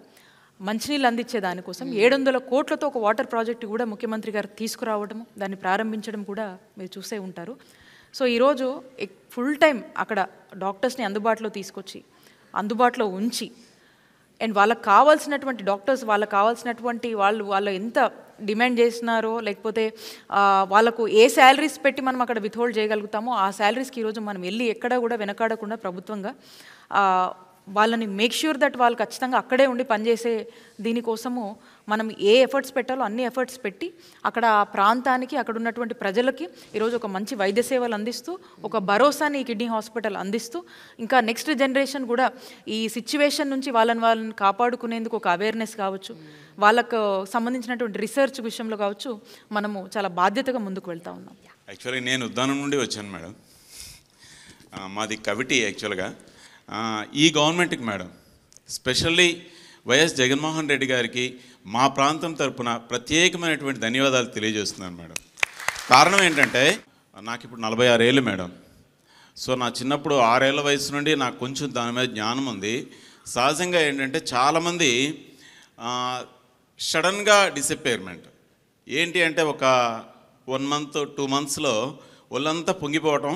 B: మంచినీళ్ళు అందించే దానికోసం 700 కోట్లతో ఒక వాటర్ ప్రాజెక్టు కూడా ముఖ్యమంత్రి గారు తీసుకురావడము, దాన్ని ప్రారంభించడం కూడా మీరు చూసే ఉంటారు. సో ఈరోజు ఫుల్ టైం అక్కడ డాక్టర్స్ని అందుబాటులో తీసుకొచ్చి అందుబాటులో ఉంచి అండ్ వాళ్ళకి కావాల్సినటువంటి డాక్టర్స్ వాళ్ళకి కావాల్సినటువంటి వాళ్ళు ఎంత డిమాండ్ చేసినారో లేకపోతే వాళ్ళకు ఏ శాలరీస్ పెట్టి మనం అక్కడ విత్హోల్డ్ చేయగలుగుతామో ఆ శాలరీస్కి ఈరోజు మనం వెళ్ళి ఎక్కడా కూడా వెనకాడకుండా ప్రభుత్వంగా వాళ్ళని మేక్ ష్యూర్ దట్ వాళ్ళు ఖచ్చితంగా అక్కడే ఉండి పనిచేసే దీనికోసము మనం ఏ ఎఫర్ట్స్ పెట్టాలో అన్ని ఎఫర్ట్స్ పెట్టి అక్కడ ఆ ప్రాంతానికి అక్కడ ఉన్నటువంటి ప్రజలకి ఈరోజు ఒక మంచి వైద్య సేవలు అందిస్తూ ఒక భరోసాని ఈ కిడ్నీ హాస్పిటల్ అందిస్తూ ఇంకా నెక్స్ట్ జనరేషన్ కూడా ఈ సిచ్యువేషన్ నుంచి వాళ్ళని కాపాడుకునేందుకు ఒక అవేర్నెస్ కావచ్చు, వాళ్ళకు సంబంధించినటువంటి రీసెర్చ్ విషయంలో కావచ్చు మనము చాలా బాధ్యతగా ముందుకు వెళ్తూ ఉన్నాం.
G: యాక్చువల్లీ నేను ఉద్దానం నుండి వచ్చాను మేడం, మాది కవిటి. యాక్చువల్గా ఈ గవర్నమెంట్కి madam specially YS Jaganmohan Reddy గారికి మా ప్రాంతం తరపున ప్రత్యేకమైనటువంటి ధన్యవాదాలు తెలియజేస్తున్నాను మేడం. కారణం ఏంటంటే నాకు ఇప్పుడు 46 ఏళ్ళు మేడం. సో నా చిన్నప్పుడు 6 ఏళ్ల వయసు నుండి నాకు కొంచెం దాని మీద జ్ఞానం ఉంది. సహజంగా ఏంటంటే చాలామంది సడన్గా డిసప్పేర్మెంట్ ఏంటి అంటే ఒక 1 month 2 monthsలో ఒళ్ళంతా పొంగిపోవటం,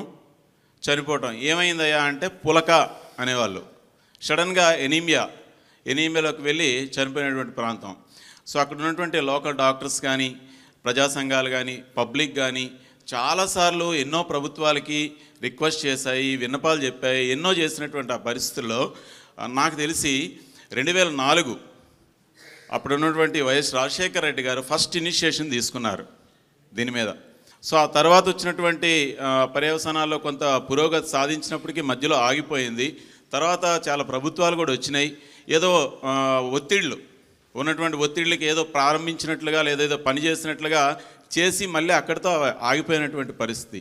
G: చనిపోవటం. ఏమైందయ్యా అంటే పులక అనేవాళ్ళు. సడన్గా ఎనీమియాలోకి వెళ్ళి చనిపోయినటువంటి ప్రాంతం. సో అక్కడ ఉన్నటువంటి లోకల్ డాక్టర్స్ కానీ, ప్రజా సంఘాలు కానీ, పబ్లిక్ కానీ చాలాసార్లు ఎన్నో ప్రభుత్వాలకి రిక్వెస్ట్ చేశాయి, విన్నపాలు చెప్పాయి, ఎన్నో చేసినటువంటి ఆ పరిస్థితుల్లో నాకు తెలిసి 2004 అప్పుడు ఉన్నటువంటి వైఎస్ రాజశేఖర రెడ్డి గారు ఫస్ట్ ఇనిషియేషన్ తీసుకున్నారు దీని మీద. సో ఆ తర్వాత వచ్చినటువంటి పర్యవసానాల్లో కొంత పురోగతి సాధించినప్పటికీ మధ్యలో ఆగిపోయింది. తర్వాత చాలా ప్రభుత్వాలు కూడా వచ్చినాయి. ఏదో ఉన్నటువంటి ఒత్తిళ్ళకి ఏదో ప్రారంభించినట్లుగా లేదా ఏదో పని చేసినట్లుగా చేసి మళ్ళీ అక్కడితో ఆగిపోయినటువంటి పరిస్థితి.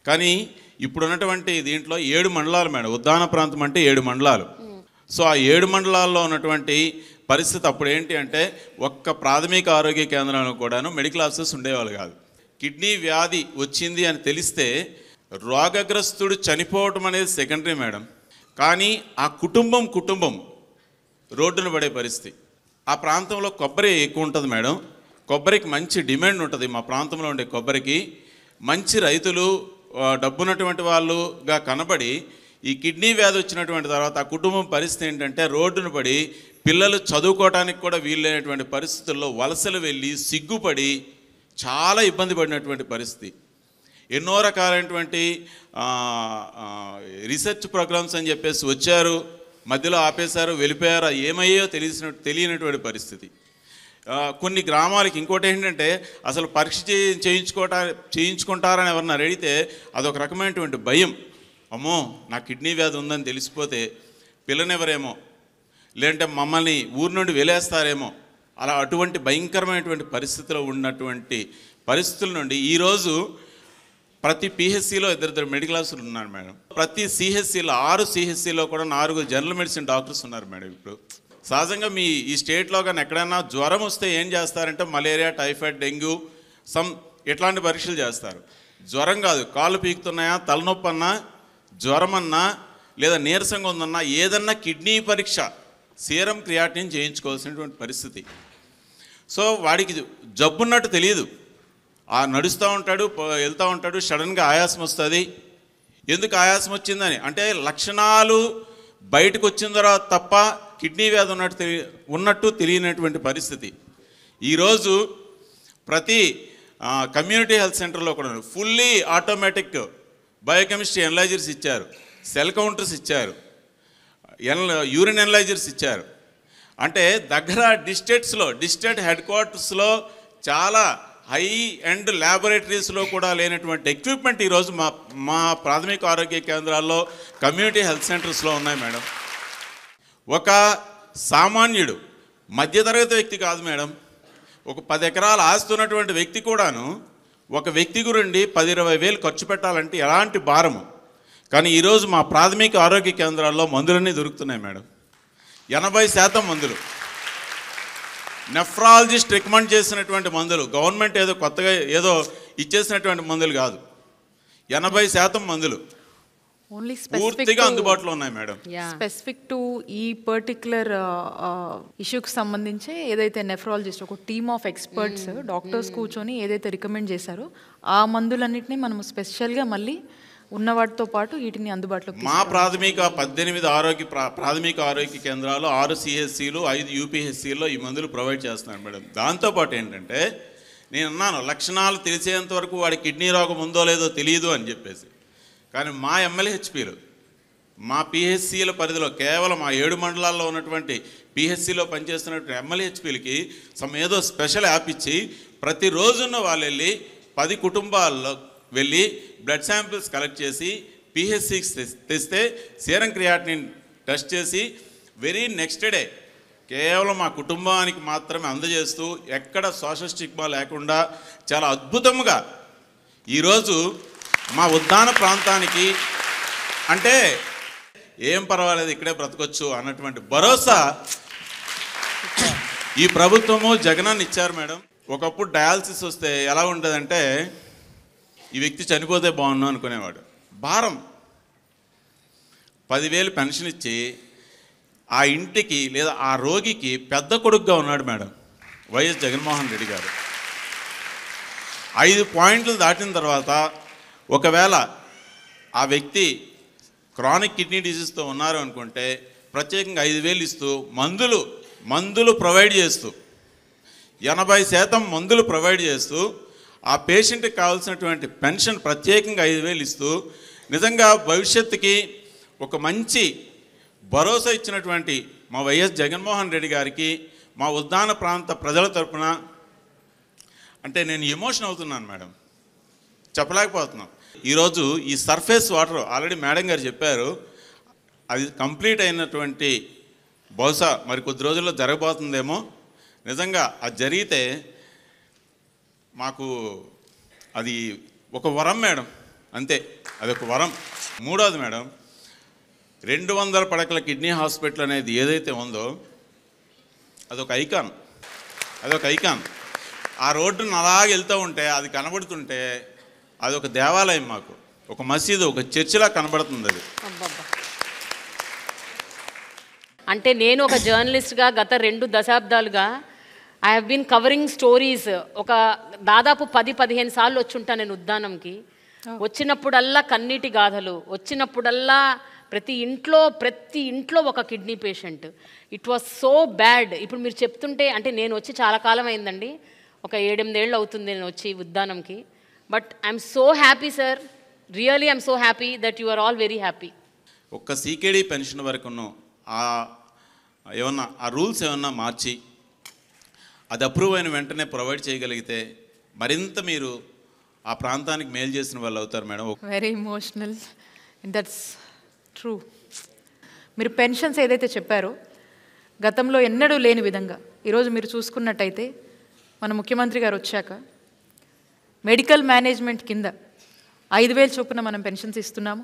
G: కానీ ఇప్పుడున్నటువంటి దీంట్లో 7 మండలాలు మేడం. ఉద్దాన ప్రాంతం అంటే 7 మండలాలు. సో ఆ 7 మండలాల్లో ఉన్నటువంటి పరిస్థితి అప్పుడు ఏంటి అంటే ఒక్క ప్రాథమిక ఆరోగ్య కేంద్రంలో కూడాను మెడికల్ ఆఫీసర్స్ ఉండేవాళ్ళు కాదు. కిడ్నీ వ్యాధి వచ్చింది అని తెలిస్తే రోగగ్రస్తుడు చనిపోవటం అనేది సెకండరీ మేడం. కానీ ఆ కుటుంబం రోడ్డున పడే పరిస్థితి. ఆ ప్రాంతంలో కొబ్బరి ఎక్కువ ఉంటుంది మేడం. కొబ్బరికి మంచి డిమాండ్ ఉంటుంది. మా ప్రాంతంలో ఉండే కొబ్బరికి మంచి రైతులు, డబ్బున్నటువంటి వాళ్ళుగా కనబడి ఈ కిడ్నీ వ్యాధి వచ్చినటువంటి తర్వాత ఆ కుటుంబం పరిస్థితి ఏంటంటే రోడ్డును పడి పిల్లలు చదువుకోవడానికి కూడా వీలైనటువంటి పరిస్థితుల్లో వలసలు వెళ్ళి సిగ్గుపడి చాలా ఇబ్బంది పడినటువంటి పరిస్థితి. ఎన్నో రకాలైనటువంటి రీసెర్చ్ ప్రోగ్రామ్స్ అని చెప్పేసి వచ్చారు, మధ్యలో ఆపేశారు, వెళ్ళిపోయారు. ఏమయ్యో తెలియనటువంటి పరిస్థితి. కొన్ని గ్రామాలకి ఇంకోటి ఏంటంటే అసలు పరీక్ష చేయించుకుంటారని ఎవరన్నా అడిగితే అదొక రకమైనటువంటి భయం. అమ్మో నా కిడ్నీ వ్యాధి ఉందని తెలిసిపోతే పిల్లనెవరేమో, లేదంటే మమ్మల్ని ఊరి నుండి వెలేస్తారేమో, అలా అటువంటి భయంకరమైనటువంటి పరిస్థితిలో ఉన్నటువంటి పరిస్థితుల నుండి ఈరోజు ప్రతి పిహెచ్సిలో 2 మెడికల్ ఆఫీసర్లు ఉన్నారు మేడం. ప్రతి సిహెచ్సిలో 6 సిహెచ్సిలో కూడా 4 జనరల్ మెడిసిన్ డాక్టర్స్ ఉన్నారు మేడం. ఇప్పుడు సహజంగా మీ ఈ స్టేట్లో కానీ ఎక్కడైనా జ్వరం వస్తే ఏం చేస్తారంటే మలేరియా, టైఫాయిడ్, డెంగ్యూ ఇట్లాంటి పరీక్షలు చేస్తారు. జ్వరం కాదు, కాళ్ళు పీకుతున్నాయా, తలనొప్పి అన్నా, జ్వరం అన్నా, లేదా నీరసంగా ఉందన్నా ఏదన్నా కిడ్నీ పరీక్ష, సీరం క్రియాటినిన్ చేయించుకోవాల్సినటువంటి పరిస్థితి. సో వాడికి జబ్బున్నట్టు తెలియదు. నడుస్తూ ఉంటాడు, వెళ్తూ ఉంటాడు, సడన్గా ఆయాసం వస్తుంది. ఎందుకు ఆయాసం వచ్చిందని అంటే లక్షణాలు బయటకు వచ్చిన తర్వాత తప్ప కిడ్నీ వ్యాధి ఉన్నట్టు తెలియనటువంటి పరిస్థితి. ఈరోజు ప్రతి కమ్యూనిటీ హెల్త్ సెంటర్లో కూడా ఫుల్లీ ఆటోమేటిక్ బయోకెమిస్ట్రీ ఎనలైజర్స్ ఇచ్చారు, సెల్ కౌంటర్స్ ఇచ్చారు, యూరిన్ ఎనలైజర్స్ ఇచ్చారు. అంటే దగ్గర డిస్ట్రిక్ట్ హెడ్ క్వార్టర్స్లో చాలా హై అండ్ ల్యాబొరేటరీస్లో కూడా లేనటువంటి ఎక్విప్మెంట్ ఈరోజు మా ప్రాథమిక ఆరోగ్య కేంద్రాల్లో, కమ్యూనిటీ హెల్త్ సెంటర్స్లో ఉన్నాయి మేడం. ఒక సామాన్యుడు, మధ్యతరగతి వ్యక్తి కాదు మేడం, ఒక 10 ఎకరాల ఆస్తి ఉన్నటువంటి వ్యక్తి కూడాను ఒక వ్యక్తి గురించి 10-20 వేలు ఖర్చు పెట్టాలంటే ఎలాంటి భారము. కానీ ఈరోజు మా ప్రాథమిక ఆరోగ్య కేంద్రాల్లో మందులన్నీ దొరుకుతున్నాయి మేడం. 80% మందులు నెఫ్రాలజిస్ట్ రికమెండ్ చేసినటువంటి మందులు, గవర్నమెంట్ ఏదో కొత్తగా ఏదో ఇచ్చేసినటువంటి మందులు కాదు. 80% మందులు
B: ఓన్లీ
G: పూర్తిగా అందుబాటులో ఉన్నాయి మేడం.
B: స్పెసిఫిక్ టు ఈ పర్టిక్యులర్ ఇష్యూకి సంబంధించి ఏదైతే నెఫ్రాలజిస్ట్ ఒక టీమ్ ఆఫ్ ఎక్స్పర్ట్స్ డాక్టర్స్ కూర్చొని ఏదైతే రికమెండ్ చేశారో ఆ మందులన్నింటినీ మనం స్పెషల్గా మళ్ళీ ఉన్నవాటితో పాటు వీటిని అందుబాటులోకి
G: మా ప్రాథమిక 18 ప్రాథమిక ఆరోగ్య కేంద్రాలు, 6 సిహెచ్సిలు, 5 యూపీహెచ్సిలో ఈ మందులు ప్రొవైడ్ చేస్తున్నారు మేడం. దాంతోపాటు ఏంటంటే నేను అన్నాను లక్షణాలు తెలిసేంత వరకు వాడి కిడ్నీ రోగం ఉందో లేదో తెలియదు అని చెప్పేసి. కానీ మా ఎమ్మెల్యేహెచ్పీలు, మా పిహెచ్సిల పరిధిలో కేవలం ఆ 7 మండలాల్లో ఉన్నటువంటి పిహెచ్సిలో పనిచేస్తున్నటువంటి ఎమ్మెల్యేహెచ్పీలకి ఏదో స్పెషల్ యాప్ ఇచ్చి ప్రతిరోజున్న వాళ్ళు వెళ్ళి 10 కుటుంబాల్లో వెళ్ళి బ్లడ్ శాంపిల్స్ కలెక్ట్ చేసి పిహెచ్సికి తెస్తే సీరం క్రియాటినిన్ టెస్ట్ చేసి వెరీ నెక్స్ట్ డే కేవలం మా కుటుంబానికి మాత్రమే అందజేస్తూ ఎక్కడ సోషల్ స్టిగ్మా లేకుండా చాలా అద్భుతంగా ఈరోజు మా ఉద్దాన ప్రాంతానికి అంటే ఏం పర్వాలేదు ఇక్కడే బ్రతకొచ్చు అన్నటువంటి భరోసా ఈ ప్రభుత్వము జగనన్న ఇచ్చారు మేడం. ఒకప్పుడు డయాలసిస్ వస్తే ఎలా ఉంటుందంటే ఈ వ్యక్తి చనిపోతే బాగున్నా అనుకునేవాడు. భారం 10,000 పెన్షన్ ఇచ్చి ఆ ఇంటికి లేదా ఆ రోగికి పెద్ద కొడుకుగా ఉన్నాడు మేడం వైఎస్ జగన్మోహన్ రెడ్డి గారు. 5 పాయింట్లు దాటిన తర్వాత ఒకవేళ ఆ వ్యక్తి క్రానిక్ కిడ్నీ డిసీజ్తో ఉన్నారు అనుకుంటే ప్రత్యేకంగా 5,000 ఇస్తూ మందులు ప్రొవైడ్ చేస్తూ 80% మందులు ప్రొవైడ్ చేస్తూ ఆ పేషెంట్కి కావాల్సినటువంటి పెన్షన్ ప్రత్యేకంగా 5,000 ఇస్తూ నిజంగా భవిష్యత్తుకి ఒక మంచి భరోసా ఇచ్చినటువంటి మా వైఎస్ జగన్మోహన్ రెడ్డి గారికి మా ఉద్దాన ప్రాంత ప్రజల తరపున అంటే నేను ఎమోషన్ అవుతున్నాను మేడం, చెప్పలేకపోతున్నాను. ఈరోజు ఈ సర్ఫేస్ వాటర్ ఆల్రెడీ మేడం గారు చెప్పారు, అది కంప్లీట్ అయినటువంటి బహుశా మరి కొద్ది రోజుల్లో జరగబోతుందేమో. నిజంగా అది జరిగితే మాకు అది ఒక వరం మేడం, అంతే, అదొక వరం. మూడోది మేడం, 200 పడకల కిడ్నీ హాస్పిటల్ అనేది ఏదైతే ఉందో అదొక ఐకాన్. ఆ రోడ్డును అలాగే వెళ్తూ ఉంటే అది కనబడుతుంటే అదొక దేవాలయం, మాకు ఒక మసీదు, ఒక చర్చిలా కనబడుతుంది అది.
A: అంటే నేను ఒక జర్నలిస్ట్గా గత 2 దశాబ్దాలుగా I have been covering stories. ఒక దాదాపు 10-15 సార్లు వచ్చుంటాను నేను ఉద్దానంకి. వచ్చినప్పుడల్లా కన్నీటి గాథలు, వచ్చినప్పుడల్లా ప్రతి ఇంట్లో ఒక kidney patient. It was so bad. ఇప్పుడు మీరు చెప్తుంటే అంటే నేను వచ్చి చాలా కాలం అయిందండి, ఒక 7-8 ఏళ్ళు అవుతుంది నేను వచ్చి ఉద్దానంకి. But I'm so happy sir, really I'm so happy that you are all very happy.
G: ఒక్క సీకేడీ పెన్షన్ వరకును ఏమన్నా ఆ రూల్స్ ఏమన్నా మార్చి అది అప్రూవ్ అయిన వెంటనే ప్రొవైడ్ చేయగలిగితే మరింత మీరు ఆ ప్రాంతానికి మేలు చేసిన వాళ్ళు అవుతారు madam.
B: Very emotional, that's true. మీరు పెన్షన్స్ ఏదైతే చెప్పారో గతంలో ఎన్నడూ లేని విధంగా ఈరోజు మీరు చూసుకున్నట్టయితే మన ముఖ్యమంత్రి గారు వచ్చాక మెడికల్ మేనేజ్మెంట్ కింద 5,000 చొప్పున మనం పెన్షన్స్ ఇస్తున్నాము.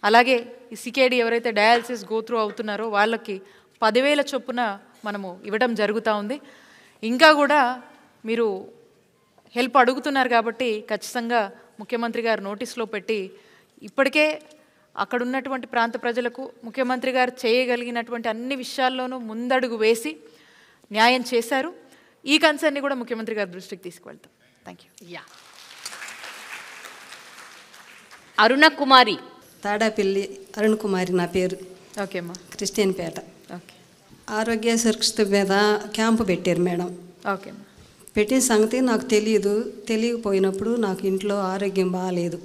B: అలాగే ఈ సికేడి ఎవరైతే డయాలసిస్ గోత్రూ అవుతున్నారో వాళ్ళకి 10,000 చొప్పున మనము ఇవ్వడం జరుగుతూ ఉంది. ఇంకా కూడా మీరు హెల్ప్ అడుగుతున్నారు కాబట్టి ఖచ్చితంగా ముఖ్యమంత్రి గారు నోటీస్లో పెట్టి ఇప్పటికే అక్కడ ఉన్నటువంటి ప్రాంత ప్రజలకు ముఖ్యమంత్రి గారు చేయగలిగినటువంటి అన్ని విషయాల్లోనూ ముందడుగు వేసి న్యాయం చేశారు. ఈ కన్సర్న్ని కూడా ముఖ్యమంత్రి గారి దృష్టికి తీసుకువెళ్తాం. Thank you.
A: అరుణ కుమారి.
H: తాడాపల్లి అరుణ్ కుమారి నా పేరు.
B: ఓకే అమ్మా.
H: క్రిస్టియన్పేట.
B: ఓకే.
H: ఆరోగ్య సురక్షిత మీద క్యాంపు పెట్టారు మేడం.
B: ఓకే అమ్మా.
H: పెట్టిన సంగతి నాకు తెలియకపోయినప్పుడు నాకు ఇంట్లో ఆరోగ్యం బాగాలేదు.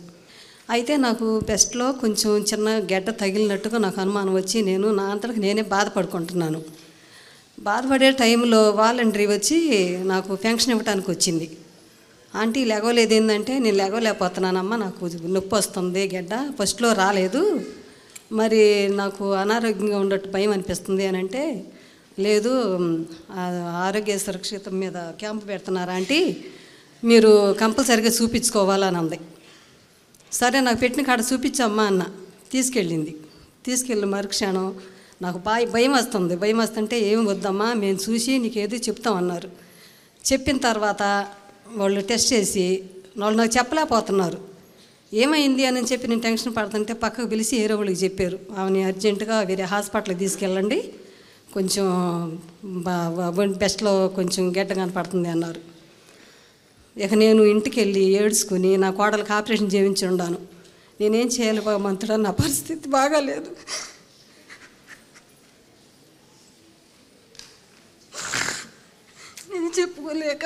H: అయితే నాకు బెస్ట్లో కొంచెం చిన్న గడ్డ తగిలినట్టుగా నాకు అనుమానం వచ్చి నేను నా అంతటికి నేనే బాధపడుకుంటున్నాను. బాధపడే టైంలో వాలంటరీ వచ్చి నాకు పెన్షన్ ఇవ్వడానికి వచ్చింది. ఆంటీ లెగవలేదు ఏంటంటే, నేను లెగవలేకపోతున్నానమ్మా, నాకు నొప్పి వస్తుంది, గడ్డ ఫస్ట్లో రాలేదు, మరి నాకు అనారోగ్యంగా ఉండట్టు భయం అనిపిస్తుంది అని అంటే, లేదు ఆరోగ్య సురక్షితం మీద క్యాంపు పెడుతున్నారు ఆంటీ, మీరు కంపల్సరిగా చూపించుకోవాలని అంది. సరే నాకు పెట్టిన కాడ చూపించమ్మా అన్న. తీసుకెళ్ళి మరుక్షణం నాకు భయం వస్తుంటే ఏమి వద్దమ్మా మేము చూసి నీకేదో చెప్తామన్నారు. చెప్పిన తర్వాత వాళ్ళు టెస్ట్ చేసి వాళ్ళు నాకు చెప్పలేకపోతున్నారు ఏమైంది అని చెప్పి నేను టెన్షన్ పడుతుంటే పక్కకు పిలిచి వేరే వాళ్ళకి చెప్పారు, ఆమెని అర్జెంటుగా వేరే హాస్పిటల్కి తీసుకెళ్ళండి, కొంచెం బెస్ట్లో కొంచెం గడ్డ కనపడుతుంది అన్నారు. ఇక నేను ఇంటికి వెళ్ళి ఏడ్చుకుని నా కోడలకు ఆపరేషన్ చేయించి ఉన్నాను. నేనేం చేయాలి భగవంతుడా, నా పరిస్థితి బాగాలేదు. నేను చెప్పుకోలేక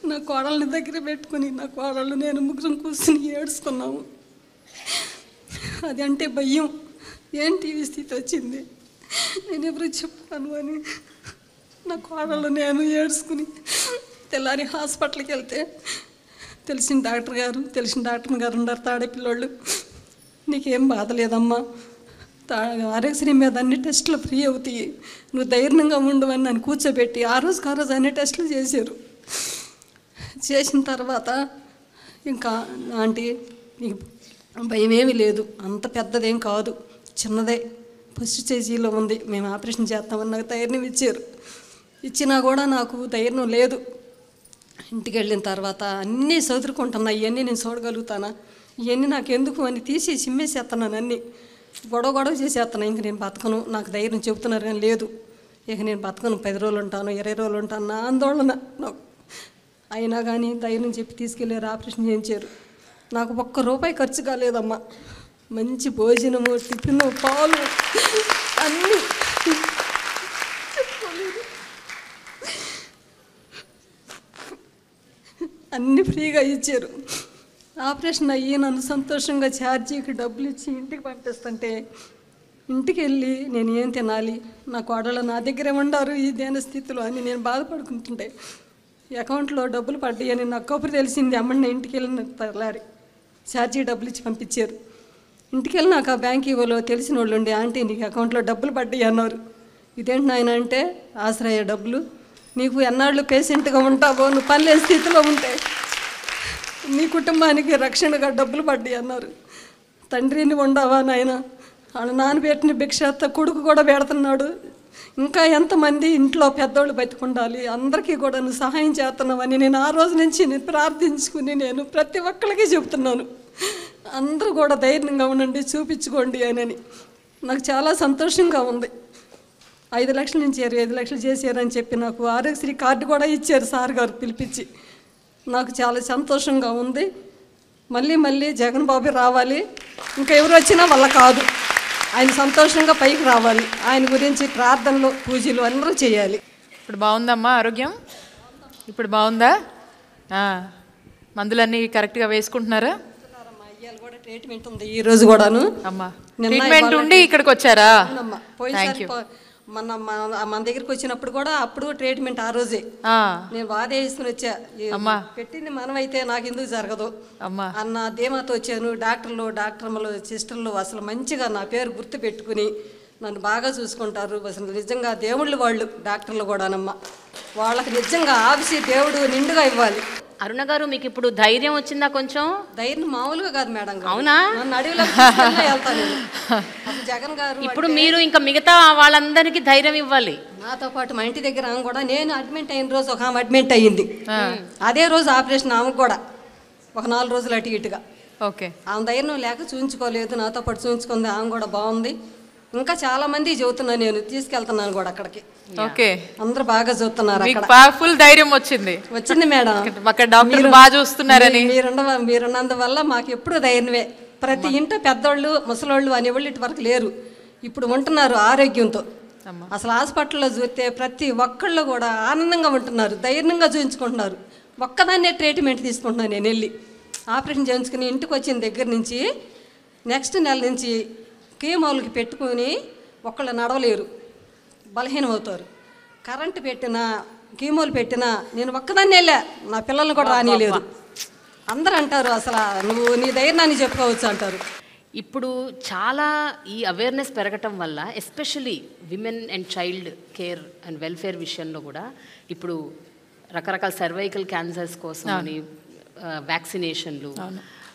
H: నా కోడళ్ళని దగ్గర పెట్టుకుని నా కోడళ్ళు నేను ముగ్గురం కూర్చుని ఏడ్చుకున్నాము. అది అంటే భయం, ఏంటి ఈ స్థితి వచ్చింది, నేను ఎవరు చెప్తాను అని నా కోడళ్ళు నేను ఏడ్చుకుని తెల్లారి హాస్పిటల్కి వెళ్తే తెలిసిన డాక్టర్ గారు ఉన్నారు, తాడేపిల్లోళ్ళు, నీకేం బాధ లేదమ్మా, ఆరోగ్యశ్రీ మీద అన్ని టెస్టులు ఫ్రీ అవుతాయి, నువ్వు ధైర్యంగా ఉండవని నన్ను కూర్చోబెట్టి ఆ రోజు అన్ని టెస్టులు చేశారు. చేసిన తర్వాత ఇంకా ఆంటీ నీకు భయం ఏమీ లేదు, అంత పెద్దదేం కాదు, చిన్నదే, ఫస్ట్ స్టేజీలో ఉంది, మేము ఆపరేషన్ చేస్తామని నాకు ధైర్యం ఇచ్చారు. ఇచ్చినా కూడా నాకు ధైర్యం లేదు. ఇంటికి వెళ్ళిన తర్వాత అన్నీ చదువుకుంటున్నా, ఇవన్నీ నేను చూడగలుగుతానా, ఇవన్నీ నాకు ఎందుకు అని తీసి చిమ్మేసేస్తున్నాను, అన్నీ గొడవ చేసేస్తున్నాను. ఇంక నేను బతకను, నాకు ధైర్యం చెబుతున్నారు కానీ లేదు, ఇక నేను బతకను, 10 రోజులు ఉంటాను, 20 రోజులు ఉంటాను, నా ఆందోళన నాకు. అయినా కానీ ధైర్యం చెప్పి తీసుకెళ్ళారు, ఆపరేషన్ చేయించారు. నాకు ₹1 ఖర్చు కాలేదమ్మా. మంచి భోజనము, టిఫిన్, పాలు అన్నీ అన్నీ ఫ్రీగా ఇచ్చారు. ఆపరేషన్ అయ్యి నన్ను సంతోషంగా ఛార్జీకి డబ్బులు ఇచ్చి ఇంటికి పంపిస్తుంటే ఇంటికి వెళ్ళి నేను ఏం తినాలి, నా కోడళ్ళు నా దగ్గరే ఉండారు ఈ దేన స్థితిలో అని నేను బాధపడుకుంటుంటే అకౌంట్లో డబ్బులు పడ్డాయని నాకు కబురు తెలిసింది. అమ్మని ఇంటికి వెళ్ళిన తెల్లారి ఛార్జీ డబ్బులు ఇచ్చి పంపించారు. ఇంటికి వెళ్ళి నాకు ఆ బ్యాంక్ ఇవ్వలో తెలిసిన వాళ్ళు ఉండే, ఆంటీ నీకు అకౌంట్లో డబ్బులు పడ్డాయి అన్నారు. ఇదేంటి నాయన అంటే, ఆశ్రయ డబ్బులు, నీకు ఎన్నాళ్ళు పేషెంట్గా ఉంటావో, నువ్వు పనిలేని స్థితిలో ఉంటే నీ కుటుంబానికి రక్షణగా డబ్బులు పడ్డాయి అన్నారు. తండ్రిని ఉండవా నాయన, వాళ్ళ నాన్నబెట్టిన భిక్షాత కొడుకు కూడా పెడుతున్నాడు, ఇంకా ఎంతమంది ఇంట్లో పెద్దోళ్ళు బతికుండాలి, అందరికీ కూడా నువ్వు సహాయం చేస్తున్నావని నేను ఆ రోజు నుంచి నేను ప్రార్థించుకుని నేను ప్రతి ఒక్కరికి చెబుతున్నాను. అందరూ కూడా ధైర్యంగా ఉండండి, చూపించుకోండి అని. నాకు చాలా సంతోషంగా ఉంది. 5 లక్షల నుంచి 25 లక్షలు చేశారని చెప్పి నాకు ఆరోగ్యశ్రీ కార్డు కూడా ఇచ్చారు సార్ గారు పిలిపించి. నాకు చాలా సంతోషంగా ఉంది. మళ్ళీ మళ్ళీ జగన్ బాబు రావాలి, ఇంకా ఎవరు వచ్చినా వల్ల కాదు, ఆయన సంతోషంగా పైకి రావాలి. ఆయన గురించి ప్రార్థనలు, పూజలు అందరూ చేయాలి.
B: ఇప్పుడు బాగుందమ్మా ఆరోగ్యం? ఇప్పుడు బాగుందా? మందులన్నీ కరెక్ట్గా వేసుకుంటున్నారా?
H: కూడా ట్రీట్మెంట్ ఉంది ఈ రోజు కూడాను.
B: అమ్మా ట్రీట్మెంట్ ఉండి ఇక్కడికి వచ్చారా?
H: పోయినసారి మన దగ్గరికి వచ్చినప్పుడు కూడా అప్పుడు ట్రీట్మెంట్ ఆ రోజే నేను బాధ వేసుకుని వచ్చా. పెట్టింది మనమైతే నాకు ఎందుకు జరగదు అన్న ధీమాతో వచ్చాను. డాక్టర్లు సిస్టర్లు అసలు మంచిగా నా పేరు గుర్తు పెట్టుకుని నన్ను బాగా చూసుకుంటారు. అసలు నిజంగా దేవుళ్ళు వాళ్ళు డాక్టర్లు కూడానమ్మా. వాళ్ళకి నిజంగా ఆఫీసీ దేవుడు నిండుగా ఇవ్వాలి.
A: అరుణ గారు, మీకు ఇప్పుడు ధైర్యం వచ్చిందా? కొంచెం
H: ధైర్యం మామూలుగా కాదు మేడం.
A: అవునా?
H: వెళ్తాను జగన్ గారు.
A: ఇప్పుడు మీరు ఇంకా మిగతా వాళ్ళందరికీ ధైర్యం ఇవ్వాలి.
H: నాతో పాటు మా ఇంటి దగ్గర ఆమె కూడా, నేను అడ్మిట్ అయిన రోజు ఒక ఆమె అడ్మిట్ అయ్యింది, అదే రోజు ఆపరేషన్ ఆమెకు కూడా ఒక 4 రోజులు అటు ఇటుగా.
B: ఓకే,
H: ఆమె ధైర్యం లేక చూయించుకోలేదు, నాతో పాటు చూయించుకుంది. ఆమె కూడా బాగుంది. ఇంకా చాలా మంది చదువుతున్నా, నేను తీసుకెళ్తున్నాను కూడా అక్కడికి.
B: ఓకే,
H: అందరూ బాగా చదువుతున్నారు.
B: ఫుల్ ధైర్యం వచ్చింది
H: మేడం.
B: అక్కడ డాక్టర్లు బాగా చూస్తున్నారని
H: మీరున్నందువల్ల మాకు ఎప్పుడు ధైర్యమే. ప్రతి ఇంట పెద్దోళ్ళు, ముసలోళ్ళు అనేవాళ్ళు ఇటు వరకు లేరు, ఇప్పుడు ఉంటున్నారు ఆరోగ్యంతో. అసలు హాస్పిటల్లో చూస్తే ప్రతి ఒక్కళ్ళు కూడా ఆనందంగా ఉంటున్నారు, ధైర్యంగా చూయించుకుంటున్నారు. ఒక్కదాన్నే ట్రీట్మెంట్ తీసుకుంటున్నాను నేను. వెళ్ళి ఆపరేషన్ చేయించుకుని ఇంటికి వచ్చిన దగ్గర నుంచి నెక్స్ట్ నెల నుంచి కీమోలకి పెట్టుకుని ఒక్కళ్ళు నడవలేరు, బలహీనం అవుతారు. కరెంటు పెట్టినా, కీమోలు పెట్టినా నేను ఒక్కదాన్ని వెళ్ళా, నా పిల్లల్ని కూడా రానిలేదు. అందరూ అంటారు అసలు నువ్వు నీ ధైర్యాన్ని చెప్పుకోవచ్చు అంటారు.
A: ఇప్పుడు చాలా ఈ అవేర్నెస్ పెరగటం వల్ల especially women and child care and welfare విషయంలో కూడా ఇప్పుడు రకరకాల సర్వైకల్ క్యాన్సర్స్ కోసం అని వ్యాక్సినేషన్లు,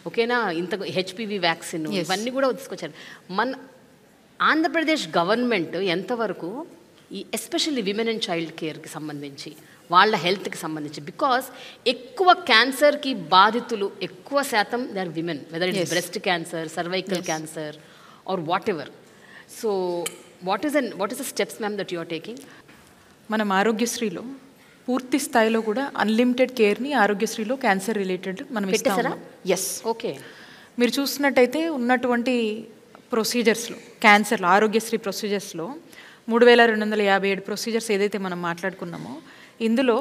A: ఓకేనా, ఇంత HPV వ్యాక్సిన్, ఇవన్నీ కూడా తీసుకొచ్చారు. మన ఆంధ్రప్రదేశ్ గవర్నమెంట్ ఎంతవరకు ఈ ఎస్పెషల్లీ విమెన్ అండ్ చైల్డ్ కేర్కి సంబంధించి, వాళ్ళ హెల్త్కి సంబంధించి, బికాస్ ఎక్కువ క్యాన్సర్కి బాధితులు ఎక్కువ శాతం they are women, whether it is breast cancer, cervical cancer or whatever. So what is the steps ma'am that you are taking?
B: మనం ఆరోగ్యశ్రీలో పూర్తి స్థాయిలో కూడా అన్లిమిటెడ్ కేర్ని ఆరోగ్యశ్రీలో క్యాన్సర్ రిలేటెడ్ మనం ఇస్తాం. Yes,
A: okay.
B: మీరు చూసినట్టయితే ఉన్నటువంటి ప్రొసీజర్స్లో, క్యాన్సర్లో ఆరోగ్యశ్రీ ప్రొసీజర్స్లో 3257 ప్రొసీజర్స్ ఏదైతే మనం మాట్లాడుకున్నామో, ఇందులో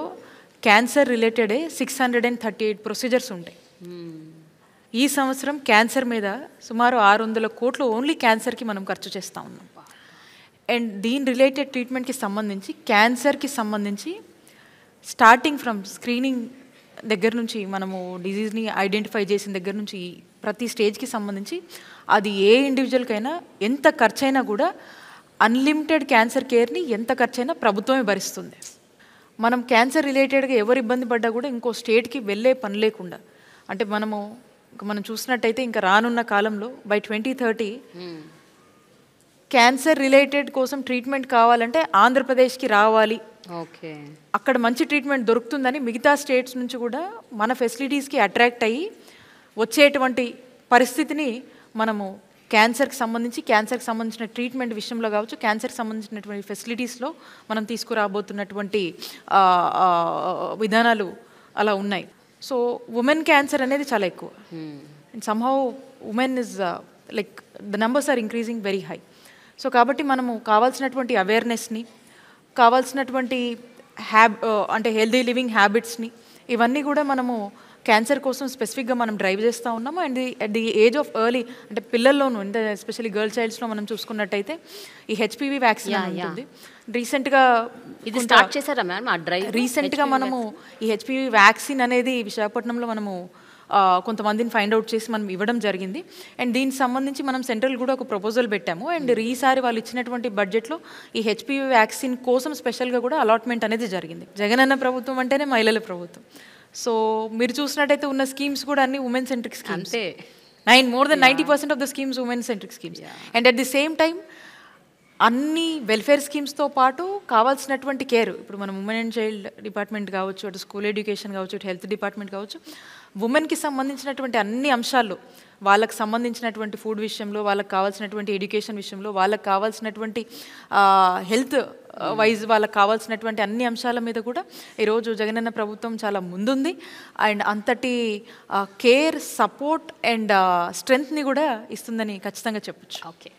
B: క్యాన్సర్ రిలేటెడే 638 ప్రొసీజర్స్ ఉంటాయి. ఈ సంవత్సరం క్యాన్సర్ మీద సుమారు 600 కోట్లు ఓన్లీ క్యాన్సర్కి మనం ఖర్చు చేస్తూ ఉన్నాం. అండ్ దీని రిలేటెడ్ ట్రీట్మెంట్కి సంబంధించి, క్యాన్సర్కి సంబంధించి స్టార్టింగ్ ఫ్రమ్ స్క్రీనింగ్ దగ్గర నుంచి, మనము డిజీజ్ని ఐడెంటిఫై చేసిన దగ్గర నుంచి ప్రతి స్టేజ్కి సంబంధించి అది ఏ ఇండివిజువల్కైనా ఎంత ఖర్చైనా కూడా అన్లిమిటెడ్ క్యాన్సర్ కేర్ని ఎంత ఖర్చైనా ప్రభుత్వమే భరిస్తుంది. మనం క్యాన్సర్ రిలేటెడ్గా ఎవరు ఇబ్బంది పడ్డా కూడా ఇంకో స్టేట్కి వెళ్ళే పని లేకుండా, అంటే మనం చూసినట్టయితే ఇంకా రానున్న కాలంలో బై 2030 క్యాన్సర్ రిలేటెడ్ కోసం ట్రీట్మెంట్ కావాలంటే ఆంధ్రప్రదేశ్కి రావాలి,
A: ఓకే,
B: అక్కడ మంచి ట్రీట్మెంట్ దొరుకుతుందని మిగతా స్టేట్స్ నుంచి కూడా మన ఫెసిలిటీస్కి అట్రాక్ట్ అయ్యి వచ్చేటువంటి పరిస్థితిని మనము క్యాన్సర్కి సంబంధించిన ట్రీట్మెంట్ విషయంలో కావచ్చు, క్యాన్సర్కి సంబంధించినటువంటి ఫెసిలిటీస్లో మనం తీసుకురాబోతున్నటువంటి విధానాలు అలా ఉన్నాయి. సో ఉమెన్ క్యాన్సర్ అనేది చాలా ఎక్కువ. And somehow women is like the numbers are increasing very high. So కాబట్టి మనము కావాల్సినటువంటి అవేర్నెస్ని, కావాల్సినటువంటి అంటే హెల్దీ లివింగ్ హ్యాబిట్స్ని, ఇవన్నీ కూడా మనము క్యాన్సర్ కోసం స్పెసిఫిక్గా మనం డ్రైవ్ చేస్తూ ఉన్నాము. And at the age of early అంటే పిల్లల్లోనూ, అంటే ఎస్పెషల్లీ గర్ల్ చైల్డ్స్లో మనం చూసుకున్నట్టయితే ఈ హెచ్పివి వ్యాక్సిన్ ఉంటుంది. రీసెంట్గా
A: ఇది స్టార్ట్ చేశారా మ్యామ్ ఆ డ్రైవ్?
B: రీసెంట్గా మనము ఈ హెచ్పివి వ్యాక్సిన్ అనేది విశాఖపట్నంలో మనము కొంతమందిని ఫైండ్ అవుట్ చేసి మనం ఇవ్వడం జరిగింది. అండ్ దీనికి సంబంధించి మనం సెంట్రల్ కూడా ఒక ప్రపోజల్ పెట్టాము. అండ్ ఈసారి వాళ్ళు ఇచ్చినటువంటి బడ్జెట్లో ఈ హెచ్పివి వ్యాక్సిన్ కోసం స్పెషల్గా కూడా అలాట్మెంట్ అనేది జరిగింది. జగనన్న ప్రభుత్వం అంటేనే మహిళల ప్రభుత్వం. సో మీరు చూసినట్టయితే ఉన్న స్కీమ్స్ కూడా అన్ని women centric schemes. More than 90% of the schemes women centric schemes. And at the same time అన్ని వెల్ఫేర్ స్కీమ్స్తో పాటు కావాల్సినటువంటి కేర్, ఇప్పుడు మనం ఉమెన్ అండ్ చైల్డ్ డిపార్ట్మెంట్ కావచ్చు, అటు స్కూల్ ఎడ్యుకేషన్ కావచ్చు, అటు హెల్త్ డిపార్ట్మెంట్ కావచ్చు, ఉమెన్కి సంబంధించినటువంటి అన్ని అంశాల్లో, వాళ్ళకి సంబంధించినటువంటి ఫుడ్ విషయంలో, వాళ్ళకి కావాల్సినటువంటి ఎడ్యుకేషన్ విషయంలో, వాళ్ళకి కావాల్సినటువంటి హెల్త్ వైజ్ వాళ్ళకి కావాల్సినటువంటి అన్ని అంశాల మీద కూడా ఈరోజు జగనన్న ప్రభుత్వం చాలా ముందుంది. అండ్ అంతటి కేర్, సపోర్ట్ అండ్ స్ట్రెంగ్త్ని కూడా ఇస్తుందని ఖచ్చితంగా చెప్పచ్చు.
A: ఓకే.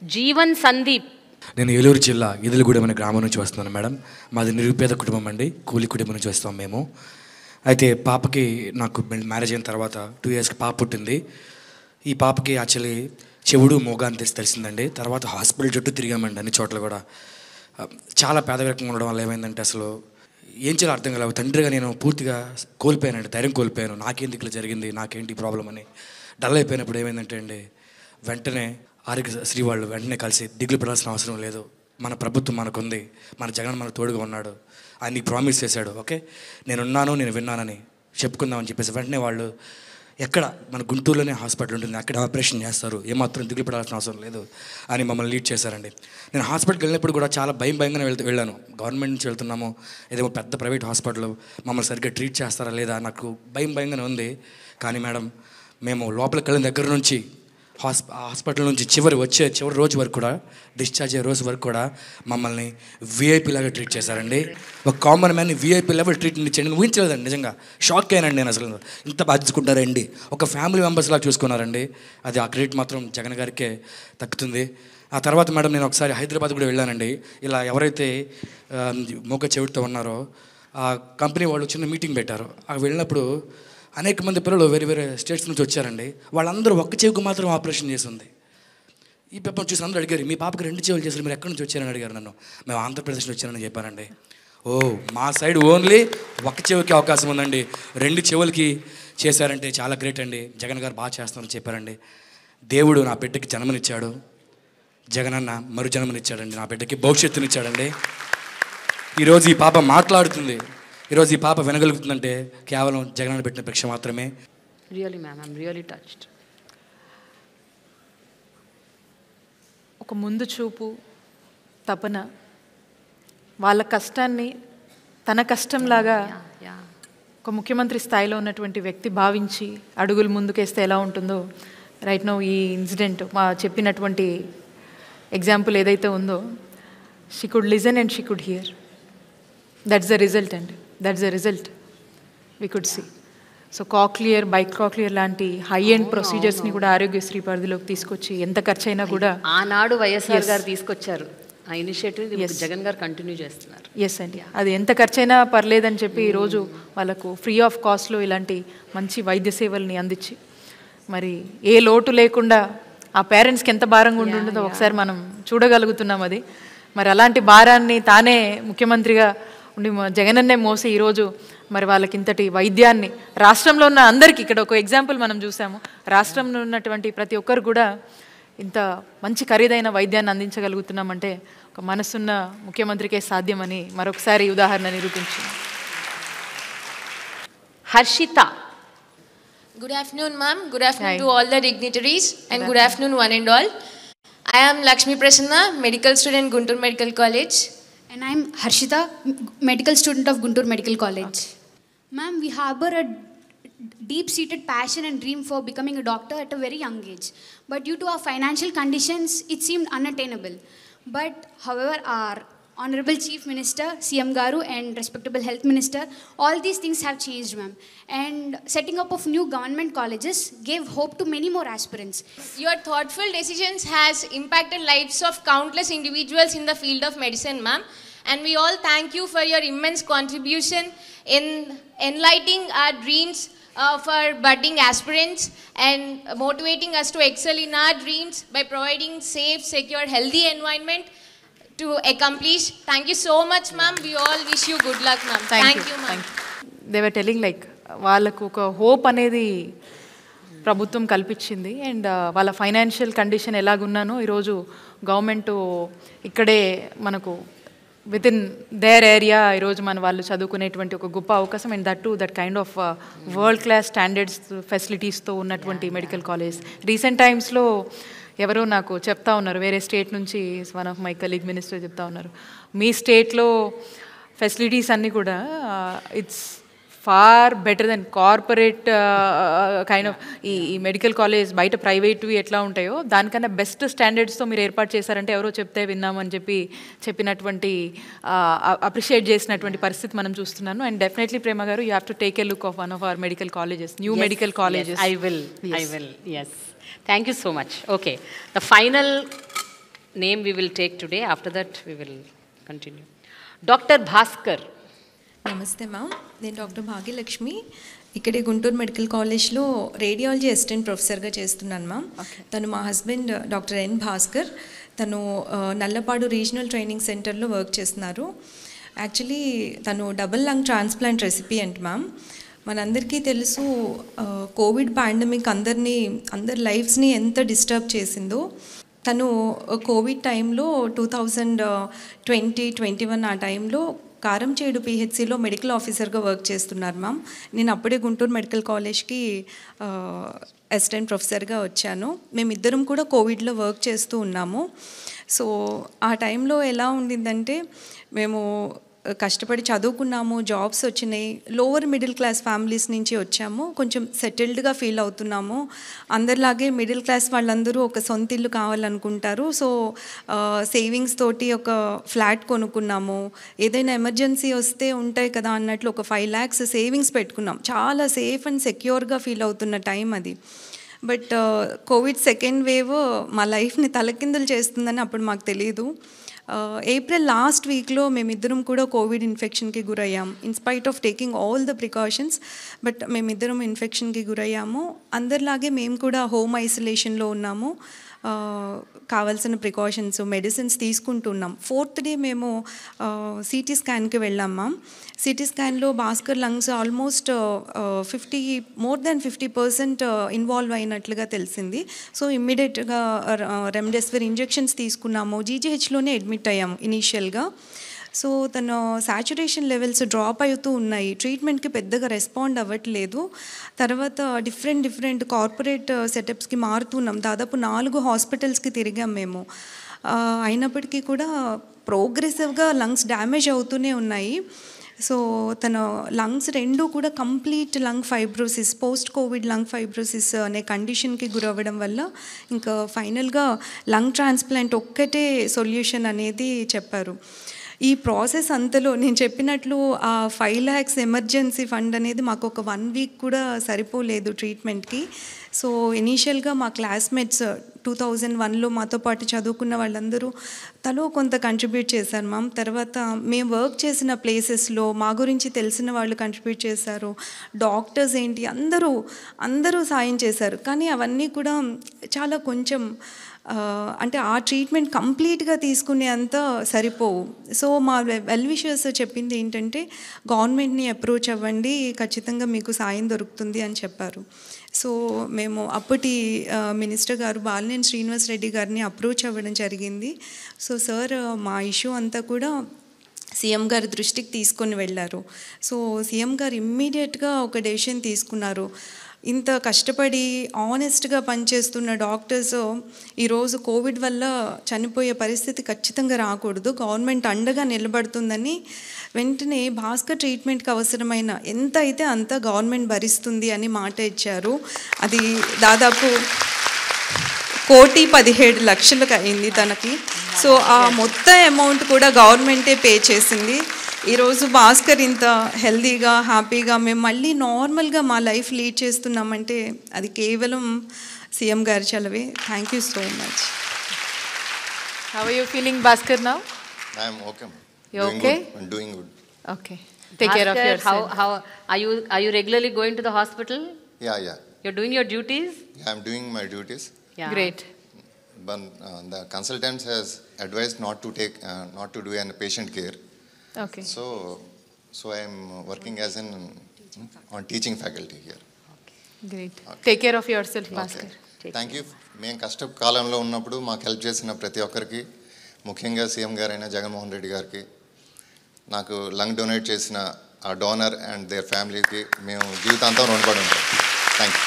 A: జీవన్ సందీప్.
I: నేను ఏలూరు జిల్లా ఇదులగూడెం అనే గ్రామం నుంచి వస్తున్నాను మేడం. మాది నిరుపేద కుటుంబం అండి, కూలి కుటుంబం నుంచి వస్తాం మేము. అయితే పాపకి నాకు మ్యారేజ్ అయిన తర్వాత 2 yearsకి పాప పుట్టింది. ఈ పాపకి యాక్చువల్లీ చెవుడు మోగా అని తెలిసిందండి. తర్వాత హాస్పిటల్ చుట్టూ తిరిగామండి అన్ని చోట్ల కూడా. చాలా పేదరికంగా ఉండడం వల్ల ఏమైందంటే అసలు ఏం చేయాలో అర్థం కాలేదు. తండ్రిగా నేను పూర్తిగా కోల్పోయానండి, ధైర్యం కోల్పోయాను. నాకేంటి ఇట్లా జరిగింది, నాకేంటి ప్రాబ్లం అని డల్ అయిపోయినప్పుడు ఏమైందంటే అండి, వెంటనే ఆరోగ్యశ్రీ వాళ్ళు వెంటనే కలిసి దిగులు పడాల్సిన అవసరం లేదు, మన ప్రభుత్వం మనకుంది, మన జగన్ మన తోడుగా ఉన్నాడు, ఆయన నీకు ప్రామిస్ చేశాడు, ఓకే నేనున్నాను, నేను విన్నానని చెప్పుకుందామని చెప్పేసి వెంటనే వాళ్ళు ఎక్కడ మన గుంటూరులోనే హాస్పిటల్ ఉంటుంది, అక్కడ ఆపరేషన్ చేస్తారు, ఏమాత్రం దిగులు పడాల్సిన అవసరం లేదు అని మమ్మల్ని లీడ్ చేశారండి. నేను హాస్పిటల్కి వెళ్ళినప్పుడు కూడా చాలా భయంగానే వెళ్ళాను. గవర్నమెంట్ నుంచి వెళ్తున్నాము, ఏదేమో పెద్ద ప్రైవేట్ హాస్పిటల్, మమ్మల్ని సరిగ్గా ట్రీట్ చేస్తారా లేదా నాకు భయంగానే ఉంది. కానీ మేడం మేము లోపలికి వెళ్ళిన దగ్గర నుంచి హాస్పిటల్ నుంచి చివరి రోజు వరకు కూడా, డిశ్చార్జ్ అయ్యే రోజు వరకు కూడా మమ్మల్ని వీఐపీ లాగా ట్రీట్ చేశారండి. ఒక కామన్ మ్యాన్ని వీఐపీ లెవెల్ ట్రీట్మెంట్ ఇచ్చాను. నేను ఊహించలేదండి, నిజంగా షాక్ అయ్యానండి నేను. అసలు ఇంత బాధ్యతకుంటారండి, ఒక ఫ్యామిలీ మెంబర్స్ లాగా చూసుకున్నారండి. అది ఆ క్రెడిట్ మాత్రం జగన్ గారికే దక్కుతుంది. ఆ తర్వాత మేడం నేను ఒకసారి హైదరాబాద్ కూడా వెళ్ళానండి. ఇలా ఎవరైతే మూగ చెవిటితో ఉన్నారో ఆ కంపెనీ వాళ్ళు చిన్న మీటింగ్ పెట్టారు. అక్కడ వెళ్ళినప్పుడు అనేక మంది పిల్లలు వేరే స్టేట్స్ నుంచి వచ్చారండి. వాళ్ళందరూ ఒక్క చెవికి మాత్రం ఆపరేషన్ చేసి ఉంది. ఈ పేపర్ చూసి అందరూ అడిగారు, మీ పాపకి 2 చెవులు చేశారు, మీరు ఎక్కడి నుంచి వచ్చారని అడిగారు నన్ను. మేము ఆంధ్రప్రదేశ్ నుంచి వచ్చానని చెప్పానండి. ఓ మా సైడ్ ఓన్లీ ఒక్క చెవికి అవకాశం ఉందండి, 2 చెవులకి చేశారంటే చాలా గ్రేట్ అండి, జగన్ గారు బాగా చేస్తారని చెప్పారండి. దేవుడు నా బిడ్డకి జన్మనిచ్చాడు, జగనన్న మరు జన్మనిచ్చాడండి, నా బిడ్డకి భవిష్యత్తునిచ్చాడండి. ఈరోజు ఈ పాప మాట్లాడుతుంది, ఈరోజు ఈ పాప వినగలుగుతుందంటే కేవలం జగనన్న పెట్టిన భిక్ష మాత్రమే.
A: Really ma'am, I'm really touched.
B: ఒక ముందు చూపు, తపన, వాళ్ళ కష్టాన్ని తన కష్టంలాగా ఒక ముఖ్యమంత్రి స్థాయిలో ఉన్నటువంటి వ్యక్తి భావించి అడుగులు ముందుకేస్తే ఎలా ఉంటుందో రైట్ నౌ ఈ ఇన్సిడెంట్ మా చెప్పినటువంటి ఎగ్జాంపుల్ ఏదైతే ఉందో, she could listen and she could hear. That's the result అండి, that's the result we could see. So cochlear, bicochlear లాంటి హై ఎండ్ ప్రొసీజర్స్ని కూడా ఆరోగ్యశ్రీ పరిధిలోకి తీసుకొచ్చి ఎంత ఖర్చు అయినా కూడా
A: ఆనాడు వైఎస్ఆర్ గారు తీసుకొచ్చారు ఆ ఇనిషియేటివ్, జగన్ గారు కంటిన్యూ చేస్తున్నారు.
B: ఎస్ అండి, అది ఎంత ఖర్చైనా పర్లేదని చెప్పి ఈరోజు వాళ్ళకు ఫ్రీ ఆఫ్ కాస్ట్లో ఇలాంటి మంచి వైద్య సేవల్ని అందించి మరి ఏ లోటు లేకుండా ఆ పేరెంట్స్కి ఎంత భారంగా ఉంటుందో ఒకసారి మనం చూడగలుగుతున్నాం. అది మరి అలాంటి భారాన్ని తానే ముఖ్యమంత్రిగా ఉండి జగనన్నే మోసి ఈరోజు మరి వాళ్ళకి ఇంతటి వైద్యాన్ని రాష్ట్రంలో ఉన్న అందరికీ, ఇక్కడ ఒక ఎగ్జాంపుల్ మనం చూసాము, రాష్ట్రంలో ఉన్నటువంటి ప్రతి ఒక్కరు కూడా ఇంత మంచి ఖరీదైన వైద్యాన్ని అందించగలుగుతున్నామంటే ఒక మనసున్న ముఖ్యమంత్రికే సాధ్యమని మరొకసారి ఉదాహరణ నిరూపించింది.
A: Harshita.
J: Good afternoon, ma'am. Good afternoon to all the dignitaries and good afternoon one and all. I am Lakshmi Prasanna, medical student, Guntur Medical College.
K: And I am Harshita, medical student of Guntur Medical College. Ma'am, we harbor a deep-seated passion and dream for becoming a doctor at a very young age. But due to our financial conditions, it seemed unattainable. But however, our Honorable Chief Minister, CM Garu, and respectable Health Minister, all these things have changed, ma'am. And setting up of new government colleges gave hope to many more aspirants.
J: Your thoughtful decisions has impacted lives of countless individuals in the field of medicine, ma'am. And we all thank you for your immense contribution in enlightening our dreams of our budding aspirants and motivating us to excel in our dreams by providing safe, secure, healthy environment to accomplish. Thank you so much, ma'am. We all wish you good luck, ma'am. Thank you, ma'am.
B: They were telling like వాళ్ళకు ఒక hope అనేది ప్రభుత్వం కల్పించింది. And వాళ్ళ financial condition ఎలాగున్నానో ఈరోజు government ఇక్కడే మనకు with in there area ఈరోజు మన వాళ్ళు చదువుకునేటువంటి ఒక గొప్ప అవకాశం. And that to that kind of world class standards ఫెసిలిటీస్తో ఉన్నటువంటి మెడికల్ కాలేజ్. రీసెంట్ టైమ్స్లో ఎవరో నాకు చెప్తా ఉన్నారు, వేరే స్టేట్ నుంచి one of my colleague minister చెప్తా ఉన్నారు, మీ స్టేట్లో ఫెసిలిటీస్ అన్నీ కూడా it's far better than corporate kind of ఈ మెడికల్ కాలేజ్ బయట ప్రైవేట్వి ఎట్లా ఉంటాయో దానికన్నా బెస్ట్ స్టాండర్డ్స్తో మీరు ఏర్పాటు చేశారంటే ఎవరో చెప్తే విన్నామని చెప్పినటువంటి అప్రిషియేట్ చేసినటువంటి పరిస్థితి మనం చూస్తున్నాను. అండ్ డెఫినెట్లీ ప్రేమ గారు, you have to take a look of one of our medical colleges, new medical colleges.
A: I will, yes. Thank you so much. Okay, the final name we will take today, after that we will continue. Dr. Bhaskar.
L: నమస్తే ma'am, నేను doctor Bhagyalakshmi, ఇక్కడే Guntur medical కాలేజ్లో radiology assistant ప్రొఫెసర్గా చేస్తున్నాను ma'am. తను మా husband doctor N Bhaskar, తను Nallapadu regional training సెంటర్లో వర్క్ చేస్తున్నారు. యాక్చువల్లీ తను double lung transplant recipient ma'am. మనందరికీ తెలుసు కోవిడ్ పాండమిక్ అందరి లైఫ్స్ని ఎంత డిస్టర్బ్ చేసిందో. తను కోవిడ్ టైంలో 2020-21 ఆ టైంలో కారంచేడు పిహెచ్సిలో మెడికల్ ఆఫీసర్గా వర్క్ చేస్తున్నారు మ్యామ్. నేను అప్పుడే గుంటూరు మెడికల్ కాలేజ్కి అసిస్టెంట్ ప్రొఫెసర్గా వచ్చాను. మేమిద్దరం కూడా కోవిడ్లో వర్క్ చేస్తూ ఉన్నాము. సో ఆ టైంలో ఎలా ఉండిందంటే, మేము కష్టపడి చదువుకున్నాము, జాబ్స్ వచ్చినాయి, లోవర్ మిడిల్ క్లాస్ ఫ్యామిలీస్ నుంచి వచ్చాము, కొంచెం సెటిల్డ్గా ఫీల్ అవుతున్నాము. అందరిలాగే మిడిల్ క్లాస్ వాళ్ళందరూ ఒక సొంత ఇల్లు కావాలనుకుంటారు. సో సేవింగ్స్ తోటి ఒక ఫ్లాట్ కొనుక్కున్నాము. ఏదైనా ఎమర్జెన్సీ వస్తే ఉంటాయి కదా అన్నట్లు ఒక 5 lakhs సేవింగ్స్ పెట్టుకున్నాం. చాలా సేఫ్ అండ్ సెక్యూర్గా ఫీల్ అవుతున్న టైం అది. బట్ కోవిడ్ సెకండ్ వేవ్ మా లైఫ్ని తలకిందులు చేస్తుందని అప్పుడు మాకు తెలియదు. ఏప్రిల్ లాస్ట్ వీక్లో మేమిద్దరం కూడా కోవిడ్ ఇన్ఫెక్షన్కి గురయ్యాం. In spite of taking all the precautions, but మేమిద్దరం ఇన్ఫెక్షన్కి గురయ్యాము. అందరిలాగే మేము కూడా హోమ్ ఐసోలేషన్లో ఉన్నాము. కావాల్సిన ప్రికాషన్స్, మెడిసిన్స్ తీసుకుంటున్నాం. 4th డే మేము సిటీ స్కాన్కి వెళ్ళాం మ్యామ్. సిటీ స్కాన్లో భాస్కర్ లంగ్స్ ఆల్మోస్ట్ 50% ఇన్వాల్వ్ అయినట్లుగా తెలిసింది. సో ఇమ్మీడియట్గా రెమ్డెసివిర్ ఇంజెక్షన్స్ తీసుకున్నాము. జీజీహెచ్లోనే అడ్మిట్ అయ్యాము ఇనీషియల్గా. సో తను సాచురేషన్ లెవెల్స్ డ్రాప్ అవుతూ ఉన్నాయి, ట్రీట్మెంట్కి పెద్దగా రెస్పాండ్ అవ్వట్లేదు. తర్వాత డిఫరెంట్ కార్పొరేట్ సెటప్స్కి మారుతున్నాం. దాదాపు 4 హాస్పిటల్స్కి తిరిగాం మేము. అయినప్పటికీ కూడా ప్రోగ్రెసివ్గా లంగ్స్ డ్యామేజ్ అవుతూనే ఉన్నాయి. సో తన లంగ్స్ 2 కూడా complete lung fibrosis, post Covid lung fibrosis అనే కండిషన్కి గురవ్వడం వల్ల ఇంకా ఫైనల్గా లంగ్ ట్రాన్స్ప్లాంట్ ఒక్కటే సొల్యూషన్ అనేది చెప్పారు. ఈ ప్రాసెస్ అంతలో నేను చెప్పినట్లు ఆ 5 lakhs ఎమర్జెన్సీ ఫండ్ అనేది మాకు ఒక 1 week కూడా సరిపోలేదు ట్రీట్మెంట్కి. సో ఇనీషియల్గా మా క్లాస్మేట్స్ 2001లో మాతో పాటు చదువుకున్న వాళ్ళందరూ తలో కొంత కంట్రిబ్యూట్ చేశారు మ్యామ్. తర్వాత మేము వర్క్ చేసిన ప్లేసెస్లో మా గురించి తెలిసిన వాళ్ళు కంట్రిబ్యూట్ చేశారు. డాక్టర్స్ ఏంటి అందరూ సాయం చేశారు. కానీ అవన్నీ కూడా చాలా కొంచెం అంటే ఆ ట్రీట్మెంట్ కంప్లీట్గా తీసుకునే అంత సరిపోవు. సో మా వెల్ విషర్స్ చెప్పింది ఏంటంటే, గవర్నమెంట్ని అప్రోచ్ అవ్వండి, ఖచ్చితంగా మీకు సాయం దొరుకుతుంది అని చెప్పారు. సో మేము అప్పటి మినిస్టర్ గారు బాలినేని శ్రీనివాస్ రెడ్డి గారిని అప్రోచ్ అవ్వడం జరిగింది. సో సార్ మా ఇష్యూ అంతా కూడా సీఎం గారి దృష్టికి తీసుకొని వెళ్ళారు. సో సీఎం గారు ఇమ్మీడియట్గా ఒక డెసిషన్ తీసుకున్నారు. ఇంత కష్టపడి ఆనెస్ట్గా పనిచేస్తున్న డాక్టర్స్ ఈరోజు కోవిడ్ వల్ల చనిపోయే పరిస్థితి ఖచ్చితంగా రాకూడదు, గవర్నమెంట్ అండగా నిలబడుతుందని వెంటనే భాస్కర్ ట్రీట్మెంట్కి అవసరమైన ఎంత అయితే అంత గవర్నమెంట్ భరిస్తుంది అని మాట ఇచ్చారు. అది దాదాపు 1,17,00,000 అయింది తనకి. సో ఆ మొత్తం అమౌంట్ కూడా గవర్నమెంటే పే చేసింది. ఈరోజు భాస్కర్ ఇంత హెల్దీగా హ్యాపీగా మేము మళ్ళీ నార్మల్గా మా లైఫ్ లీడ్ చేస్తున్నామంటే అది కేవలం సీఎం గారి చలవే. Thank you so much.
B: How are you feeling, Bhaskar, now?
M: I am okay.
B: You're okay?
M: Good. I'm doing good.
B: Okay. Take care of
A: Bhaskar,
B: yourself.
A: How are you regularly going to the hospital?
M: Yeah.
A: You're doing your duties?
M: Yeah, I'm doing my duties.
A: Yeah.
B: Great.
M: But the consultant has advised not to do any patient care.
B: Okay.
M: So I am working as on teaching faculty here.
B: Great. Take care of yourself, Bhaskar.
M: Thank you. మేము కష్టకాలంలో ఉన్నప్పుడు మాకు help చేసిన ప్రతి ఒక్కరికి, ముఖ్యంగా CM గారైన జగన్మోహన్ రెడ్డి గారికి, నాకు లంగ్ డొనేట్ చేసిన ఆ డోనర్ అండ్ దేర్ ఫ్యామిలీకి మేము జీవితాంతం రుణపడి ఉంటాం. Thank you.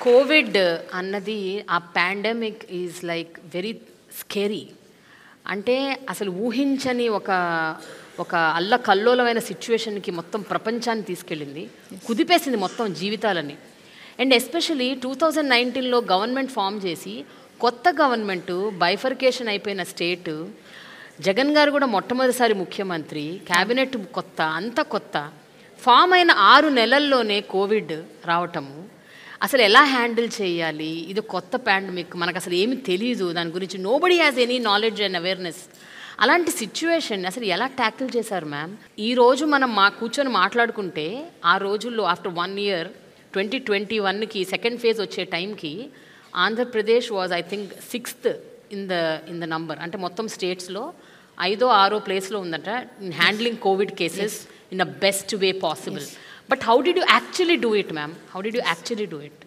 A: కోవిడ్ అన్నది ఆ pandemic is like very scary. అంటే అసలు ఊహించని ఒక అల్లకల్లోలమైన సిచ్యువేషన్కి మొత్తం ప్రపంచాన్ని తీసుకెళ్ళింది, కుదిపేసింది మొత్తం జీవితాలని. అండ్ ఎస్పెషలీ 2019లో గవర్నమెంట్ ఫామ్ చేసి కొత్త గవర్నమెంటు బైఫర్కేషన్ అయిపోయిన స్టేటు, జగన్ గారు కూడా మొట్టమొదటిసారి ముఖ్యమంత్రి, క్యాబినెట్ కొత్త, అంత కొత్త, ఫామ్ అయిన 6 నెలల్లోనే కోవిడ్ రావటము. అసలు ఎలా హ్యాండిల్ చేయాలి, ఇది కొత్త పాండమిక్, మనకు అసలు ఏమీ తెలియదు దాని గురించి, nobody has any knowledge and awareness. అలాంటి సిచ్యువేషన్ అసలు ఎలా ట్యాకిల్ చేశారు మ్యామ్? ఈరోజు మనం కూర్చొని మాట్లాడుకుంటే ఆ రోజుల్లో ఆఫ్టర్ 1 year 2021కి సెకండ్ ఫేజ్ వచ్చే టైంకి Andhra Pradesh was I think 6th in the number. అంటే మొత్తం స్టేట్స్లో 5వ 6వ ప్లేస్లో ఉందట in handling Covid cases in the best way possible. But how did you actually do it ma'am? How did you actually do it?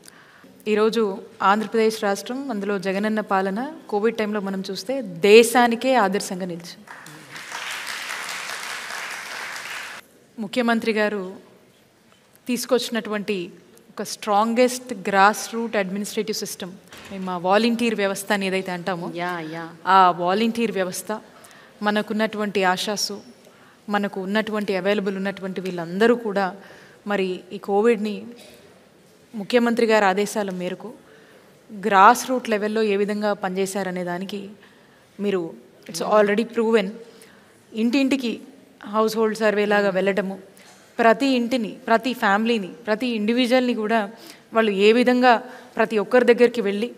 B: ఈరోజు ఆంధ్రప్రదేశ్ రాష్ట్రం, అందులో జగనన్న పాలన కోవిడ్ టైంలో మనం చూస్తే దేశానికే ఆదర్శంగా నిలిచింది. ముఖ్యమంత్రి గారు తీసుకొచ్చినటువంటి ఒక strongest grass root administrative system, మేము ఆ వాలంటీర్ వ్యవస్థ అని ఏదైతే అంటామో ఆ వాలంటీర్ వ్యవస్థ, మనకున్నటువంటి ఆశాసు, మనకు ఉన్నటువంటి అవైలబుల్ ఉన్నటువంటి వీళ్ళందరూ కూడా మరి ఈ కోవిడ్ని ముఖ్యమంత్రి గారి ఆదేశాల మేరకు గ్రాస్ రూట్ లెవెల్లో ఏ విధంగా పనిచేశారనే దానికి మీరు ఇట్స్ ఆల్రెడీ ప్రూవెన్. ఇంటింటికి హౌస్ హోల్డ్ సర్వే లాగా వెళ్ళటము, ప్రతి ఇంటిని, ప్రతి ఫ్యామిలీని, ప్రతి ఇండివిజువల్ని కూడా వాళ్ళు ఏ విధంగా ప్రతి ఒక్కరి దగ్గరికి వెళ్ళి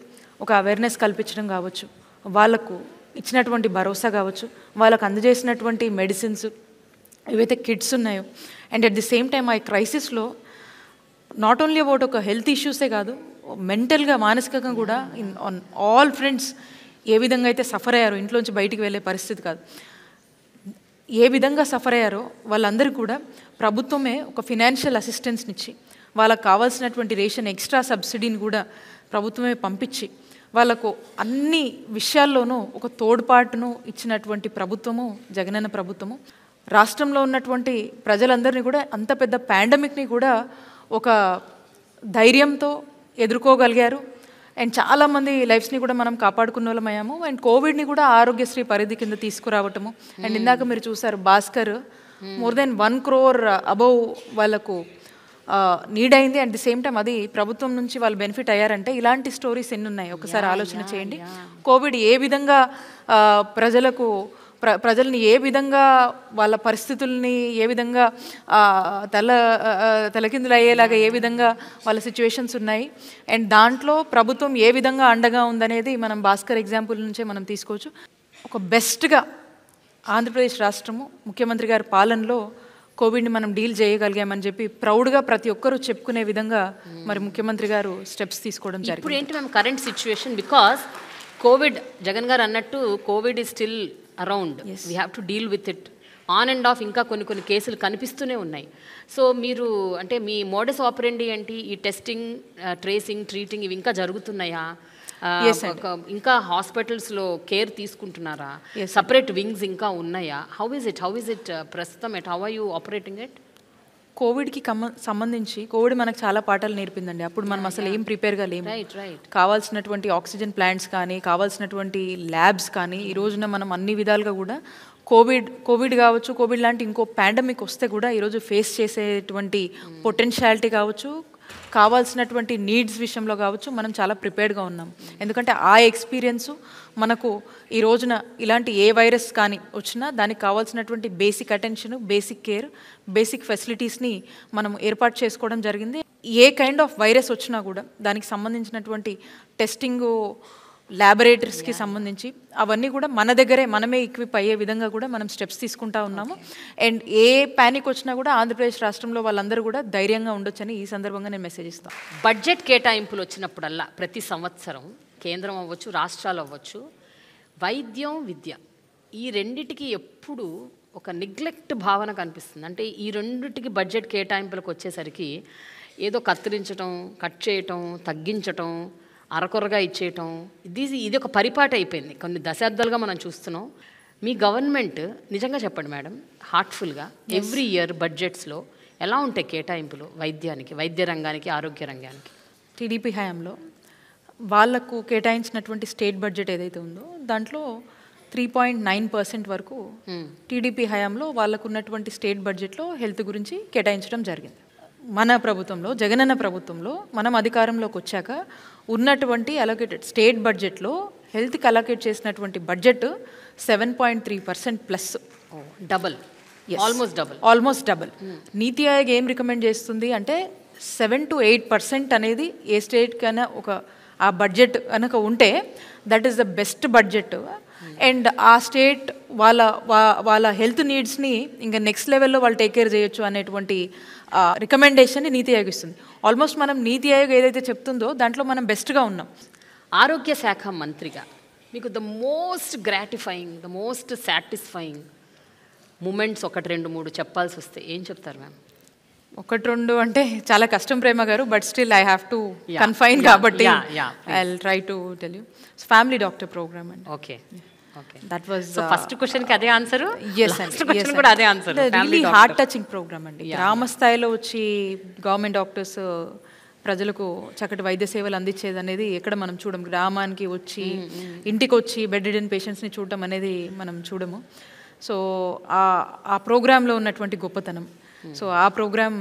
B: ఒక అవేర్నెస్ కల్పించడం కావచ్చు, వాళ్ళకు ఇచ్చినటువంటి భరోసా కావచ్చు, వాళ్ళకు అందజేసినటువంటి మెడిసిన్స్ ఏవైతే కిట్స్ ఉన్నాయో, and at the same time ఆ క్రైసిస్లో నాట్ ఓన్లీ అబౌట్ ఒక హెల్త్ ఇష్యూసే కాదు, మెంటల్గా మానసికంగా కూడా ఆన్ ఆల్ ఫ్రెండ్స్ ఏ విధంగా అయితే సఫర్ అయ్యారో, ఇంట్లోంచి బయటికి వెళ్ళే పరిస్థితి కాదు, ఏ విధంగా సఫర్ అయ్యారో వాళ్ళందరూ కూడా ప్రభుత్వమే ఒక ఫినాన్షియల్ అసిస్టెన్స్ని ఇచ్చి, వాళ్ళకు కావాల్సినటువంటి రేషన్ ఎక్స్ట్రా సబ్సిడీని కూడా ప్రభుత్వమే పంపించి వాళ్ళకు అన్ని విషయాల్లోనూ ఒక తోడ్పాటును ఇచ్చినటువంటి ప్రభుత్వము జగనన్న ప్రభుత్వము. రాష్ట్రంలో ఉన్నటువంటి ప్రజలందరినీ కూడా అంత పెద్ద పాండమిక్ని కూడా ఒక ధైర్యంతో ఎదుర్కోగలిగారు. అండ్ చాలామంది లైఫ్స్ని కూడా మనం కాపాడుకున్న వాళ్ళమయ్యాము. అండ్ కోవిడ్ని కూడా ఆరోగ్యశ్రీ పరిధి కింద తీసుకురావటము. అండ్ ఇందాక మీరు చూసారు Bhaskar more than 1 crore above వాళ్ళకు నీడ్ అయింది. అట్ ది సేమ్ టైం అది ప్రభుత్వం నుంచి వాళ్ళు బెనిఫిట్ అయ్యారంటే ఇలాంటి స్టోరీస్ ఎన్ని ఉన్నాయి ఒకసారి ఆలోచన చేయండి. కోవిడ్ ఏ విధంగా ప్రజల్ని ఏ విధంగా వాళ్ళ పరిస్థితుల్ని ఏ విధంగా తలకిందులు అయ్యేలాగా ఏ విధంగా వాళ్ళ సిచ్యువేషన్స్ ఉన్నాయి, అండ్ దాంట్లో ప్రభుత్వం ఏ విధంగా అండగా ఉందనేది మనం భాస్కర్ ఎగ్జాంపుల్ నుంచే మనం తీసుకోవచ్చు. ఒక బెస్ట్గా ఆంధ్రప్రదేశ్ రాష్ట్రము ముఖ్యమంత్రి గారి పాలనలో కోవిడ్ని మనం డీల్ చేయగలిగామని చెప్పి ప్రౌడ్గా ప్రతి ఒక్కరూ చెప్పుకునే విధంగా మరి ముఖ్యమంత్రి గారు స్టెప్స్ తీసుకోవడం జరిగింది.
A: ఇప్పుడు ఏంటి మేము current situation, because Covid Jagan గారు అన్నట్టు Covid is still around, we have to deal with it on and of. ఇంకా కొన్ని కేసులు కనిపిస్తూనే ఉన్నాయి. సో మీరు అంటే మీ మోడస్ ఆపరెండి ఏంటి? ఈ టెస్టింగ్, ట్రేసింగ్, ట్రీటింగ్ ఇవి ఇంకా జరుగుతున్నాయా? ఇంకా హాస్పిటల్స్లో కేర్ తీసుకుంటున్నారా? సపరేట్ వింగ్స్ ఇంకా ఉన్నాయా? హౌ ఇస్ ఇట్ ప్రస్తుతం? How are you operating it?
B: కోవిడ్కి సంబంధించి కోవిడ్ మనకు చాలా పాఠాలు నేర్పిందండి. అప్పుడు మనం అసలు ఏం ప్రిపేర్గా లేము. కావాల్సినటువంటి ఆక్సిజన్ ప్లాంట్స్ కానీ కావాల్సినటువంటి ల్యాబ్స్ కానీ ఈ రోజున మనం అన్ని విధాలుగా కూడా కోవిడ్ కావచ్చు, కోవిడ్ లాంటి ఇంకో పాండమిక్ వస్తే కూడా ఈరోజు ఫేస్ చేసేటువంటి పొటెన్షియాలిటీ కావచ్చు, కావాల్సినటువంటి నీడ్స్ విషయంలో కావచ్చు మనం చాలా ప్రిపేర్డ్గా ఉన్నాం. ఎందుకంటే ఆ ఎక్స్పీరియన్సు మనకు ఈ రోజున ఇలాంటి ఏ వైరస్ కానీ వచ్చినా దానికి కావాల్సినటువంటి basic attention, basic care, basic ఫెసిలిటీస్ని మనం ఏర్పాటు చేసుకోవడం జరిగింది. ఏ కైండ్ ఆఫ్ వైరస్ వచ్చినా కూడా దానికి సంబంధించినటువంటి టెస్టింగు, ల్యాబొరేటరీస్కి సంబంధించి అవన్నీ కూడా మన దగ్గరే మనమే ఎక్విప్ అయ్యే విధంగా కూడా మనం స్టెప్స్ తీసుకుంటా ఉన్నాము. అండ్ ఏ ప్యానిక్ వచ్చినా కూడా ఆంధ్రప్రదేశ్ రాష్ట్రంలో వాళ్ళందరూ కూడా ధైర్యంగా ఉండొచ్చని ఈ సందర్భంగా నేను మెసేజ్ ఇస్తాను.
A: బడ్జెట్ కేటాయింపులు వచ్చినప్పుడల్లా ప్రతి సంవత్సరం కేంద్రం అవ్వచ్చు, రాష్ట్రాలు అవ్వచ్చు, వైద్యం, విద్య ఈ రెండిటికి ఎప్పుడు ఒక నెగ్లెక్ట్ భావన కనిపిస్తుంది. అంటే ఈ రెండిటికి బడ్జెట్ కేటాయింపులకు వచ్చేసరికి ఏదో కత్తిరించటం, కట్ చేయటం, తగ్గించటం, అరకొరగా ఇచ్చేయటం, ఇది ఒక పరిపాటి అయిపోయింది. కొన్ని దశాబ్దాలుగా మనం చూస్తున్నాం. మీ గవర్నమెంట్ నిజంగా చెప్పండి మేడం, హార్ట్ఫుల్గా ఎవ్రీ ఇయర్ బడ్జెట్స్లో ఎలా ఉంటాయి కేటాయింపులు వైద్యానికి, వైద్య రంగానికి, ఆరోగ్య రంగానికి?
B: టీడీపీ హయాంలో వాళ్లకు కేటాయించినటువంటి స్టేట్ బడ్జెట్ ఏదైతే ఉందో దాంట్లో 3.9% వరకు టీడీపీ హయాంలో వాళ్ళకు ఉన్నటువంటి స్టేట్ బడ్జెట్లో హెల్త్ గురించి కేటాయించడం జరిగింది. మన ప్రభుత్వంలో, జగనన్న ప్రభుత్వంలో మనం అధికారంలోకి వచ్చాక ఉన్నటువంటి అలొకేటెడ్ స్టేట్ బడ్జెట్లో హెల్త్కి అలొకేట్ చేసినటువంటి budget 7.3% plus,
A: double,
B: almost double. నీతి ఆయోగ్ ఏం రికమెండ్ చేస్తుంది అంటే 7 to 8% అనేది ఏ స్టేట్ కన్నా ఒక ఆ బడ్జెట్ కనుక ఉంటే that is the best budget. And ఆ స్టేట్ వాళ్ళ హెల్త్ నీడ్స్ని ఇంకా నెక్స్ట్ లెవెల్లో వాళ్ళు టేక్ కేర్ చేయొచ్చు అనేటువంటి రికమెండేషన్ని నీతి ఆయోగ్ ఇస్తుంది. ఆల్మోస్ట్ మనం నీతి ఆయోగ్ ఏదైతే చెప్తుందో దాంట్లో మనం బెస్ట్గా ఉన్నాం.
A: ఆరోగ్య శాఖ మంత్రిగా మీకు the most gratifying, the most satisfying moments 1, 2, 3 చెప్పాల్సి వస్తే ఏం చెప్తారు మ్యామ్?
B: 1, 2 అంటే చాలా కష్టం ప్రేమ గారు, but still I have to confine కాబట్టి I will try to tell you. Family doctor program అండి.
A: ఓకే,
B: దట్ వాజ్
A: ఫస్ట్ క్వశ్చన్కి అదే ఆన్సర్.
B: కూడా అదే answer. Really heart touching program అండి. గ్రామ స్థాయిలో వచ్చి గవర్నమెంట్ డాక్టర్స్ ప్రజలకు చక్కటి వైద్య సేవలు అందించేది అనేది ఎక్కడ మనం చూడము. గ్రామానికి వచ్చి ఇంటికి వచ్చి బెడ్ రిడెన్ పేషెంట్స్ని చూడటం అనేది మనం చూడము. సో ఆ ప్రోగ్రాంలో ఉన్నటువంటి గొప్పతనం, సో ఆ programme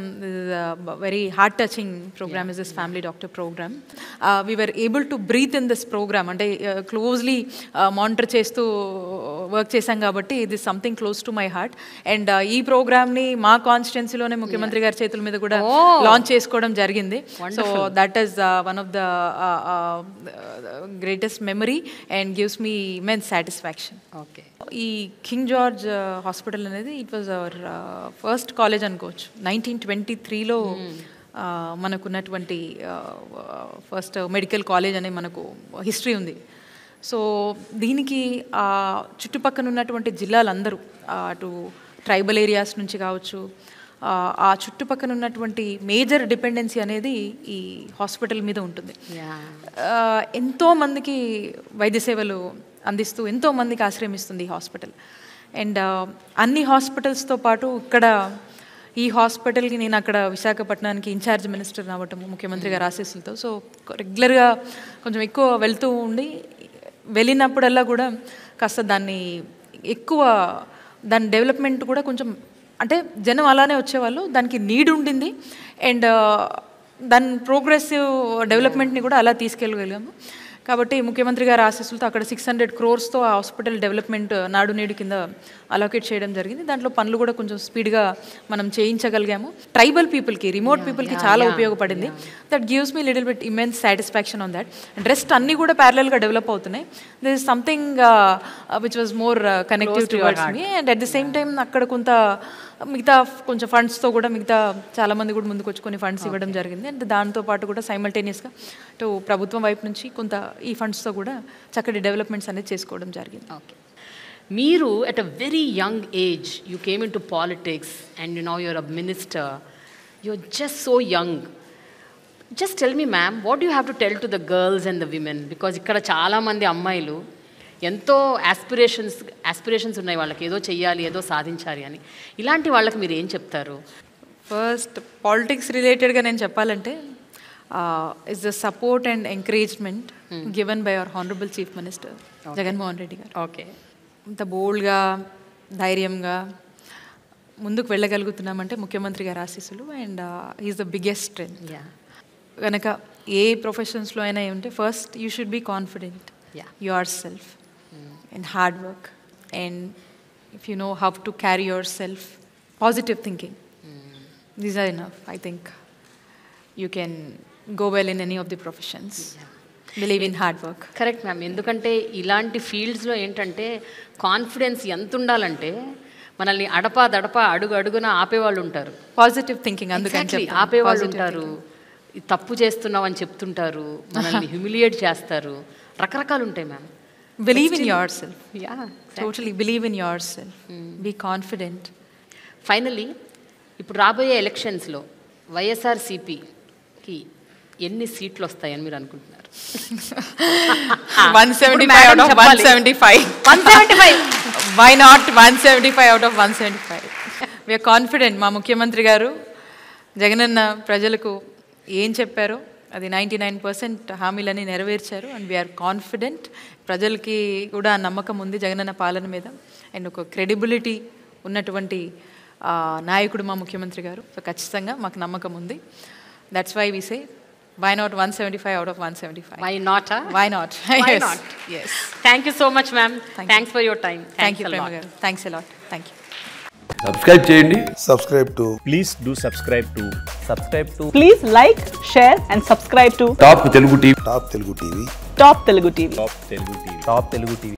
B: very heart touching programme is this family doctor programme. We were able to breathe in this programme. అంటే క్లోజ్లీ మానిటర్ చేస్తూ వర్క్ చేశాం కాబట్టి ఇది something close to my heart. And ఈ ప్రోగ్రామ్ని మా కాన్స్టిట్యున్సీలోనే ముఖ్యమంత్రి గారి చేతుల మీద కూడా లాంచ్ చేసుకోవడం జరిగింది. So that is one of the greatest memory and gives me immense satisfaction.
A: Okay.
B: ఈ కింగ్ జార్జ్ హాస్పిటల్ అనేది it was our first college అనుకోవచ్చు. 1923లో మనకున్నటువంటి ఫస్ట్ మెడికల్ కాలేజ్ అనే మనకు హిస్టరీ ఉంది. సో దీనికి చుట్టుపక్కల ఉన్నటువంటి జిల్లాలందరూ, అటు ట్రైబల్ ఏరియాస్ నుంచి కావచ్చు, ఆ చుట్టుపక్కల ఉన్నటువంటి మేజర్ డిపెండెన్సీ అనేది ఈ హాస్పిటల్ మీద ఉంటుంది. ఎంతోమందికి వైద్య సేవలు అందిస్తూ ఎంతోమందికి ఆశ్రయమిస్తుంది ఈ హాస్పిటల్. అండ్ అన్ని హాస్పిటల్స్తో పాటు ఇక్కడ ఈ హాస్పిటల్కి నేను అక్కడ విశాఖపట్నానికి ఇన్ఛార్జ్ మినిస్టర్ అవ్వటము ముఖ్యమంత్రి గారి ఆశీస్సులతో, సో రెగ్యులర్గా కొంచెం ఎక్కువ వెళ్తూ ఉండి వెళ్ళినప్పుడల్లా కూడా కాస్త దాన్ని దాని డెవలప్మెంట్ కూడా కొంచెం, అంటే జనం అలానే వచ్చేవాళ్ళు, దానికి నీడ్ ఉండింది. అండ్ దాని ప్రోగ్రెసివ్ డెవలప్మెంట్ని కూడా అలా తీసుకెళ్ళగలిగాము. కాబట్టి ముఖ్యమంత్రి గారి ఆశీస్సులతో అక్కడ 600 crores ఆ హాస్పిటల్ డెవలప్మెంట్ నాడు నేడు కింద అలోకేట్ చేయడం జరిగింది. దాంట్లో పనులు కూడా కొంచెం స్పీడ్గా మనం చేయించగలిగాము. ట్రైబల్ పీపుల్కి, రిమోట్ పీపుల్కి చాలా ఉపయోగపడింది. That gives me little bit immense satisfaction on that. And rest అన్నీ కూడా ప్యారలల్గా డెవలప్ అవుతున్నాయి. This is something which was more connective towards me. And at the same time అక్కడ మిగతా కొంచెం ఫండ్స్తో కూడా మిగతా చాలామంది కూడా ముందుకు వచ్చి కొన్ని ఫండ్స్ ఇవ్వడం జరిగింది. అండ్ దాంతోపాటు కూడా సైమల్టేనియస్గా ఇటు ప్రభుత్వం వైపు నుంచి కొంత ఈ ఫండ్స్తో కూడా చక్కటి డెవలప్మెంట్స్ అనేది చేసుకోవడం జరిగింది.
A: ఓకే. మీరు at a very young age you came into politics and now you're a minister. You're just so young. Just tell me ma'am, what do you have to tell to the girls and the women? Because ఇక్కడ చాలామంది అమ్మాయిలు ఎంతో aspirations ఉన్నాయి, వాళ్ళకి ఏదో చెయ్యాలి, ఏదో సాధించాలి అని. ఇలాంటి వాళ్ళకి మీరు ఏం చెప్తారు?
B: ఫస్ట్ పాలిటిక్స్ రిలేటెడ్గా నేను చెప్పాలంటే is the support and encouragement given by our honourable chief minister Jaganmohan Reddy గారు.
A: ఓకే.
B: ఇంత బోల్డ్గా, ధైర్యంగా ముందుకు వెళ్ళగలుగుతున్నామంటే ముఖ్యమంత్రి గారి ఆశీస్సులు. And is the biggest strength. కనుక ఏ ప్రొఫెషన్స్లో అయినా ఏమంటే first you should be confident yourself and hard work and if you know how to carry yourself positive thinking these are enough I think you can go well in any of the professions believe in hard work.
A: Correct ma'am. ఎందుకంటే ఇలాంటి ఫీల్డ్స్లో ఏంటంటే confidence ఎంత ఉండాలంటే మనల్ని అడుగు అడుగున ఆపేవాళ్ళు ఉంటారు.
B: Positive thinking అందుకని
A: ఆపేవాళ్ళు ఉంటారు, తప్పు చేస్తున్నావు అని చెప్తుంటారు, మనల్ని హ్యూమిలియేట్ చేస్తారు, రకరకాలు ఉంటాయి ma'am.
B: Believe in yourself. Totally believe in yourself. Be confident.
A: Finally ఇప్పుడు రాబోయే ఎలక్షన్స్లో వైఎస్ఆర్సీపీకి ఎన్ని సీట్లు వస్తాయని మీరు అనుకుంటున్నారు?
B: 175 out of 175.
A: 175.
B: Why not 175 out of 175? We are confident. మా ముఖ్యమంత్రి గారు జగనన్న ప్రజలకు ఏం చెప్పారో అది 99% హామీలని నెరవేర్చారు. And we're confident. ప్రజలకి కూడా నమ్మకం ఉంది జగనన్న పాలన మీద. అండ్ ఒక క్రెడిబిలిటీ ఉన్నటువంటి నాయకుడు మా ముఖ్యమంత్రి గారు. సో ఖచ్చితంగా మాకు నమ్మకం ఉంది. That's why we say why not 175 out of 175?
A: Why not?
B: Why not?
A: Why not? Yes. Thank you so much, ma'am. Thanks for your time.
B: Thank you, Prema garu. Thanks a lot. Thank you.
N: Subscribe చేయండి.
O: Subscribe to.
N: Please do subscribe to. Subscribe to.
P: Please like, share and subscribe to
N: Top Telugu TV.
O: Top Telugu TV.
P: Top Telugu TV.
N: Top Telugu TV. Top Telugu TV.